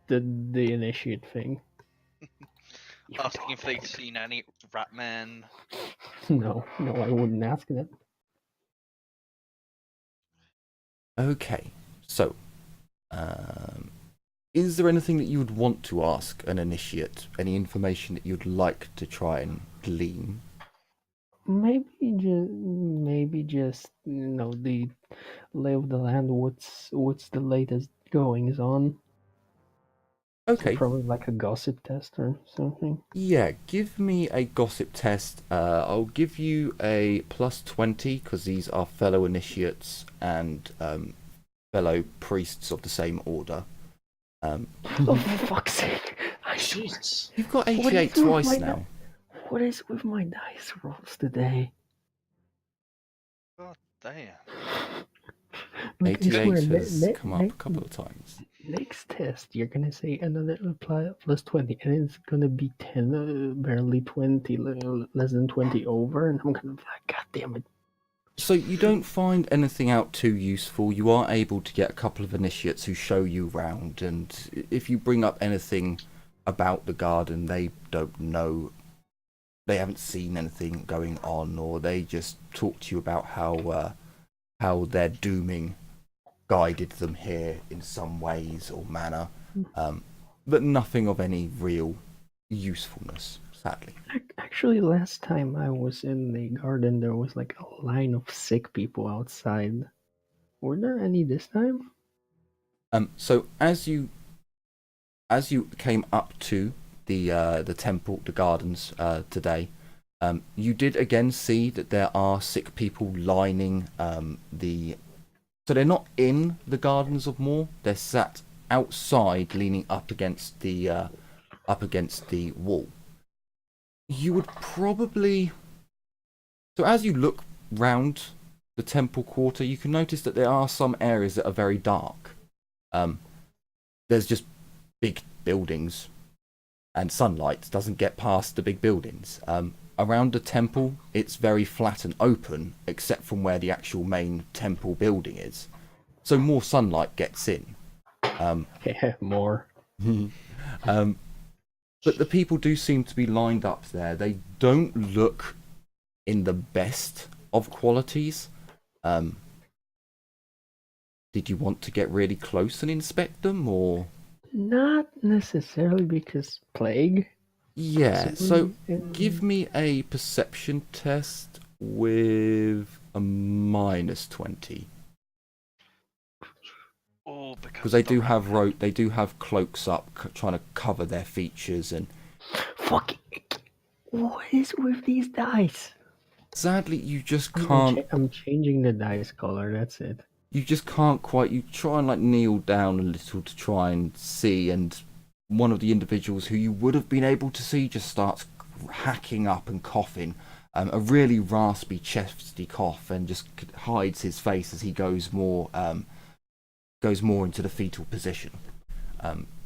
the initiate thing. Asking if they've seen any Ratman. No, I wouldn't ask that. Okay, so is there anything that you would want to ask an initiate? Any information that you'd like to try and glean? Maybe just the lay of the land. What's the latest goings on? So Okay, probably like a gossip test or something. yeah, give me a gossip test. I'll give you a +20 because these are fellow initiates and fellow priests of the same order. Oh, for fuck's sake! Jesus. You've got What 88 is with twice my now. What is with my dice rolls today? God damn. Like, I 88 swear, has come up a couple of times. next test, you're gonna say another +20, and it's gonna be 10, barely 20, less than 20 over, and I'm gonna be like, God damn it. So you don't find anything out too useful. You are able to get a couple of initiates who show you around, and if you bring up anything about the garden, they don't know. They haven't seen anything going on, or they just talk to you about how their dooming guided them here in some ways or manner, but nothing of any real usefulness, sadly. Actually, last time I was in the garden, there was like a line of sick people outside. Were there any this time? So as you came up to the temple, the gardens today, you did again see that there are sick people lining the. So they're not in the Gardens of Moor. They're sat outside, leaning up against the wall. You would probably. So as you look round the temple quarter, you can notice that there are some areas that are very dark. There's just big buildings, and sunlight doesn't get past the big buildings. Around the temple, it's very flat and open, except from where the actual main temple building is. So more sunlight gets in. Yeah, more. But the people do seem to be lined up there. They don't look in the best of qualities. Did you want to get really close and inspect them, or? Not necessarily because plague. Yeah, so possibly, give me a perception test with a -20. Oh, all because Because they do have cloaks up, trying to cover their features, and Fuck. What is with these dice? sadly, you just can't. I'm changing the dice color. That's it. You just can't quite. You try and like kneel down a little to try and see, and one of the individuals who you would have been able to see just starts hacking up and coughing, a really raspy, chesty cough, and just hides his face as he goes more into the fetal position.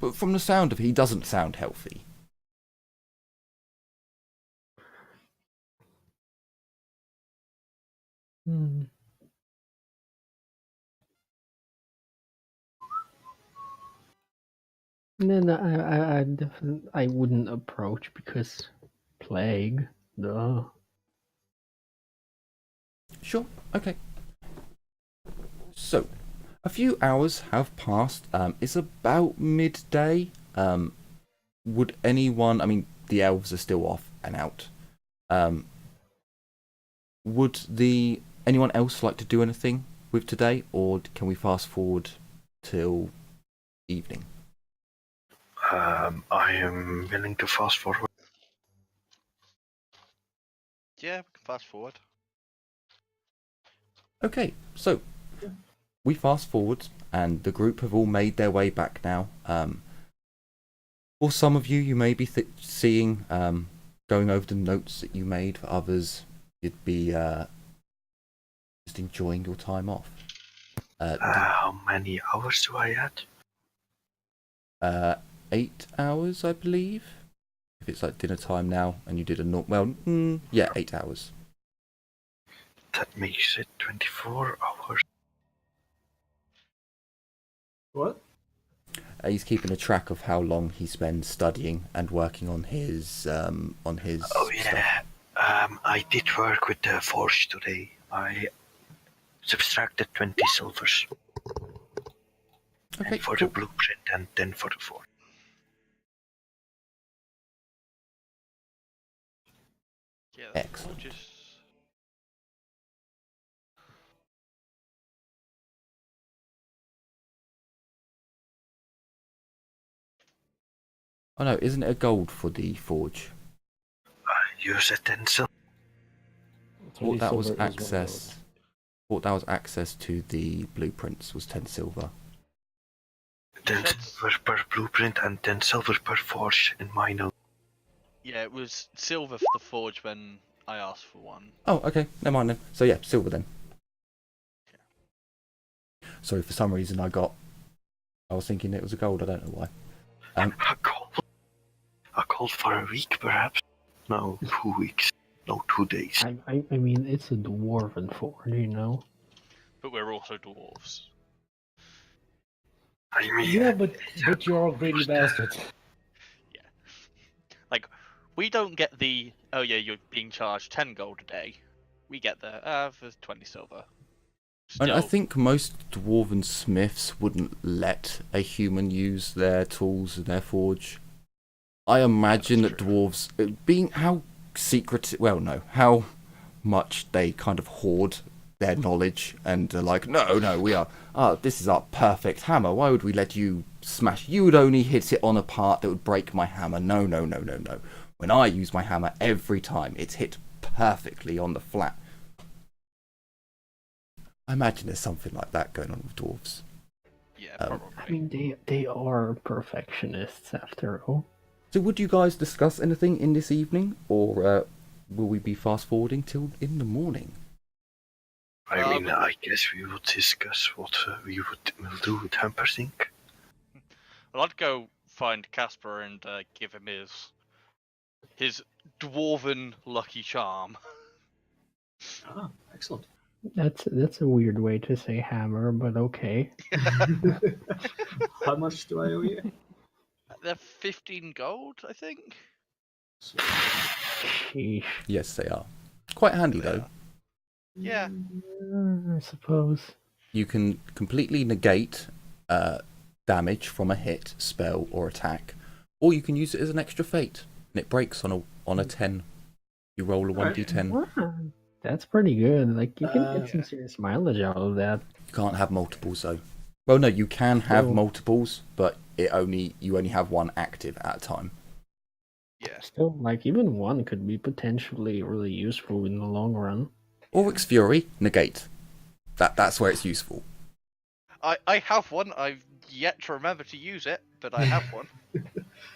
But from the sound of it, he doesn't sound healthy. Hmm. And then I definitely I wouldn't approach because plague. Duh. Sure, okay. So, a few hours have passed. It's about midday. Would anyone? I mean, the elves are still off and out. Would anyone else like to do anything with today, or can we fast forward till evening? I am willing to fast forward. Yeah, we can fast forward. Okay, so we fast forward, and the group have all made their way back now. For some of you, you may be seeing, going over the notes that you made. For others, you'd be just enjoying your time off. How many hours do I add? 8 hours, I believe. If it's like dinner time now, and you did 8 hours. That makes it 24 hours. What? He's keeping a track of how long he spends studying and working on his Oh yeah. I did work with the forge today. I subtracted 20 silvers. Okay, And for cool. the blueprint and then for the forge. Yeah, Excellent. Just... Oh no, isn't it a gold for the forge? Use a 10 silver. Thought that was silver is access. Thought that was access to the blueprints was 10 silver. 10 silver per blueprint and 10 silver per forge in my note. Yeah, it was silver for the forge when I asked for one. Oh, okay, never mind then. So yeah, silver then. Sorry, for some reason I was thinking it was a gold. I don't know why. A gold for a week, perhaps? No, 2 weeks. No, 2 days. I mean, it's a dwarven forge, you know. But we're also dwarves. I mean, Yeah, but you're all greedy bastards. Yeah. Like, we don't get the, oh yeah, you're being charged 10 gold a day. We get the, for 20 silver. And I Still, think most dwarven smiths wouldn't let a human use their tools in their forge. I imagine that dwarves, being how how much they kind of hoard their knowledge and are like, no, this is our perfect hammer. Why would we let you smash? You would only hit it on a part that would break my hammer. No. When I use my hammer, every time it's hit perfectly on the flat. I imagine there's something like that going on with dwarves. yeah, probably. I mean, they are perfectionists after all. So would you guys discuss anything in this evening, or will we be fast forwarding till in the morning? I mean, I guess we will discuss what will do with Hampersink. Well, I'd go find Casper and give him his dwarven lucky charm. Ah, excellent. That's a weird way to say hammer, but okay. How much do I owe you? They're 15 gold, I think. Sheesh. Yes, they are. Quite handy though. Yeah. I suppose. You can completely negate damage from a hit, spell, or attack, or you can use it as an extra fate, and it breaks on a 10. You roll a 1d10. Wow, that's pretty good. Like, you can get some serious mileage out of that. You can't have multiples though. Well, no, you can have Still- multiples, but you only have one active at a time. Yeah. Still, like, even one could be potentially really useful in the long run. Oryx Fury, negate. That's where it's useful. I have one. I've yet to remember to use it, but I have one.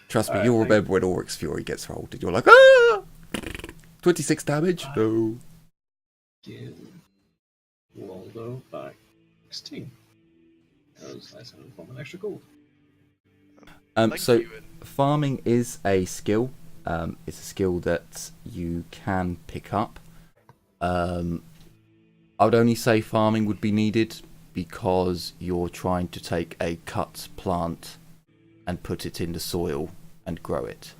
Trust me, Alright, you'll thank- remember when Oryx Fury gets rolled, and you're like, ah! 26 damage? No. Give Waldo back 16. Because I sent him from an extra gold. Thank So, you. farming is a skill. It's a skill that you can pick up. I would only say farming would be needed because you're trying to take a cut plant and put it in the soil and grow it.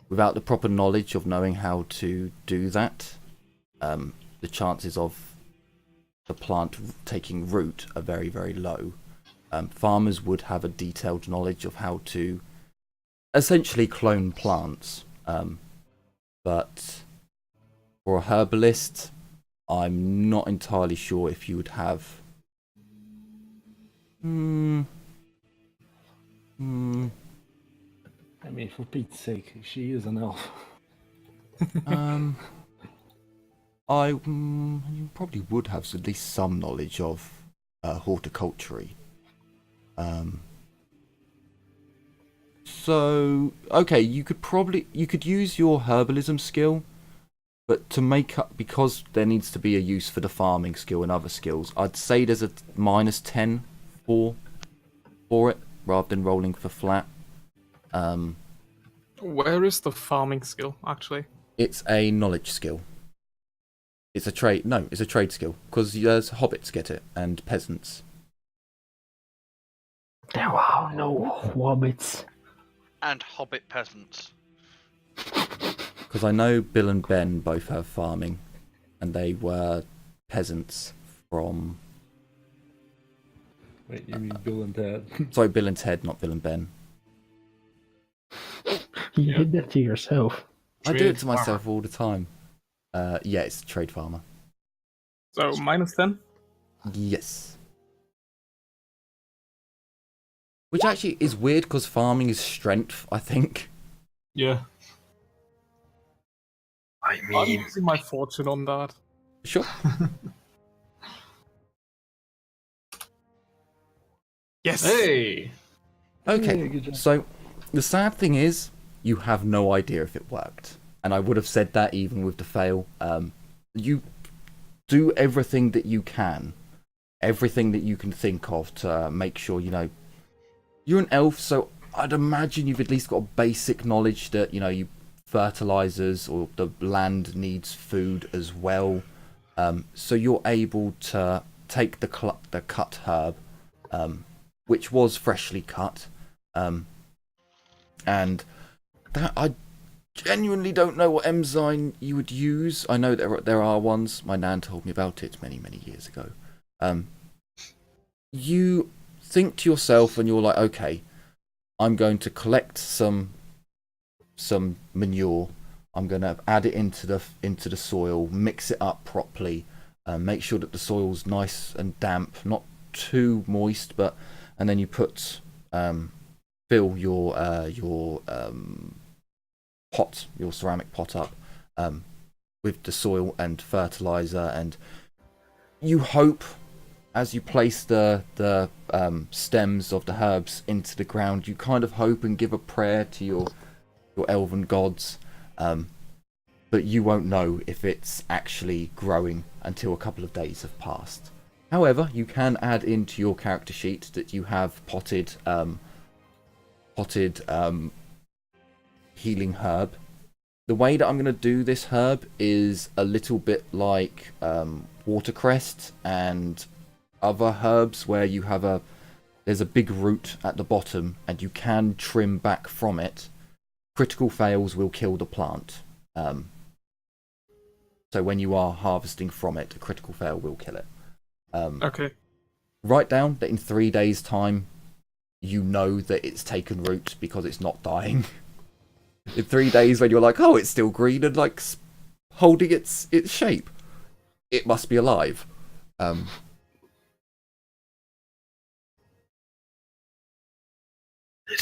Without the proper knowledge of knowing how to do that, the chances of the plant taking root are very, very low. Farmers would have a detailed knowledge of how to essentially clone plants. But for a herbalist, I'm not entirely sure if you would have... I mean, for Pete's sake, she is an elf. You probably would have at least some knowledge of horticulture. So, okay, you could use your herbalism skill, but to make up, because there needs to be a use for the farming skill and other skills, I'd say there's a -10 for it, rather than rolling for flat. Where is the farming skill, actually? It's a knowledge skill. It's a trade. No, it's a trade skill because there's hobbits get it and peasants. There are no hobbits. And hobbit peasants. Because I know Bill and Ben both have farming, and they were peasants from. Wait, you mean Bill and Ted? Sorry, Bill and Ted, not Bill and Ben. You did that to yourself. I do Trade it to myself all the time. Yeah, it's a trade farmer. So -10? Yes. Which actually is weird because farming is strength, I think. Yeah. I I'm mean, using my fortune on that. Sure. Yes! Hey! Okay, Yeah, good job. so the sad thing is, you have no idea if it worked. And I would have said that even with the fail. You do everything that you can. Everything that you can think of to make sure, you're an elf, so I'd imagine you've at least got a basic knowledge that, fertilizers or the land needs food as well. So you're able to take the cut herb, which was freshly cut, and that I genuinely don't know what enzyme you would use. I know there are ones. My nan told me about it many, many years ago. You think to yourself and you're like, okay, I'm going to collect some manure. I'm going to add it into the soil, mix it up properly, make sure that the soil's nice and damp, not too moist, and then you put fill your pot, your ceramic pot up with the soil and fertilizer, and you hope as you place the stems of the herbs into the ground, you kind of hope and give a prayer to your elven gods, but you won't know if it's actually growing until a couple of days have passed. However, you can add into your character sheet that you have potted healing herb. The way that I'm going to do this herb is a little bit like watercress and other herbs, where you have there's a big root at the bottom and you can trim back from it. Critical fails will kill the plant. So when you are harvesting from it, a critical fail will kill it. Okay. Write down that in 3 days' time, you know that it's taken root because it's not dying. In 3 days, when you're like, oh, it's still green and like holding its shape, it must be alive.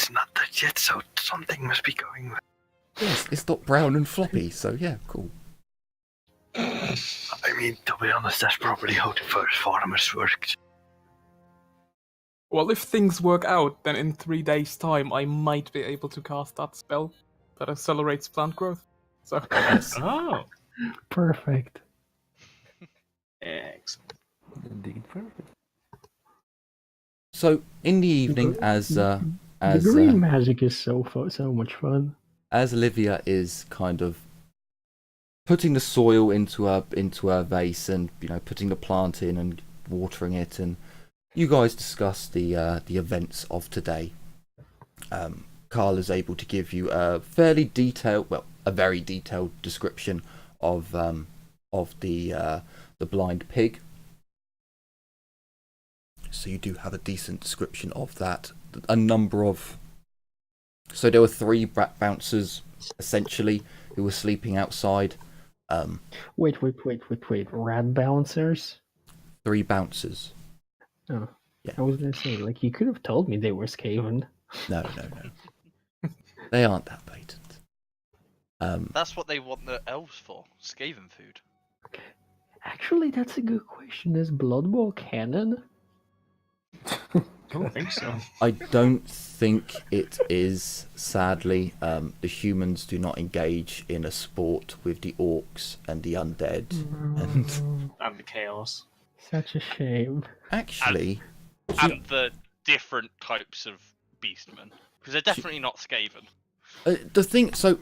it's not that yet, so something must be going well. Yes, it's not brown and floppy, so yeah, cool. I mean, to be honest, that's probably how the first farmers worked. Well, if things work out, then in 3 days' time, I might be able to cast that spell that accelerates plant growth. So, Oh, Perfect. excellent. Indeed, perfect. So in the evening, as The green magic is so much fun. as Olivia is kind of putting the soil into her vase and putting the plant in and watering it, and you guys discuss the events of today. Carl is able to give you a fairly detailed, well, a very detailed description of the blind pig. So you do have a decent description of that. A number of... So there were 3 rat bouncers, essentially, who were sleeping outside. Wait. Rat bouncers? 3 bouncers. Oh. Yeah. I was gonna say, like, you could have told me they were Skaven. No. They aren't that blatant. That's what they want the elves for. Skaven food. Actually, that's a good question. Is Blood Bowl canon? I don't think so. I don't think it is, sadly. The humans do not engage in a sport with the orcs and the undead. And And the chaos. Such a shame. actually, And the different types of beastmen. Because they're definitely not Skaven. the thing... So,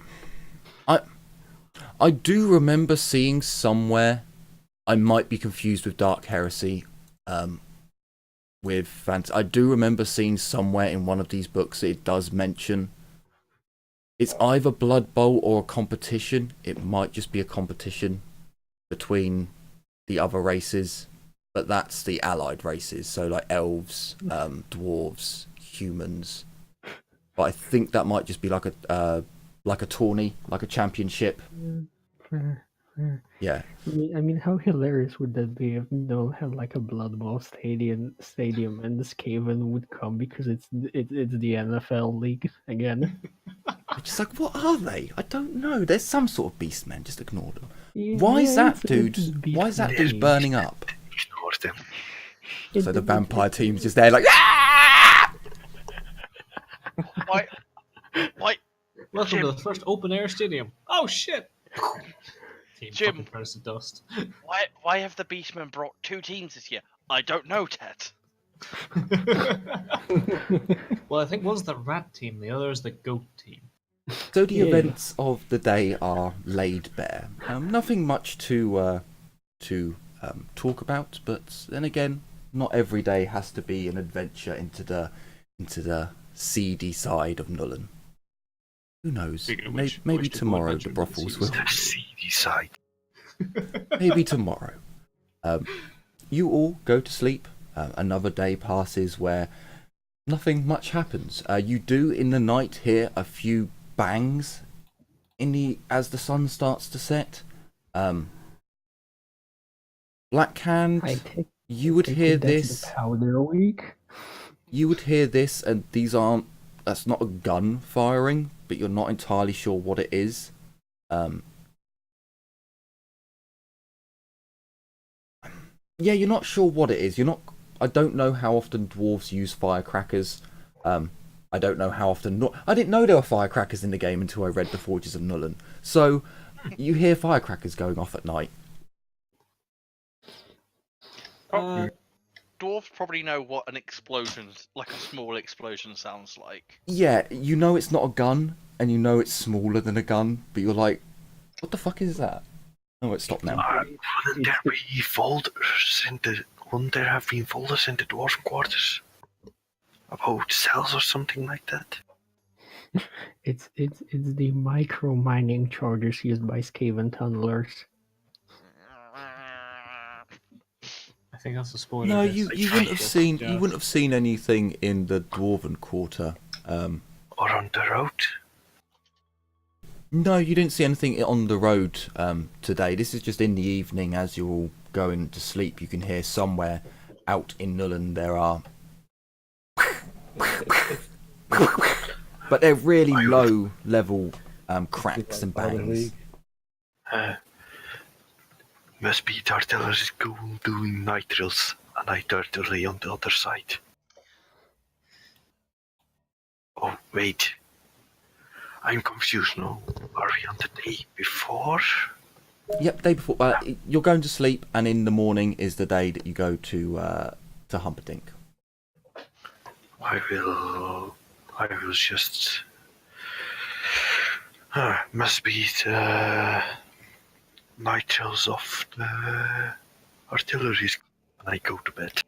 I do remember seeing somewhere... I might be confused with Dark Heresy, with fantasy. I do remember seeing somewhere in one of these books that it does mention it's either Blood Bowl or a competition. It might just be a competition between the other races, but that's the allied races, so like elves, dwarves, humans. But I think that might just be like a tourney, like a championship. Fair. Yeah. I mean, how hilarious would that be if Noel had like a Blood Bowl stadium and the Skaven would come because it's the NFL league again. It's just like, what are they? I don't know. There's some sort of beast man. Just ignore them. Yeah, Why is that it's dude? beast Why is that man. dude burning up? Ignore them. So the vampire team's just there, like, ah! Why? Welcome to the first open air stadium. Oh shit! Team Jim. fucking turns to dust. Why have the beastmen brought 2 teams this year? I don't know, Ted. Well, I think one's the rat team, the other is the goat team. So the Yeah. events of the day are laid bare. Nothing much to talk about, but then again, not every day has to be an adventure into the seedy side of Nullen. Who knows? Speaking of Maybe, which, maybe wish to go tomorrow the adventure into the brothels seedy will. side. The seedy side. Maybe tomorrow. You all go to sleep. Another day passes where nothing much happens. You do in the night hear a few bangs as the sun starts to set. Blackhand, I take you would take hear it that's this. the powder week. You would hear this, and that's not a gun firing, but you're not entirely sure what it is. Yeah, you're not sure what it is. I don't know how often dwarves use firecrackers. I don't know how often... I didn't know there were firecrackers in the game until I read The Forges of Nullen. So, you hear firecrackers going off at night. Dwarves probably know what an explosion, like a small explosion, sounds like. Yeah, you know it's not a gun, and you know it's smaller than a gun, but you're like, what the fuck is that? Oh, it stopped now. Wouldn't there be folders wouldn't there have been folders in the dwarven quarters about cells or something like that? It's the micro mining chargers used by Skaven tunnelers. I think that's a spoiler. No, yes. you wouldn't have seen Yeah. you wouldn't have seen anything in the dwarven quarter. Or on the road? No, you didn't see anything on the road today. This is just in the evening as you're all going to sleep. You can hear somewhere out in Nullen there are but they're really low level cracks and bangs. Must be the artillery school doing night drills, and I artillery on the other side. Oh, wait. I'm confused now. Are we on the day before? Yep, day before. You're going to sleep, and in the morning is the day that you go to Humperdinck. I will just... must be the night drills of the artillery and I go to bed.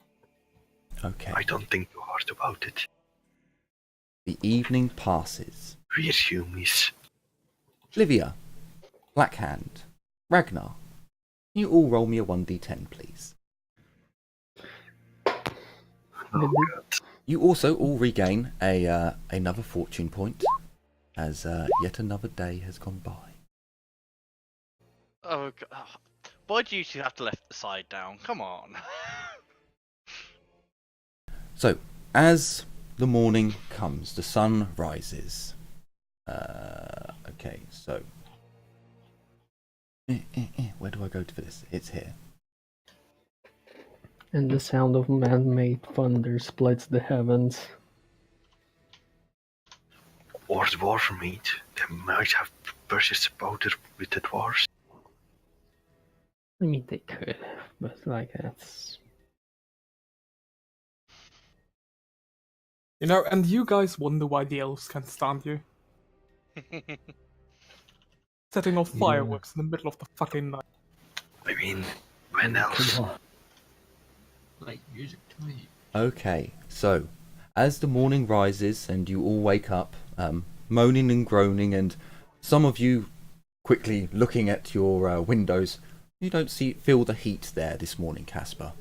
Okay. I don't think too hard about it. The evening passes. We're humans. Livia, Blackhand, Ragnar, can you all roll me a 1d10, please? Oh, God. You also all regain another fortune point, as yet another day has gone by. Oh god. Why do you two have to left the side down? Come on. So, as the morning comes, the sun rises. Okay, so... Where do I go for this? It's here. And the sound of man-made thunder splits the heavens. Or dwarf meat. They might have purchased powder with the dwarves. I mean, they could, but like that's... You know, and you guys wonder why the elves can't stand you. Setting off fireworks in the middle of the fucking night. I mean, when else? Come on. Like music to me. Okay, so as the morning rises and you all wake up, moaning and groaning, and some of you quickly looking at your windows, you don't feel the heat there this morning, Casper.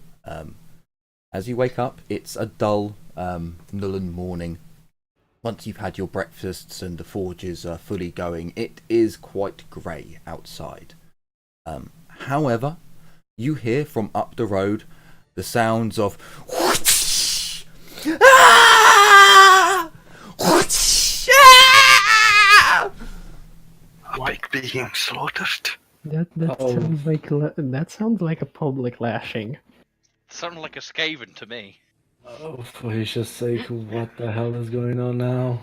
As you wake up, it's a dull, Nullen morning. Once you've had your breakfasts and the forges are fully going, it is quite grey outside. However, you hear from up the road the sounds of whoosh, ah, whoosh, ah! A pig being slaughtered? That sounds like a public lashing. Sounded like a Skaven to me. Oh, for Asia's sake, what the hell is going on now?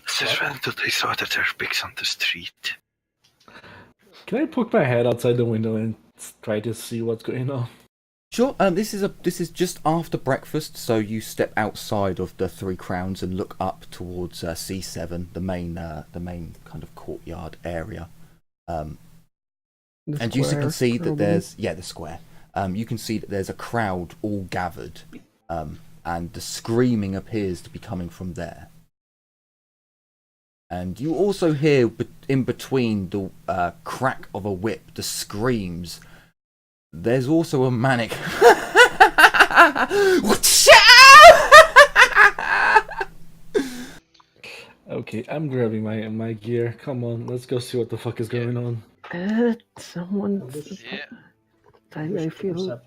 Since when did they slaughter their pigs on the street? Can I poke my head outside the window and try to see what's going on? Sure. This is just after breakfast, so you step outside of the Three Crowns and look up towards C7, the main kind of courtyard area. And you can see that there's the square. You can see that there's a crowd all gathered, and the screaming appears to be coming from there. And you also hear in between the crack of a whip, the screams. There's also a manic. Okay, I'm grabbing my gear. Come on, let's go see what the fuck is going on. Someone. Yeah. I feel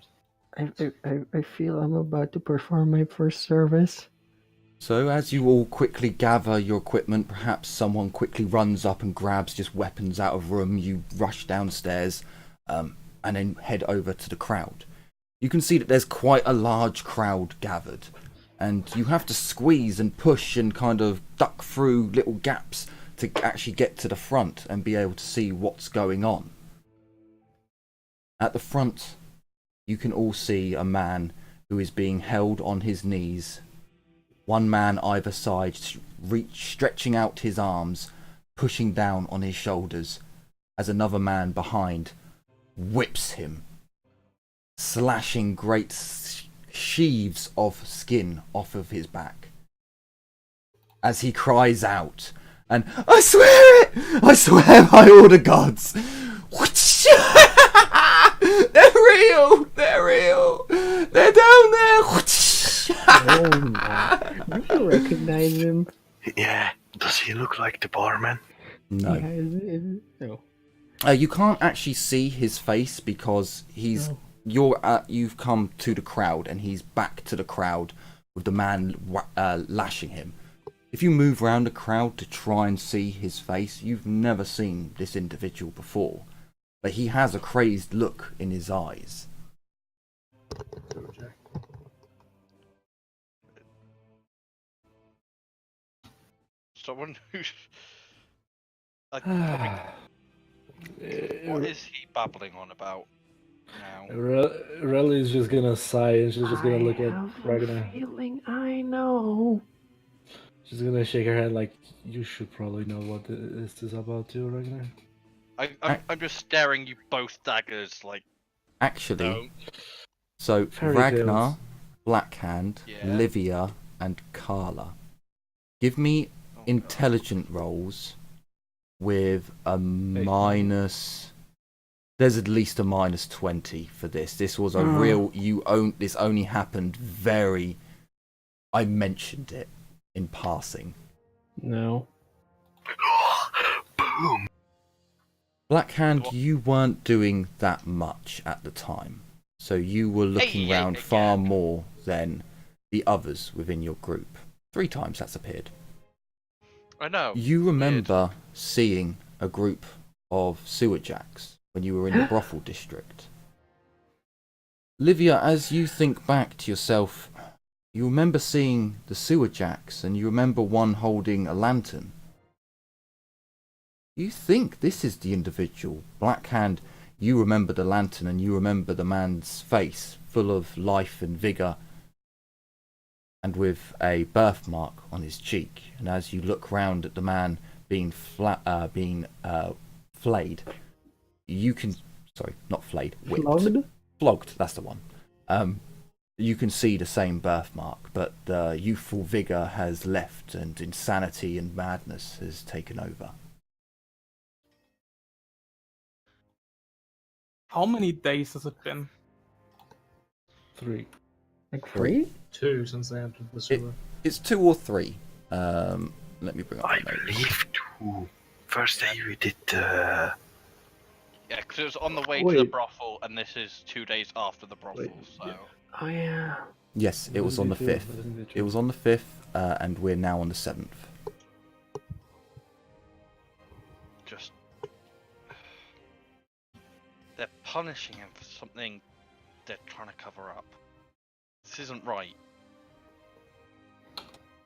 I'm about to perform my first service. So as you all quickly gather your equipment, perhaps someone quickly runs up and grabs just weapons out of room. You rush downstairs, and then head over to the crowd. You can see that there's quite a large crowd gathered, and you have to squeeze and push and kind of duck through little gaps to actually get to the front and be able to see what's going on. At the front, you can all see a man who is being held on his knees. One man either side, stretching out his arms, pushing down on his shoulders, as another man behind whips him, slashing great sheaves of skin off of his back. As he cries out, and I swear it! I swear by all the gods! They're real! They're real! They're down there! Oh my. Do you recognize him? Yeah, does he look like the barman? No. Yeah, no. You can't actually see his face because you've come to the crowd and he's back to the crowd with the man lashing him. If you move around a crowd to try and see his face, you've never seen this individual before, but he has a crazed look in his eyes. Someone who's... what is he babbling on about now? Relly is just gonna sigh and she's just gonna look I at have Ragnar. a feeling I know. She's gonna shake her head like, you should probably know what this is about too, Ragnar. I'm just staring you both daggers like... Actually, No. so Fairy Ragnar, tales. Blackhand, Yeah. Livia, and Carla. Give me intelligent rolls with a minus. There's at least a minus 20 for this. This was a real. This only happened very. I mentioned it in passing. No. Boom. Blackhand, you weren't doing that much at the time, so you were looking Hey, around again. far more than the others within your group. 3 times that's appeared. I know. You remember seeing a group of sewer jacks when you were in the brothel district. Livia, as you think back to yourself, you remember seeing the sewer jacks and you remember one holding a lantern. You think this is the individual. Blackhand, you remember the lantern and you remember the man's face full of life and vigour and with a birthmark on his cheek. And as you look round at the man being flayed, you can... Sorry, not flayed. Whipped. Flogged? Flogged, that's the one. You can see the same birthmark, but the youthful vigour has left and insanity and madness has taken over. How many days has it been? 3. Like 3? 2 since they entered the sewer. It's 2 or 3. Let me bring up I the notes. believe 2. First day we did Yeah, because it was on the way to the Wait. brothel, and this is 2 days after the brothel, Wait, so... yeah. Oh yeah. Yes, it was on the 5th. It was on the 5th, and we're now on the 7th. Just... They're punishing him for something they're trying to cover up. This isn't right.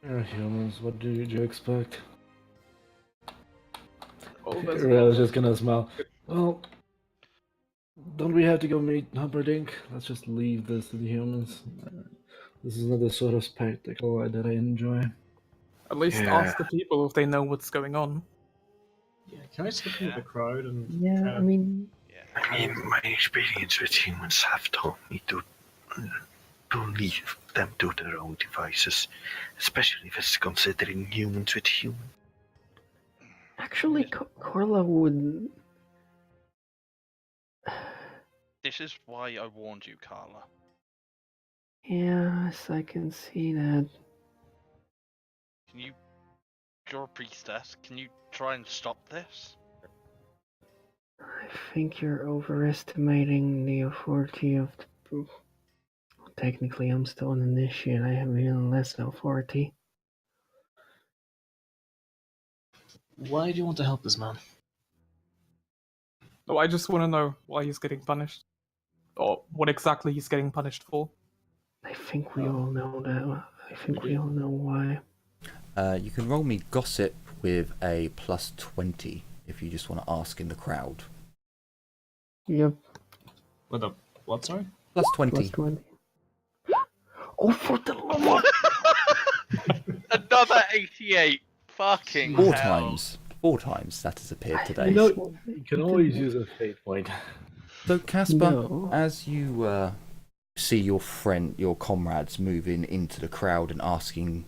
You're humans, what do you expect? Oh, that's Relly's just gonna smile. Well, don't we have to go meet Humperdinck? Let's just leave this to the humans. This is not the sort of spectacle that I enjoy. At least Yeah. ask the people if they know what's going on. Yeah, can I slip into the crowd and Yeah, kind I of mean, Yeah. I mean, my experience with humans have taught me to leave them to their own devices, especially if it's considering humans with humans. actually, Corla would. This is why I warned you, Carla. Yes, I can see that. Can you... You're a priestess, can you try and stop this? I think you're overestimating the authority of the. Technically, I'm still an initiate. I have even less authority. why do you want to help this man? Oh, I just want to know why he's getting punished. Or what exactly he's getting punished for. I think we all know that. I think we all know why. You can roll me gossip with a plus 20 if you just want to ask in the crowd. Yep, With a what, sorry? Plus 20. plus 20. Oh, for the love! Another 88! Fucking 4 hell. times. 4 times that has appeared today. You know, you can always use a fate point. So Casper, No. as you see your comrades moving into the crowd and asking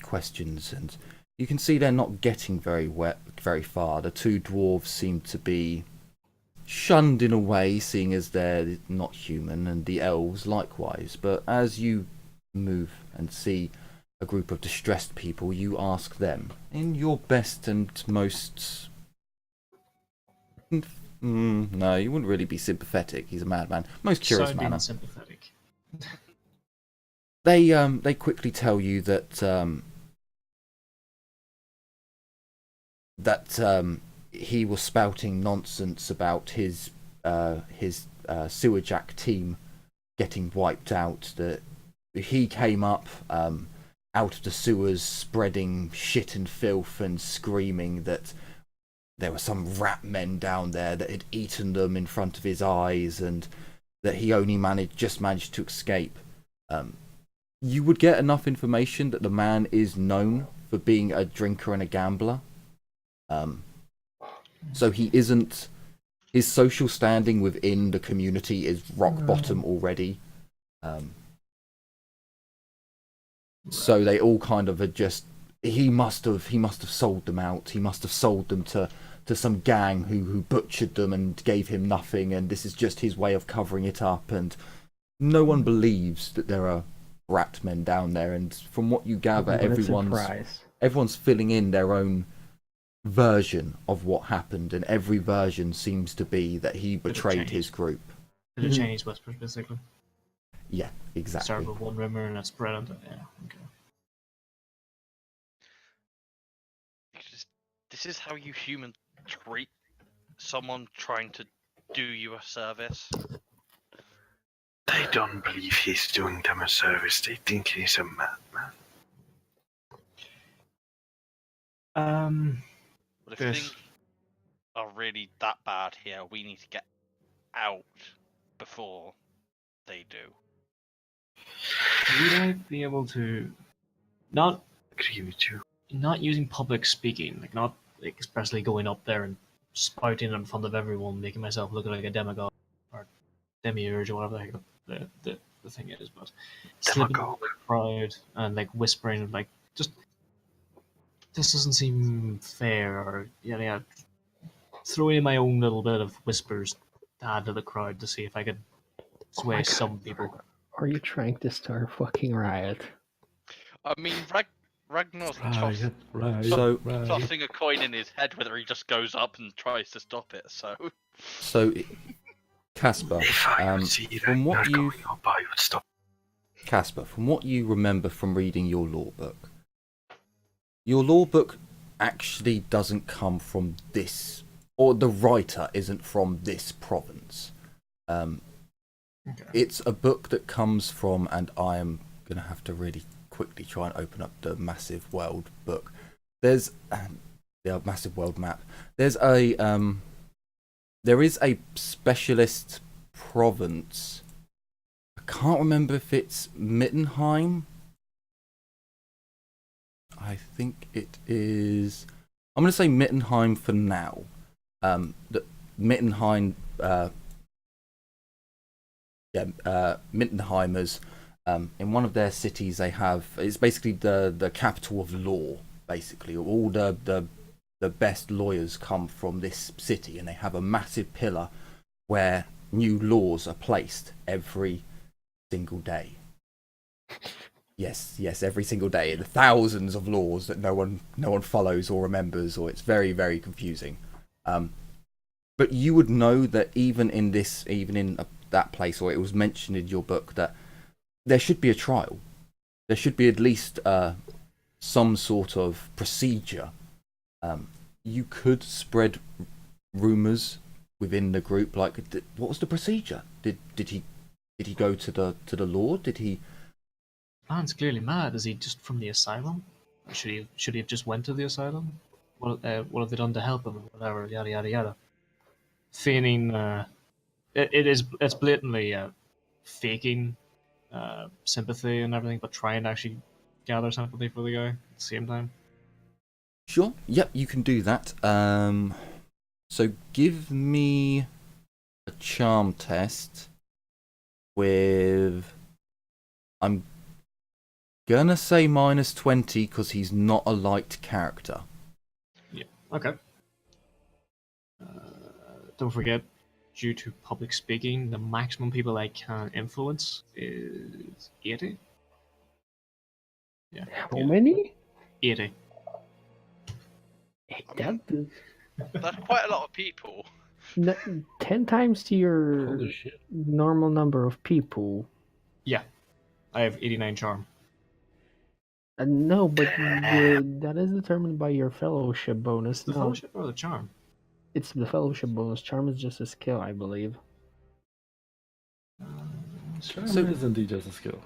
questions, and you can see they're not getting very far. The 2 dwarves seem to be shunned in a way, seeing as they're not human, and the elves likewise. But as you move and see a group of distressed people, you ask them in your best and most... no, you wouldn't really be sympathetic. He's a madman. Most curious Sounding manner. sympathetic. They quickly tell you that he was spouting nonsense about his sewer jack team getting wiped out. That he came up out of the sewers spreading shit and filth and screaming that there were some rat men down there that had eaten them in front of his eyes, and that he only managed to escape. You would get enough information that the man is known for being a drinker and a gambler. So he isn't. His social standing within the community is rock bottom already. So they all kind of had just. He must have sold them out. He must have sold them to some gang who butchered them and gave him nothing, and this is just his way of covering it up. And no one believes that there are rat men down there. And from what you gather, everyone's filling in their own version of what happened, and every version seems to be that he betrayed his group. The Chinese whispers, basically. Yeah, exactly. Start with one rumor and it's spread into okay. This is how you humans treat someone trying to do you a service. They don't believe he's doing them a service. They think he's a madman. But if things are really that bad here, we need to get out before they do. Would I be able to not Agree with you. not using public speaking, like not like expressly going up there and spouting in front of everyone, making myself look like a demigod or demiurge or whatever the heck the thing is, but slipping into the crowd and like whispering like just this doesn't seem fair, or throwing in my own little bit of whispers to add to the crowd to see if I could sway some people. Are you trying to start a fucking riot? I mean, Ragnar's tossing a coin in his head whether he just goes up and tries to stop it. So Casper, from what you remember from reading your lore book, your lore book actually doesn't come from this, or the writer isn't from this province. It's a book that comes from, and I am going to have to really quickly try and open up the massive world book. There's the massive world map. There is a specialist province. I can't remember if it's Mittenheim. I think it is. I'm going to say Mittenheim for now. The Mittenheim, Mittenheimers. In one of their cities, they have. It's basically the capital of law. Basically, all the best lawyers come from this city, and they have a massive pillar where new laws are placed every single day. Yes, every single day. The thousands of laws that no one follows or remembers, or it's very, very confusing. But you would know that even in that place, or it was mentioned in your book, that there should be a trial. There should be at least some sort of procedure. You could spread rumors within the group. Like, what was the procedure? Did he go to the Lord? Did he? Man's clearly mad. Is he just from the asylum? Or should he have just went to the asylum? What have they done to help him? Whatever, yada yada yada. Feigning. It's blatantly faking sympathy and everything, but trying to actually gather sympathy for the guy at the same time. Sure. Yep, you can do that. So give me a charm test with. I'm gonna say -20 because he's not a liked character. Yeah. Okay. Don't forget, due to public speaking, the maximum people I can influence is 80. Yeah. How many? 80. That's quite a lot of people. 10 times to your Holy shit. normal number of people. Yeah. I have 89 charm. No, but that is determined by your fellowship bonus. The No, fellowship or the charm? it's the fellowship bonus. Charm is just a skill, I believe. Charm So- is indeed just a skill.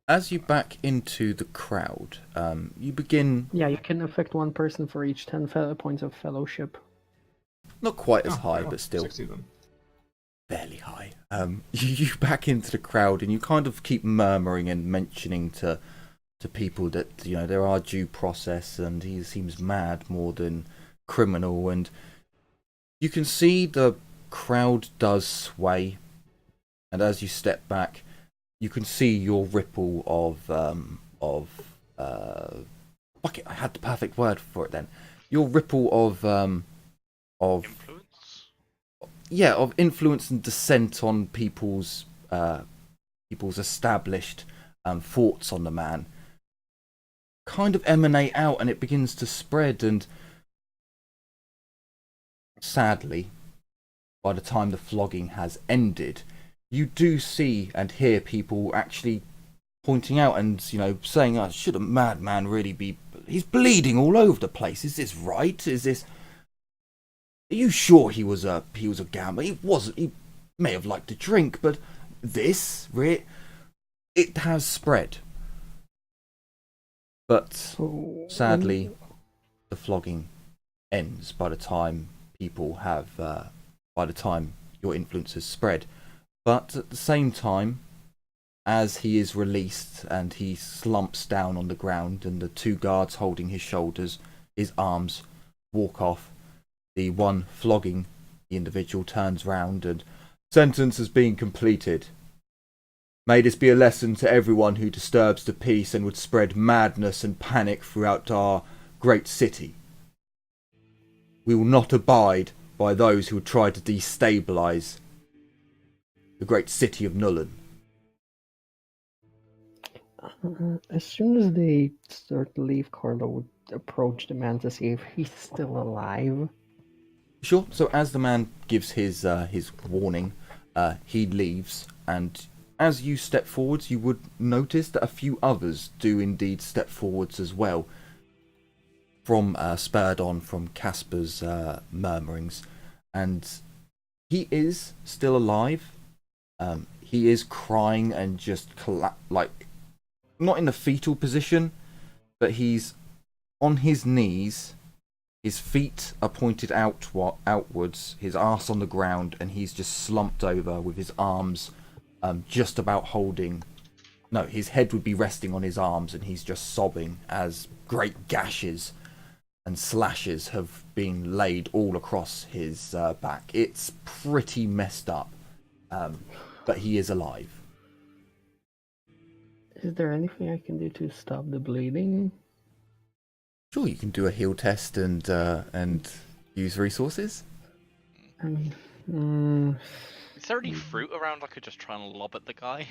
As you back into the crowd, you begin Yeah, you can affect one person for each 10 points of fellowship. not quite as Oh, high, well, but still 60 then. fairly high. You back into the crowd and you kind of keep murmuring and mentioning to people that, you know, there are due process and he seems mad more than criminal, and you can see the crowd does sway, and as you step back you can see your ripple fuck it, I had the perfect word for it then. Your ripple of Influence? of influence and descent on people's established thoughts on the man kind of emanate out, and it begins to spread, and sadly, by the time the flogging has ended, you do see and hear people actually pointing out and, you know, saying, "Oh, should a madman really be? He's bleeding all over the place. Is this right? Is this? Are you sure he was a gambler? He wasn't. He may have liked to drink, but this, it has spread." But So, sadly, the flogging ends by the time by the time your influence has spread. But at the same time, as he is released and he slumps down on the ground and the two guards holding his shoulders, his arms, walk off, the one flogging the individual turns round and, "Sentence has been completed. May this be a lesson to everyone who disturbs the peace and would spread madness and panic throughout our great city. We will not abide by those who would try to destabilise the great city of Nullen." as soon as they start to leave, Carlo would approach the man to see if he's still alive. Sure. So as the man gives his warning, he leaves, and as you step forwards, you would notice that a few others do indeed step forwards as well. From spurred on from Casper's murmurings, and he is still alive. He is crying and just like not in the fetal position, but he's on his knees. His feet are pointed outwards, his arse on the ground, and he's just slumped over with his arms just about holding. No, his head would be resting on his arms, and he's just sobbing as great gashes and slashes have been laid all across his back. It's pretty messed up, but he is alive. Is there anything I can do to stop the bleeding? Sure, you can do a heal test and use resources. Is there any fruit around I could just try and lob at the guy?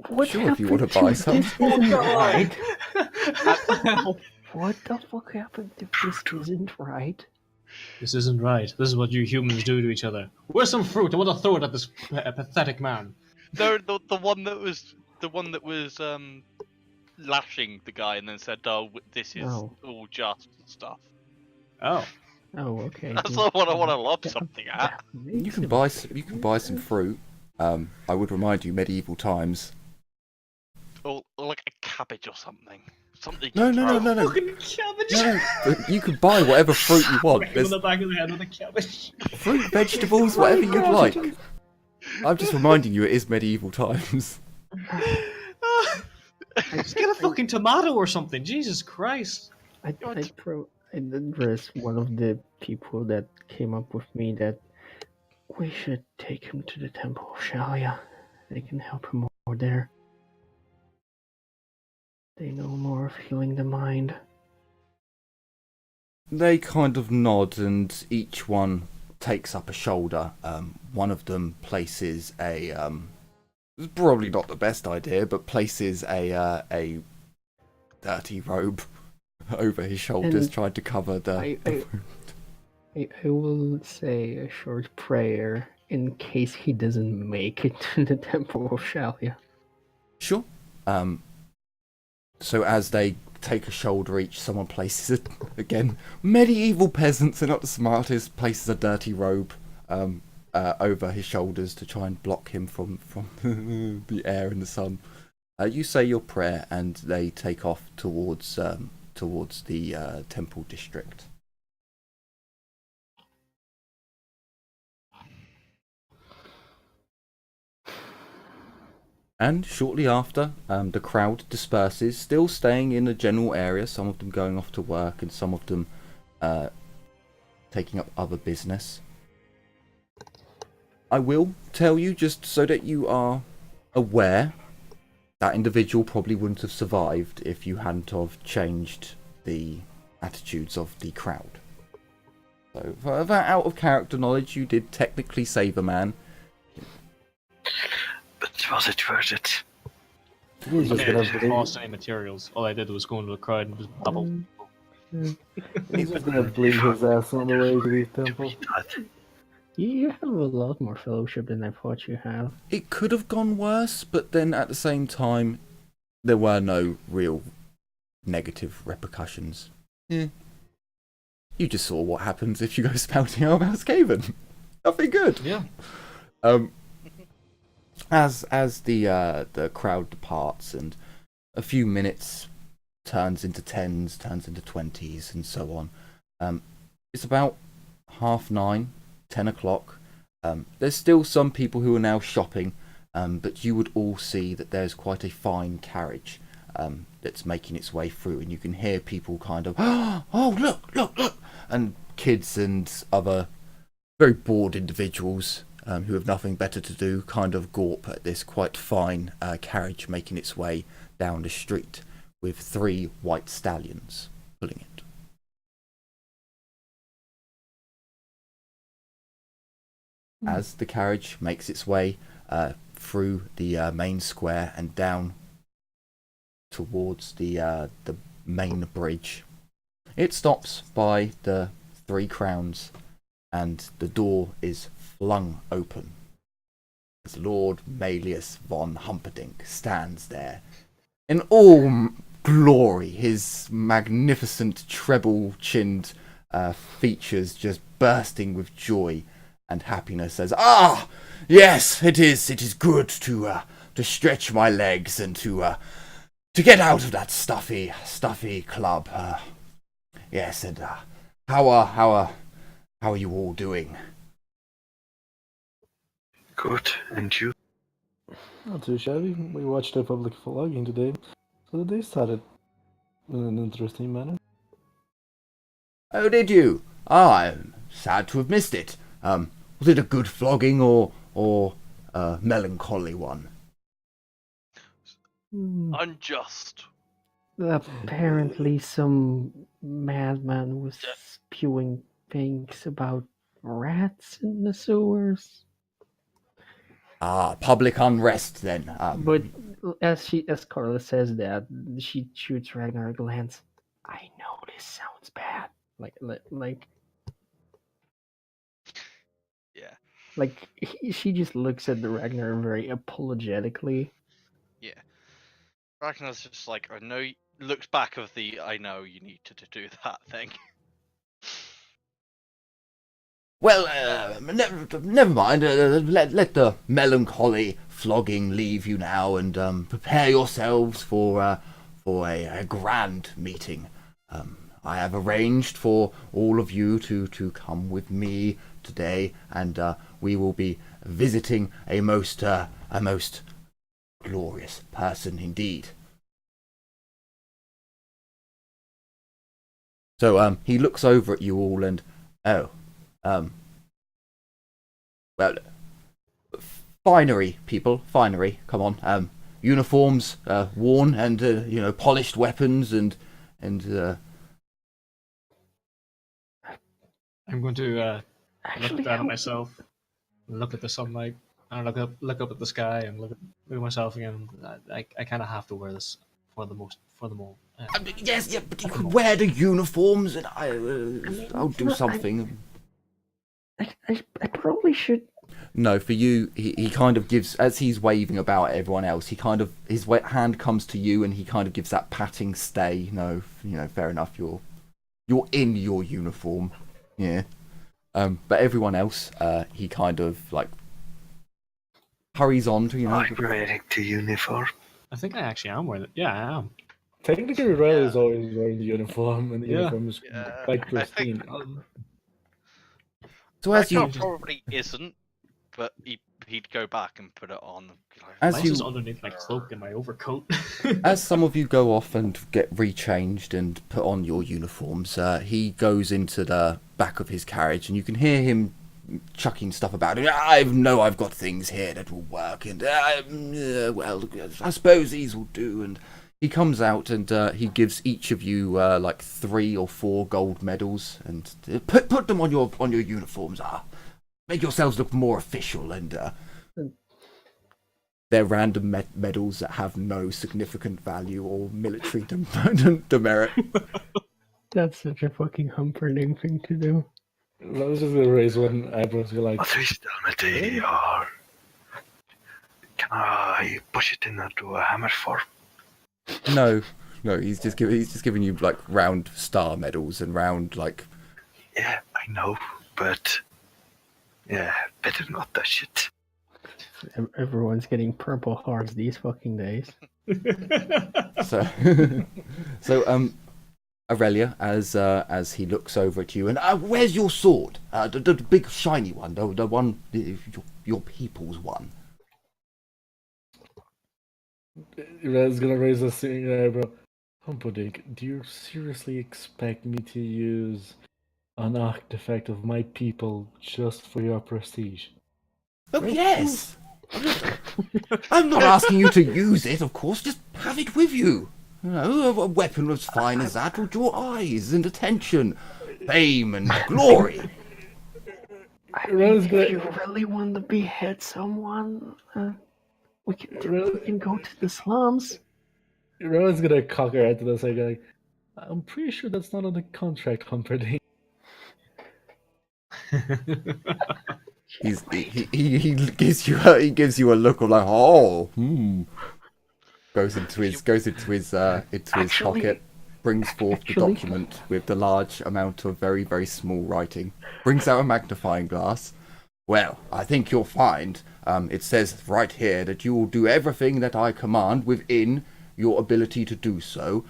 What Sure, if you happened want to buy if some. This isn't right. What the fuck happened if this isn't right? This isn't right. This is what you humans do to each other. Where's some fruit? I want to throw it at this pathetic man. No, the one that was lashing the guy and then said, "Oh, this is Oh. all just stuff." Oh. Oh, okay. That's not what I want to lob something at. You can buy some fruit. I would remind you, medieval times. Or like a cabbage or something. Something. No. Fucking cabbage! No, you can buy whatever fruit you want. Whack him There's on the back of the head with a cabbage. fruit, vegetables, whatever you'd like. I'm just reminding you, it is medieval times. Just get a fucking tomato or something. Jesus Christ. I did dress one of the people that came up with me that we should take him to the Temple of Shalia. They can help him more there. They know more of healing the mind. They kind of nod, and each one takes up a shoulder. One of them places a it's probably not the best idea, but places a dirty robe over his shoulders, And trying to cover the I will say a short prayer in case he doesn't make it to the Temple of Shalia. Sure. So as they take a shoulder each, someone places it again. Medieval peasants are not the smartest. Places a dirty robe over his shoulders to try and block him from the air and the sun. You say your prayer, and they take off towards the temple district. And shortly after, the crowd disperses, still staying in the general area, some of them going off to work and some of them taking up other business. I will tell you, just so that you are aware, that individual probably wouldn't have survived if you hadn't have changed the attitudes of the crowd. So, for that out of character knowledge, you did technically save a man. But was it worth it? He's just I gonna didn't blame. cost any materials. All I did was go into a crowd and just babble. He's just gonna bleed his ass on the way to the temple. You have a lot more fellowship than I thought you have. It could have gone worse, but then at the same time, there were no real negative repercussions. Yeah. You just saw what happens if you go spouting out about Skaven. Nothing good. Yeah. As the crowd departs and a few minutes turns into 10s, turns into 20s, and so on. It's about 9:30, 10 o'clock. There's still some people who are now shopping, but you would all see that there's quite a fine carriage that's making its way through, and you can hear people kind of, oh, look, and kids and other very bored individuals who have nothing better to do kind of gawp at this quite fine carriage making its way down the street with 3 white stallions pulling it. As the carriage makes its way through the main square and down towards the main bridge, it stops by the 3 Crowns, and the door is flung open as Lord Malleus von Humperdinck stands there in all glory, his magnificent treble-chinned features just bursting with joy and happiness, says, "Ah, yes, it is good to stretch my legs and to get out of that stuffy club. Yes, and how are you all doing?" Good, and you? Not too shabby. We watched a public vlogging today, so the day started in an interesting manner. Oh, did you? Ah, I'm sad to have missed it. Was it a good flogging or a melancholy one? Unjust. Apparently, some madman was spewing things about rats in the sewers. Ah, public unrest then. But as Carla says that, she shoots Ragnar a glance. I know this sounds bad. Yeah. She just looks at the Ragnar very apologetically. Yeah. Ragnar's just like, I know. Looks back of the, I know you need to do that thing. Well, never mind. Let the melancholy flogging leave you now, and prepare yourselves for a grand meeting. I have arranged for all of you to come with me today, and we will be visiting a most glorious person indeed. So he looks over at you all and, well, finery, people, finery, come on. Uniforms worn and, polished weapons and I'm going to Actually, look down at myself, look at the sunlight, and look up at the sky, and look at myself again. I kind of have to wear this for the moment. yes, yeah, but you could wear the uniforms, and I'll do something. I probably should No, for you, he kind of gives, as he's waving about at everyone else, he kind of, his hand comes to you and he kind of gives that patting stay. No, fair enough, you're in your uniform. Yeah. But everyone else, he kind of, like, hurries on to, I'm wearing the uniform. I think I actually am wearing it. Yeah, I am. Technically, Riley is always wearing the uniform, and the Yeah. uniform is quite I think pristine. So as you, Rekar probably isn't, but he'd go back and put it on. As Mine's you- just underneath my cloak and my overcoat. as some of you go off and get rechanged and put on your uniforms, he goes into the back of his carriage, and you can hear him chucking stuff about it. I've got things here that will work, and well, I suppose these will do. And he comes out and he gives each of you like 3 or 4 gold medals, and put them on your uniforms. Make yourselves look more official, and they're random medals that have no significant value or military demerit. That's such a fucking Humperdinck thing to do. I was just gonna raise one eyebrow and be like, What is Dalmatiri or can I push it into a hammer form? No, he's just giving you like round star medals and round like. Yeah, I know, but yeah, better not touch it. Everyone's getting purple hearts these fucking days. So Aurelia, as he looks over at you, and where's your sword? The big shiny one, the one, your people's one. Red's gonna raise a single eyebrow. Humperdinck, do you seriously expect me to use an artifact of my people just for your prestige? Oh yes. I'm not asking you to use it, of course. Just have it with you. A weapon as fine as that will draw eyes and attention, fame and glory. I mean, if you really want to behead someone, we can go to the slums. Rowan's gonna cock her head to the side, like, I'm pretty sure that's not on the contract, Humperdinck. He gives you a look of like, goes into his pocket, brings forth the document with the large amount of very, very small writing, brings out a magnifying glass. Well, I think you'll find it says right here that you will do everything that I command within your ability to do so,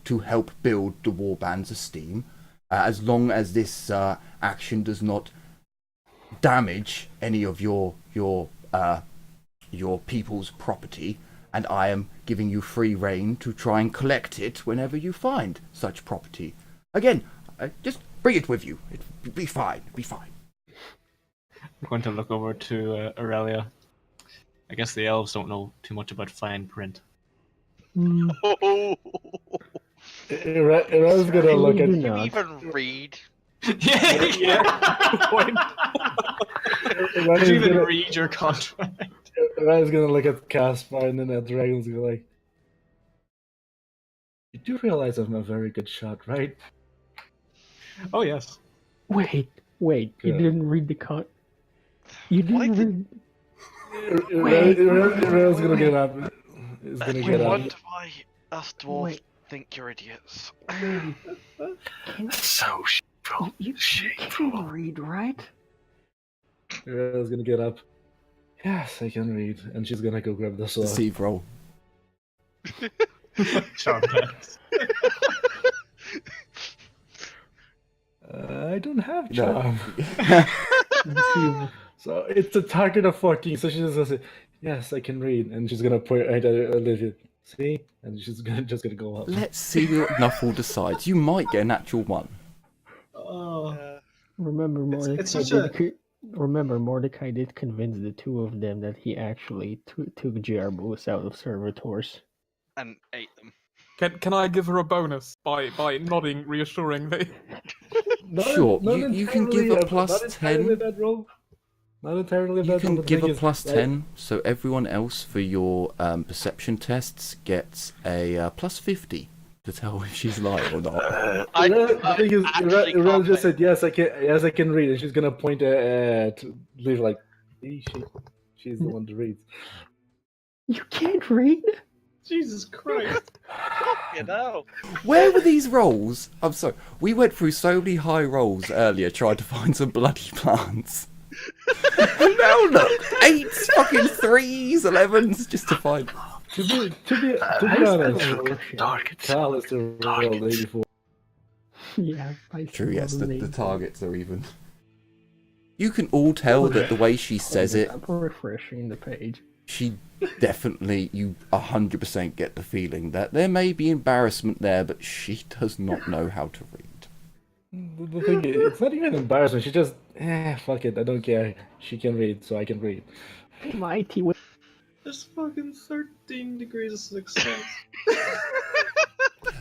to help build the warband's esteem, as long as this action does not damage any of your people's property, and I am giving you free rein to try and collect it whenever you find such property. Again, just bring it with you. It'll be fine. It'll be fine. I'm going to look over to Aurelia. I guess the elves don't know too much about fine print. Aurealia's gonna look at. Do you even read? yeah. Good point. Did you even read your contract? Aurealia's gonna look at Caspar and then at Dragon's gonna like. You do realize I'm a very good shot, right? Oh yes. Wait, you Yeah. didn't read the cut. You didn't Why read. Aurealia's gonna get up. Is gonna You get up. wonder why us dwarves Wait. think you're idiots. That's so shameful. You Shameful. can read, right? Aurealia's gonna get up. Yes, I can read, and she's gonna go grab the sword. Deceive roll. Charm-X. I don't have No. charm. So it's a target of 14, so she's just gonna say, yes, I can read. And she's gonna point right at Olivia. See? And she's just gonna go up. Let's see what Nuffle decides. You might get a natural 1. Oh. Remember, It's Mordecai such Remember, Mordecai did convince the two of them that he actually took Jarbus out of servitors. And ate them. Can I give her a bonus by nodding reassuringly? Sure, you can give a plus not entirely 10. That roll. Not entirely You that can roll. give a plus 10, so everyone else for your perception tests gets a plus 50 to tell if she's lying or not. The thing is, actually Iran can't just said, yes, I can read, and she's gonna point at Liv like, she's the one to read. You can't read? Jesus Christ! You know. Where were these rolls? I'm sorry. We went through so many high rolls earlier trying to find some bloody plants. And now look, 8 fucking 3s, 11s, just to find. To be honest, Look at the targets. Cal is the real Targets. 84. Yeah, I True, yes, still the need targets are even. You can all tell that the way she says it, I'm refreshing the page. she definitely, you 100% get the feeling that there may be embarrassment there, but she does not know how to read. The thing is, it's not even embarrassment. She just, fuck it, I don't care. She can read, so I can read. Mighty There's fucking 13 degrees of success.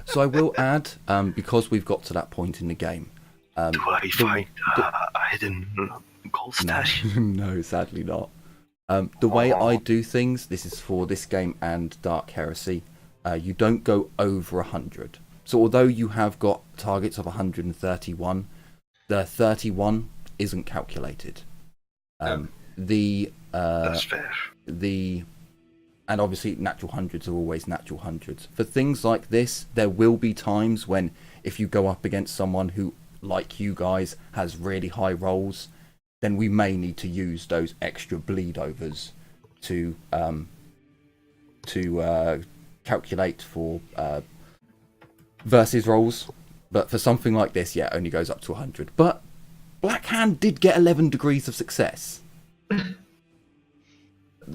So I will add, because we've got to that point in the game. Do I find a hidden gold stash? No, sadly not. The way I do things, this is for this game and Dark Heresy, you don't go over 100. So although you have got targets of 131, the 31 isn't calculated. That's fair. And obviously natural hundreds are always natural hundreds. For things like this, there will be times when if you go up against someone who, like you guys, has really high rolls, then we may need to use those extra bleed overs to calculate for versus rolls. But for something like this, yeah, it only goes up to 100. But Black Hand did get 11 degrees of success.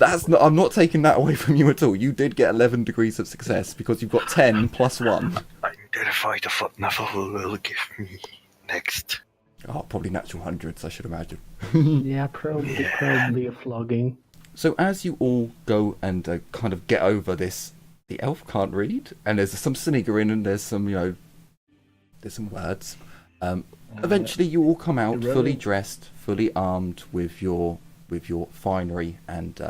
I'm not taking that away from you at all. You did get 11 degrees of success because you've got 10 plus 1. I'm terrified of what Neville will give me next. Oh, probably natural hundreds, I should imagine. Yeah, probably a flogging. So as you all go and kind of get over this, the elf can't read, and there's some sniggering and there's some, there's some words. Eventually you all come out fully dressed, fully armed with your finery and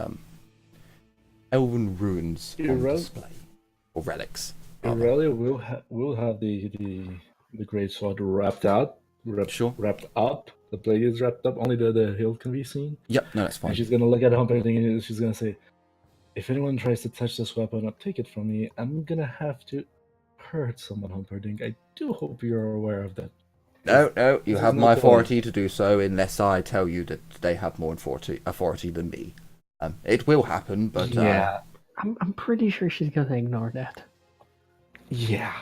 elven ruins on display, or relics. Aurelia will have the great sword wrapped up. The blade is wrapped up. Only the hilt can be seen. Yep, no, that's fine. And she's gonna look at Humperdinck and she's gonna say, "If anyone tries to touch this weapon or take it from me, I'm gonna have to hurt someone, Humperdinck. I do hope you're aware of that." No, you This have is my not the authority to do so unless I tell you that they have more authority than me. It will happen, but Yeah. I'm pretty sure she's gonna ignore that. Yeah.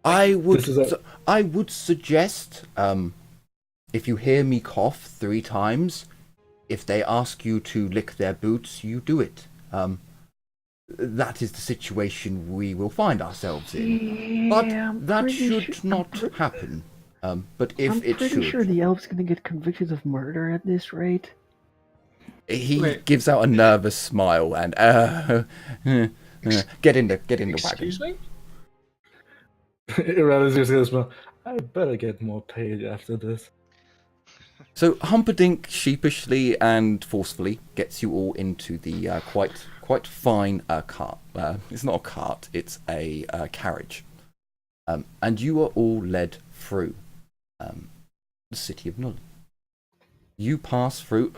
I This is would suggest, if you hear me cough 3 times, if they ask you to lick their boots, you do it. That is the situation we will find ourselves in. But that should not happen. But if I'm it pretty should, sure the elf's gonna get convicted of murder at this rate. he Wait. gives out a nervous smile and get in the wagon. Excuse me? Aurelia's just gonna smile. I better get more paid after this. So Humperdinck sheepishly and forcefully gets you all into the quite fine cart. It's not a cart; it's a carriage, and you are all led through the city of Null. You pass through.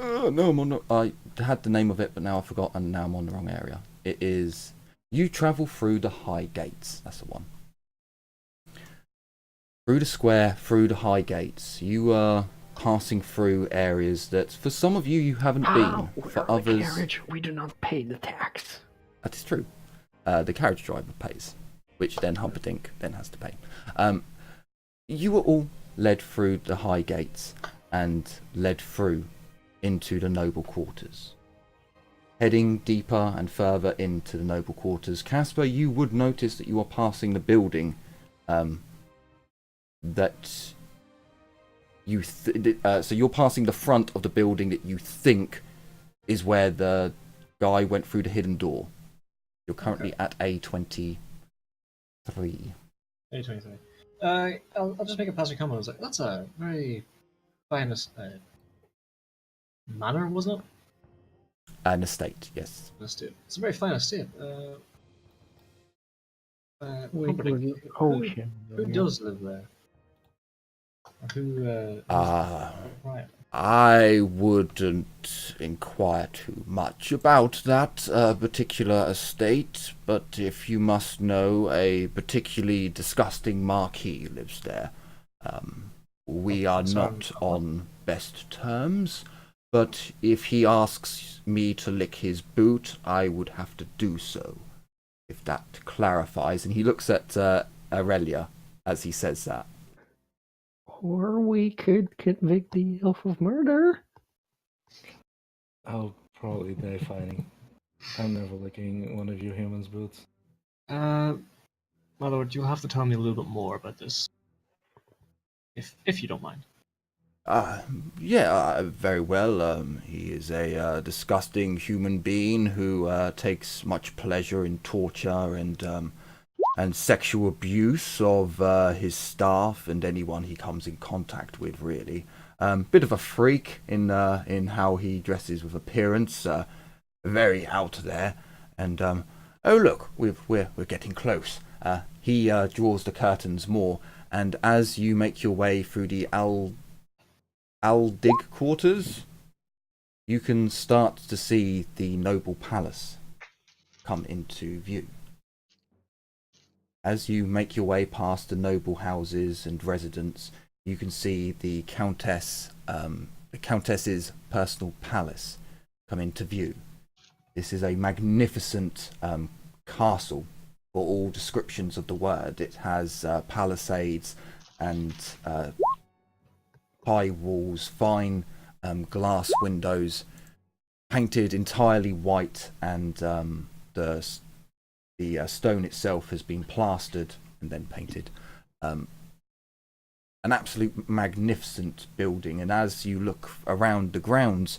I had the name of it, but now I forgot, and now I'm on the wrong area. It is. You travel through the high gates. That's the one. Through the square, through the high gates. You are passing through areas that, for some of you haven't been. For We're others, the carriage. We do not pay the tax. that is true. The carriage driver pays, which then Humperdinck then has to pay. You were all led through the high gates and led through into the noble quarters. Heading deeper and further into the noble quarters, Casper, you would notice that you are passing the building that you so you're passing the front of the building that you think is where the guy went through the hidden door. You're currently at A23. A23. I'll just make a passing comment. I was like, that's a very fine manor, wasn't it? An estate, yes. Estate. It's a very fine estate. Who Who does live there? Who? Right. I wouldn't inquire too much about that particular estate, but if you must know, a particularly disgusting marquis lives there. We are not on best terms, but if he asks me to lick his boot, I would have to do so, if that clarifies. And he looks at Aurelia as he says that. Or we could convict the elf of murder. I'll probably die fighting. I'm never licking one of you humans' boots. My lord, you'll have to tell me a little bit more about this, if you don't mind. Very well. He is a disgusting human being who takes much pleasure in torture and sexual abuse of his staff and anyone he comes in contact with. Really, bit of a freak in how he dresses with appearance. Very out there. And oh look, we're getting close. He draws the curtains more, and as you make your way through the Aldig quarters, you can start to see the noble palace come into view. As you make your way past the noble houses and residents, you can see the countess's personal palace come into view. This is a magnificent castle for all descriptions of the word. It has palisades and high walls, fine glass windows, painted entirely white, and the stone itself has been plastered and then painted. An absolute magnificent building, and as you look around the grounds,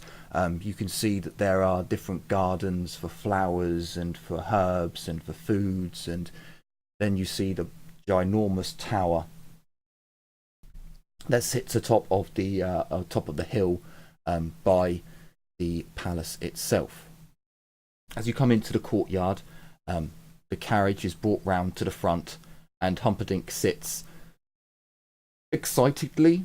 you can see that there are different gardens for flowers and for herbs and for foods, and then you see the ginormous tower that sits atop of the hill by the palace itself. As you come into the courtyard, the carriage is brought round to the front, and Humperdinck sits excitedly.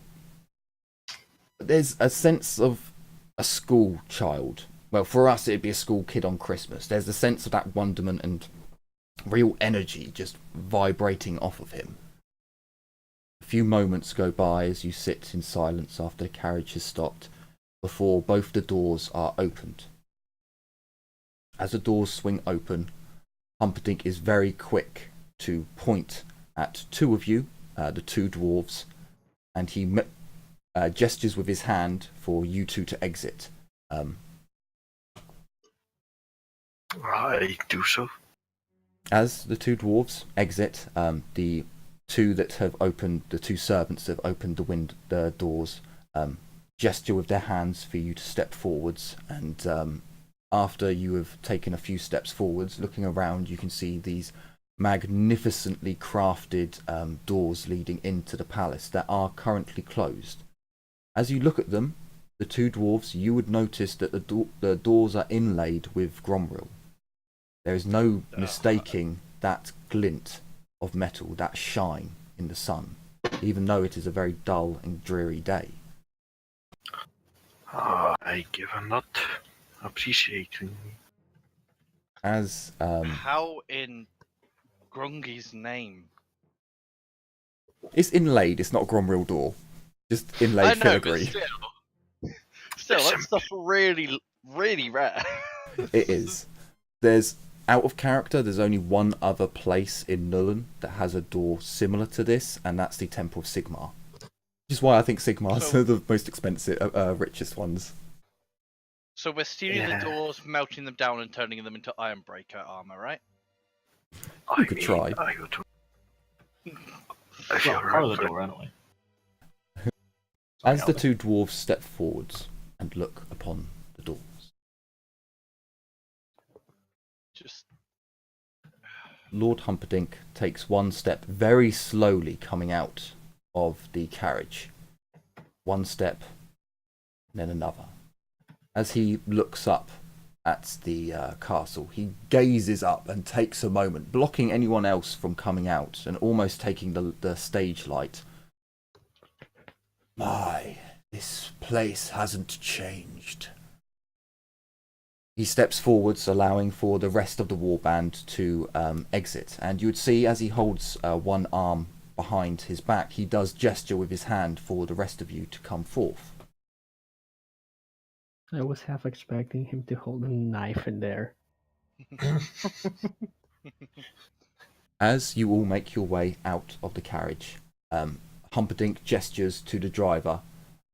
There's a sense of a school child. Well, for us, it'd be a school kid on Christmas. There's a sense of that wonderment and real energy just vibrating off of him. A few moments go by as you sit in silence after the carriage has stopped, before both the doors are opened. As the doors swing open, Humperdinck is very quick to point at two of you, the two dwarves, and he gestures with his hand for you two to exit. I do so. As the two dwarves exit, the two servants that have opened the doors, gesture with their hands for you to step forwards, and after you have taken a few steps forwards, looking around, you can see these magnificently crafted doors leading into the palace that are currently closed. As you look at them, the two dwarves, you would notice that the doors are inlaid with gromril. There is no mistaking that glint of metal, that shine in the sun, even though it is a very dull and dreary day. I give a nod, appreciating. As How in Grungy's name? it's inlaid, it's not a gromril door, just I inlaid know, filigree. but still, that stuff really, really rare. It is. There's out of character. There's only one other place in Nuln that has a door similar to this, and that's the Temple of Sigmar. Which is why I think Sigmar's are the most expensive, richest ones. So we're stealing the doors, melting them down, and turning them into Ironbreaker armor, right? You could try. I would. Well, part of the door, anyway. As the two dwarves step forwards and look upon the doors, Just Lord Humperdinck takes one step very slowly coming out of the carriage. One step, then another. As he looks up at the castle, he gazes up and takes a moment, blocking anyone else from coming out and almost taking the stage light. My, This place hasn't changed. He steps forwards, allowing for the rest of the warband to exit. And you would see as he holds one arm behind his back, he does gesture with his hand for the rest of you to come forth. I was half expecting him to hold a knife in there. As you all make your way out of the carriage, Humperdinck gestures to the driver,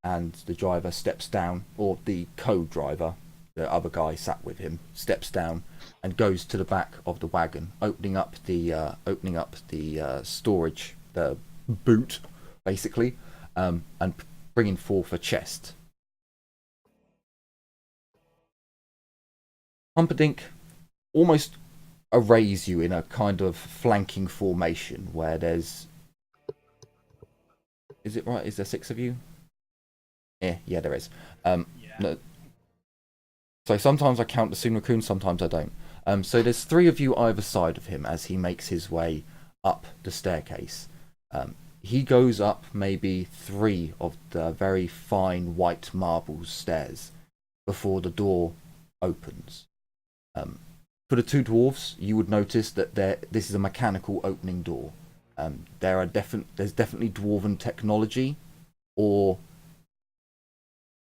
and the driver steps down, or the co-driver, the other guy sat with him, steps down and goes to the back of the wagon, opening up the storage, the boot, basically, and bringing forth a chest. Humperdinck almost arrays you in a kind of flanking formation where there's... Is it right? Is there 6 of you? Yeah, there is. No, so sometimes I count the Sun Raccoon, sometimes I don't. So there's 3 of you either side of him as he makes his way up the staircase. He goes up maybe 3 of the very fine white marble stairs before the door opens. For the 2 dwarves, you would notice that this is a mechanical opening door. There's definitely dwarven technology or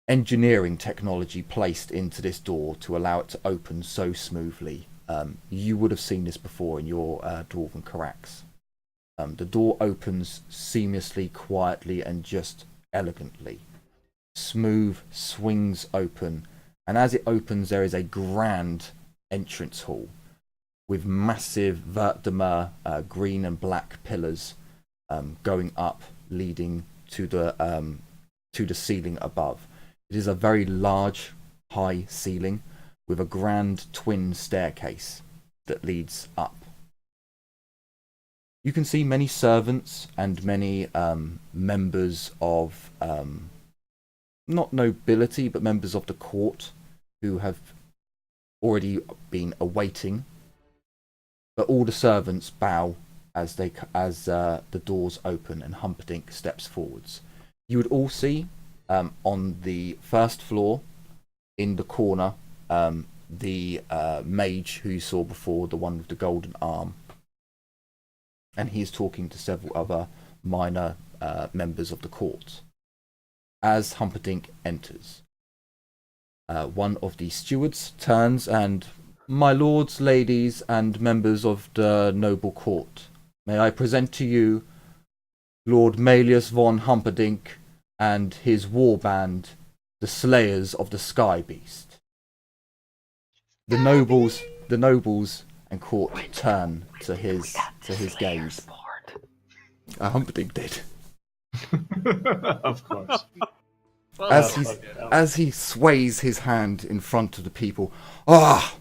engineering technology placed into this door to allow it to open so smoothly. You would have seen this before in your dwarven carracks. The door opens seamlessly, quietly, and just elegantly. Smooth, swings open, and as it opens, there is a grand entrance hall with massive vert de mer, green and black pillars going up, leading to the ceiling above. It is a very large, high ceiling with a grand twin staircase that leads up. You can see many servants and many members of, not nobility, but members of the court who have already been awaiting. But all the servants bow as the doors open and Humperdinck steps forwards. You would all see on the first floor, in the corner, the mage who you saw before, the one with the golden arm. And he is talking to several other minor members of the court. As Humperdinck enters, one of the stewards turns and, "My lords, ladies, and members of the noble court, may I present to you Lord Malleus von Humperdinck and his warband, the Slayers of the Sky Beast." The nobles and court turn to his gaze. Humperdinck did. Of course. As he sways his hand in front of the people, "Ah,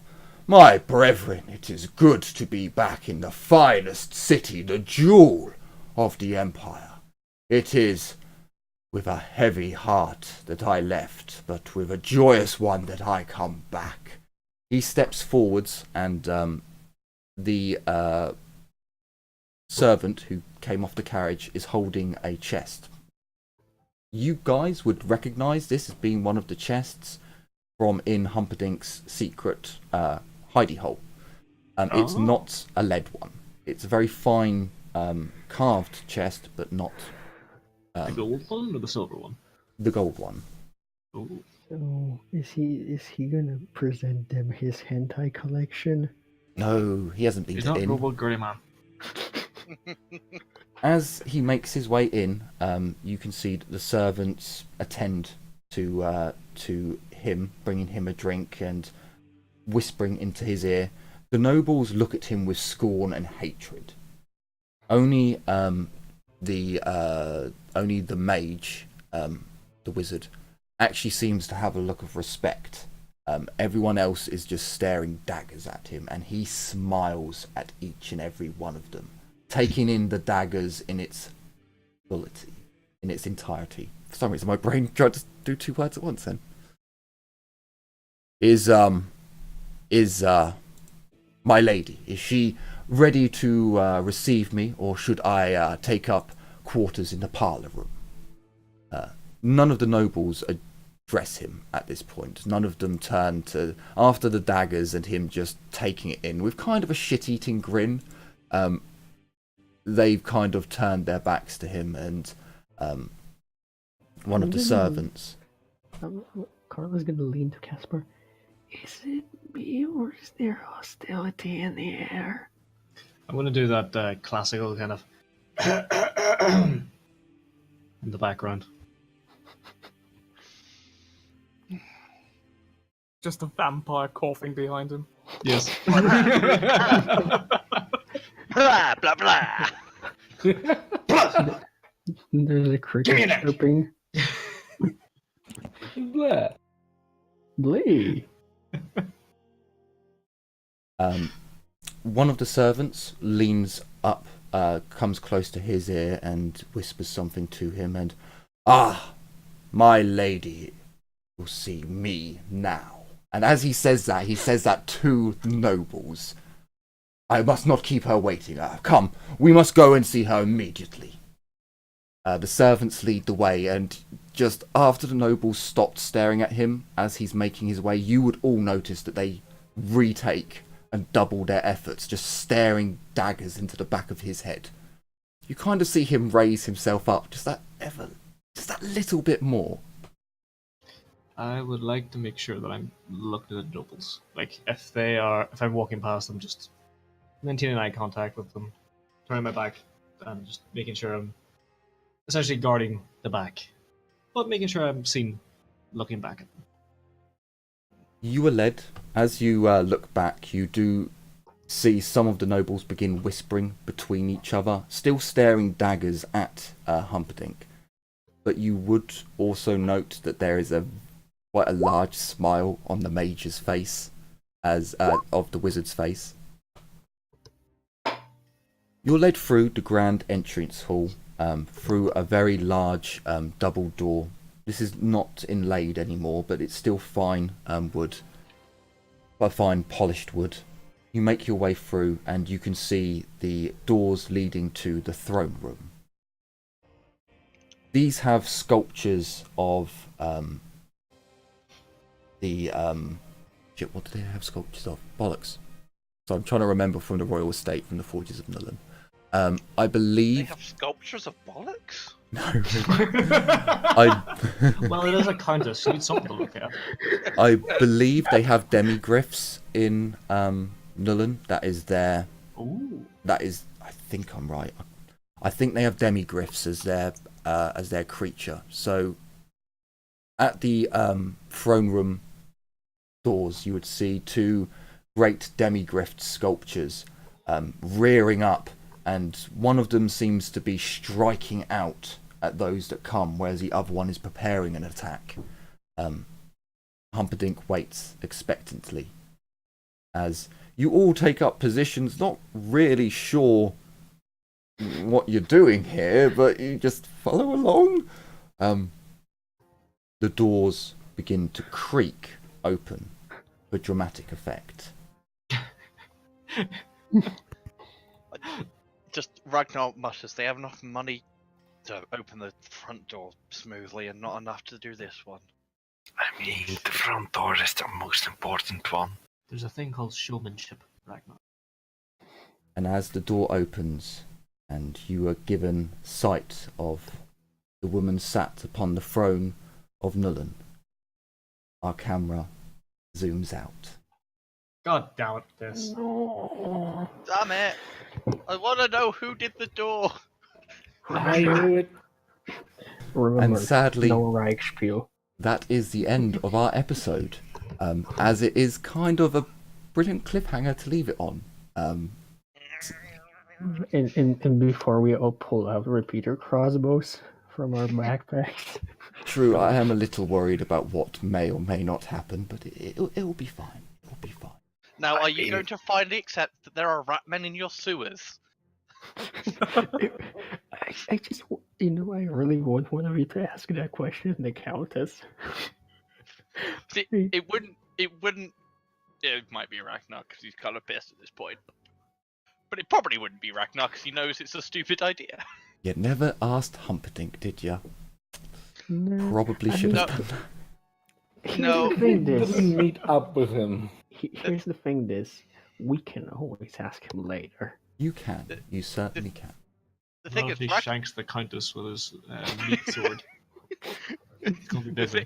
my brethren, it is good to be back in the finest city, the jewel of the Empire. It is with a heavy heart that I left, but with a joyous one that I come back." He steps forwards, and the servant who came off the carriage is holding a chest. You guys would recognise this as being one of the chests from in Humperdinck's secret hidey hole. It's not a lead one. It's a very fine carved chest, but not... the gold one or the silver one? The gold one. Ooh. So is he gonna present them his hentai collection? No, he hasn't been He's to not in. Robot Girly Man. As he makes his way in, you can see that the servants attend to him, bringing him a drink and whispering into his ear. The nobles look at him with scorn and hatred. Only the mage, the wizard, actually seems to have a look of respect. Everyone else is just staring daggers at him, and he smiles at each and every one of them, taking in the daggers in its fullity, in its entirety. For some reason, my brain tried to do 2 words at once. Then is my lady? Is she ready to receive me, or should I take up quarters in the parlor room? none of the nobles address him at this point. None of them turn to, after the daggers and him just taking it in with kind of a shit-eating grin. They've kind of turned their backs to him, and one of the servants. Carla's gonna lean to Casper. Is it me, or is there hostility in the air? I'm gonna do that classical kind of in the background. Just a vampire coughing behind him. Yes. Blah blah blah. There's a cricket chirping. Blah. Blee. One of the servants leans up, comes close to his ear and whispers something to him, and my lady will see me now. And as he says that to nobles. I must not keep her waiting. Come, we must go and see her immediately. The servants lead the way, and just after the nobles stopped staring at him as he's making his way, you would all notice that they retake and double their efforts, just staring daggers into the back of his head. You kind of see him raise himself up, just that little bit more. I would like to make sure that I'm looking at the nobles. Like, if I'm walking past them, just maintaining eye contact with them, turning my back, and just making sure I'm essentially guarding the back, but making sure I'm seen looking back at them. You are led. As you look back, you do see some of the nobles begin whispering between each other, still staring daggers at Humperdinck. But you would also note that there is quite a large smile on the mage's face, as of the wizard's face. You're led through the grand entrance hall, through a very large double door. This is not inlaid anymore, but it's still fine wood, fine polished wood. You make your way through, and you can see the doors leading to the throne room. These have sculptures of what do they have sculptures of? Bollocks. So I'm trying to remember from the royal estate, from the Forges of Nullen. I believe They have sculptures of bollocks? no. Well, it is a countess, so you need something to look at. I believe they have demigryphs in Nullen. That is their. Ooh. That is. I think I'm right. I think they have demigryphs as their creature. So at the throne room doors, you would see two great demigryph sculptures rearing up, and one of them seems to be striking out at those that come, whereas the other one is preparing an attack. Humperdinck waits expectantly as you all take up positions, not really sure what you're doing here, but you just follow along. The doors begin to creak open for dramatic effect. Just Ragnar mutters, they have enough money to open the front door smoothly and not enough to do this one. I mean, the front door is the most important one. There's a thing called showmanship, Ragnar. And as the door opens and you are given sight of the woman sat upon the throne of Nullen, our camera zooms out. God damn it, this. No. Damn it! I want to know who did the door. I knew it. Remember, And sadly, no Reichspiel. that is the end of our episode, as it is kind of a brilliant cliffhanger to leave it on. And before we all pull out repeater crossbows from our backpacks. True, I am a little worried about what may or may not happen, but it'll be fine. It'll be fine. Now, are you going to finally accept that there are rat men in your sewers? I just, I really want one of you to ask that question to the Countess. See, it wouldn't. It might be Ragnar because he's kind of pissed at this point, but it probably wouldn't be Ragnar because he knows it's a stupid idea. You never asked Humperdinck, did you? No, Probably I should mean, have done that. here's No. the thing, Dis. Didn't meet up with him. Here's the thing, Dis. We can always ask him later. You can. You certainly can. The Not thing if is, he shanks the Countess with his meat sword. It's gonna be the, busy.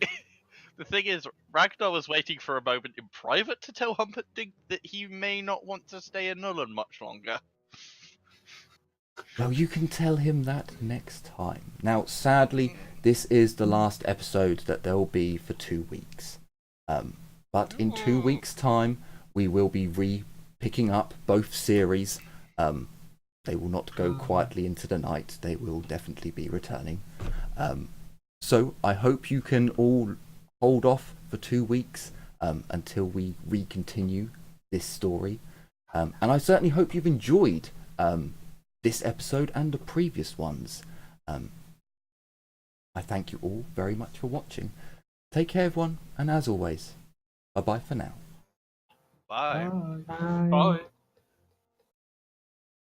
the thing is, Ragnar was waiting for a moment in private to tell Humperdinck that he may not want to stay in Nullen much longer. Well, you can tell him that next time. Now, sadly, this is the last episode that there will be for 2 weeks. But in 2 weeks' time, we will be picking up both series. They will not go quietly into the night. They will definitely be returning. So I hope you can all hold off for 2 weeks until we recontinue this story. And I certainly hope you've enjoyed this episode and the previous ones. I thank you all very much for watching. Take care, everyone, and as always, bye-bye for now. Bye. Bye. Bye.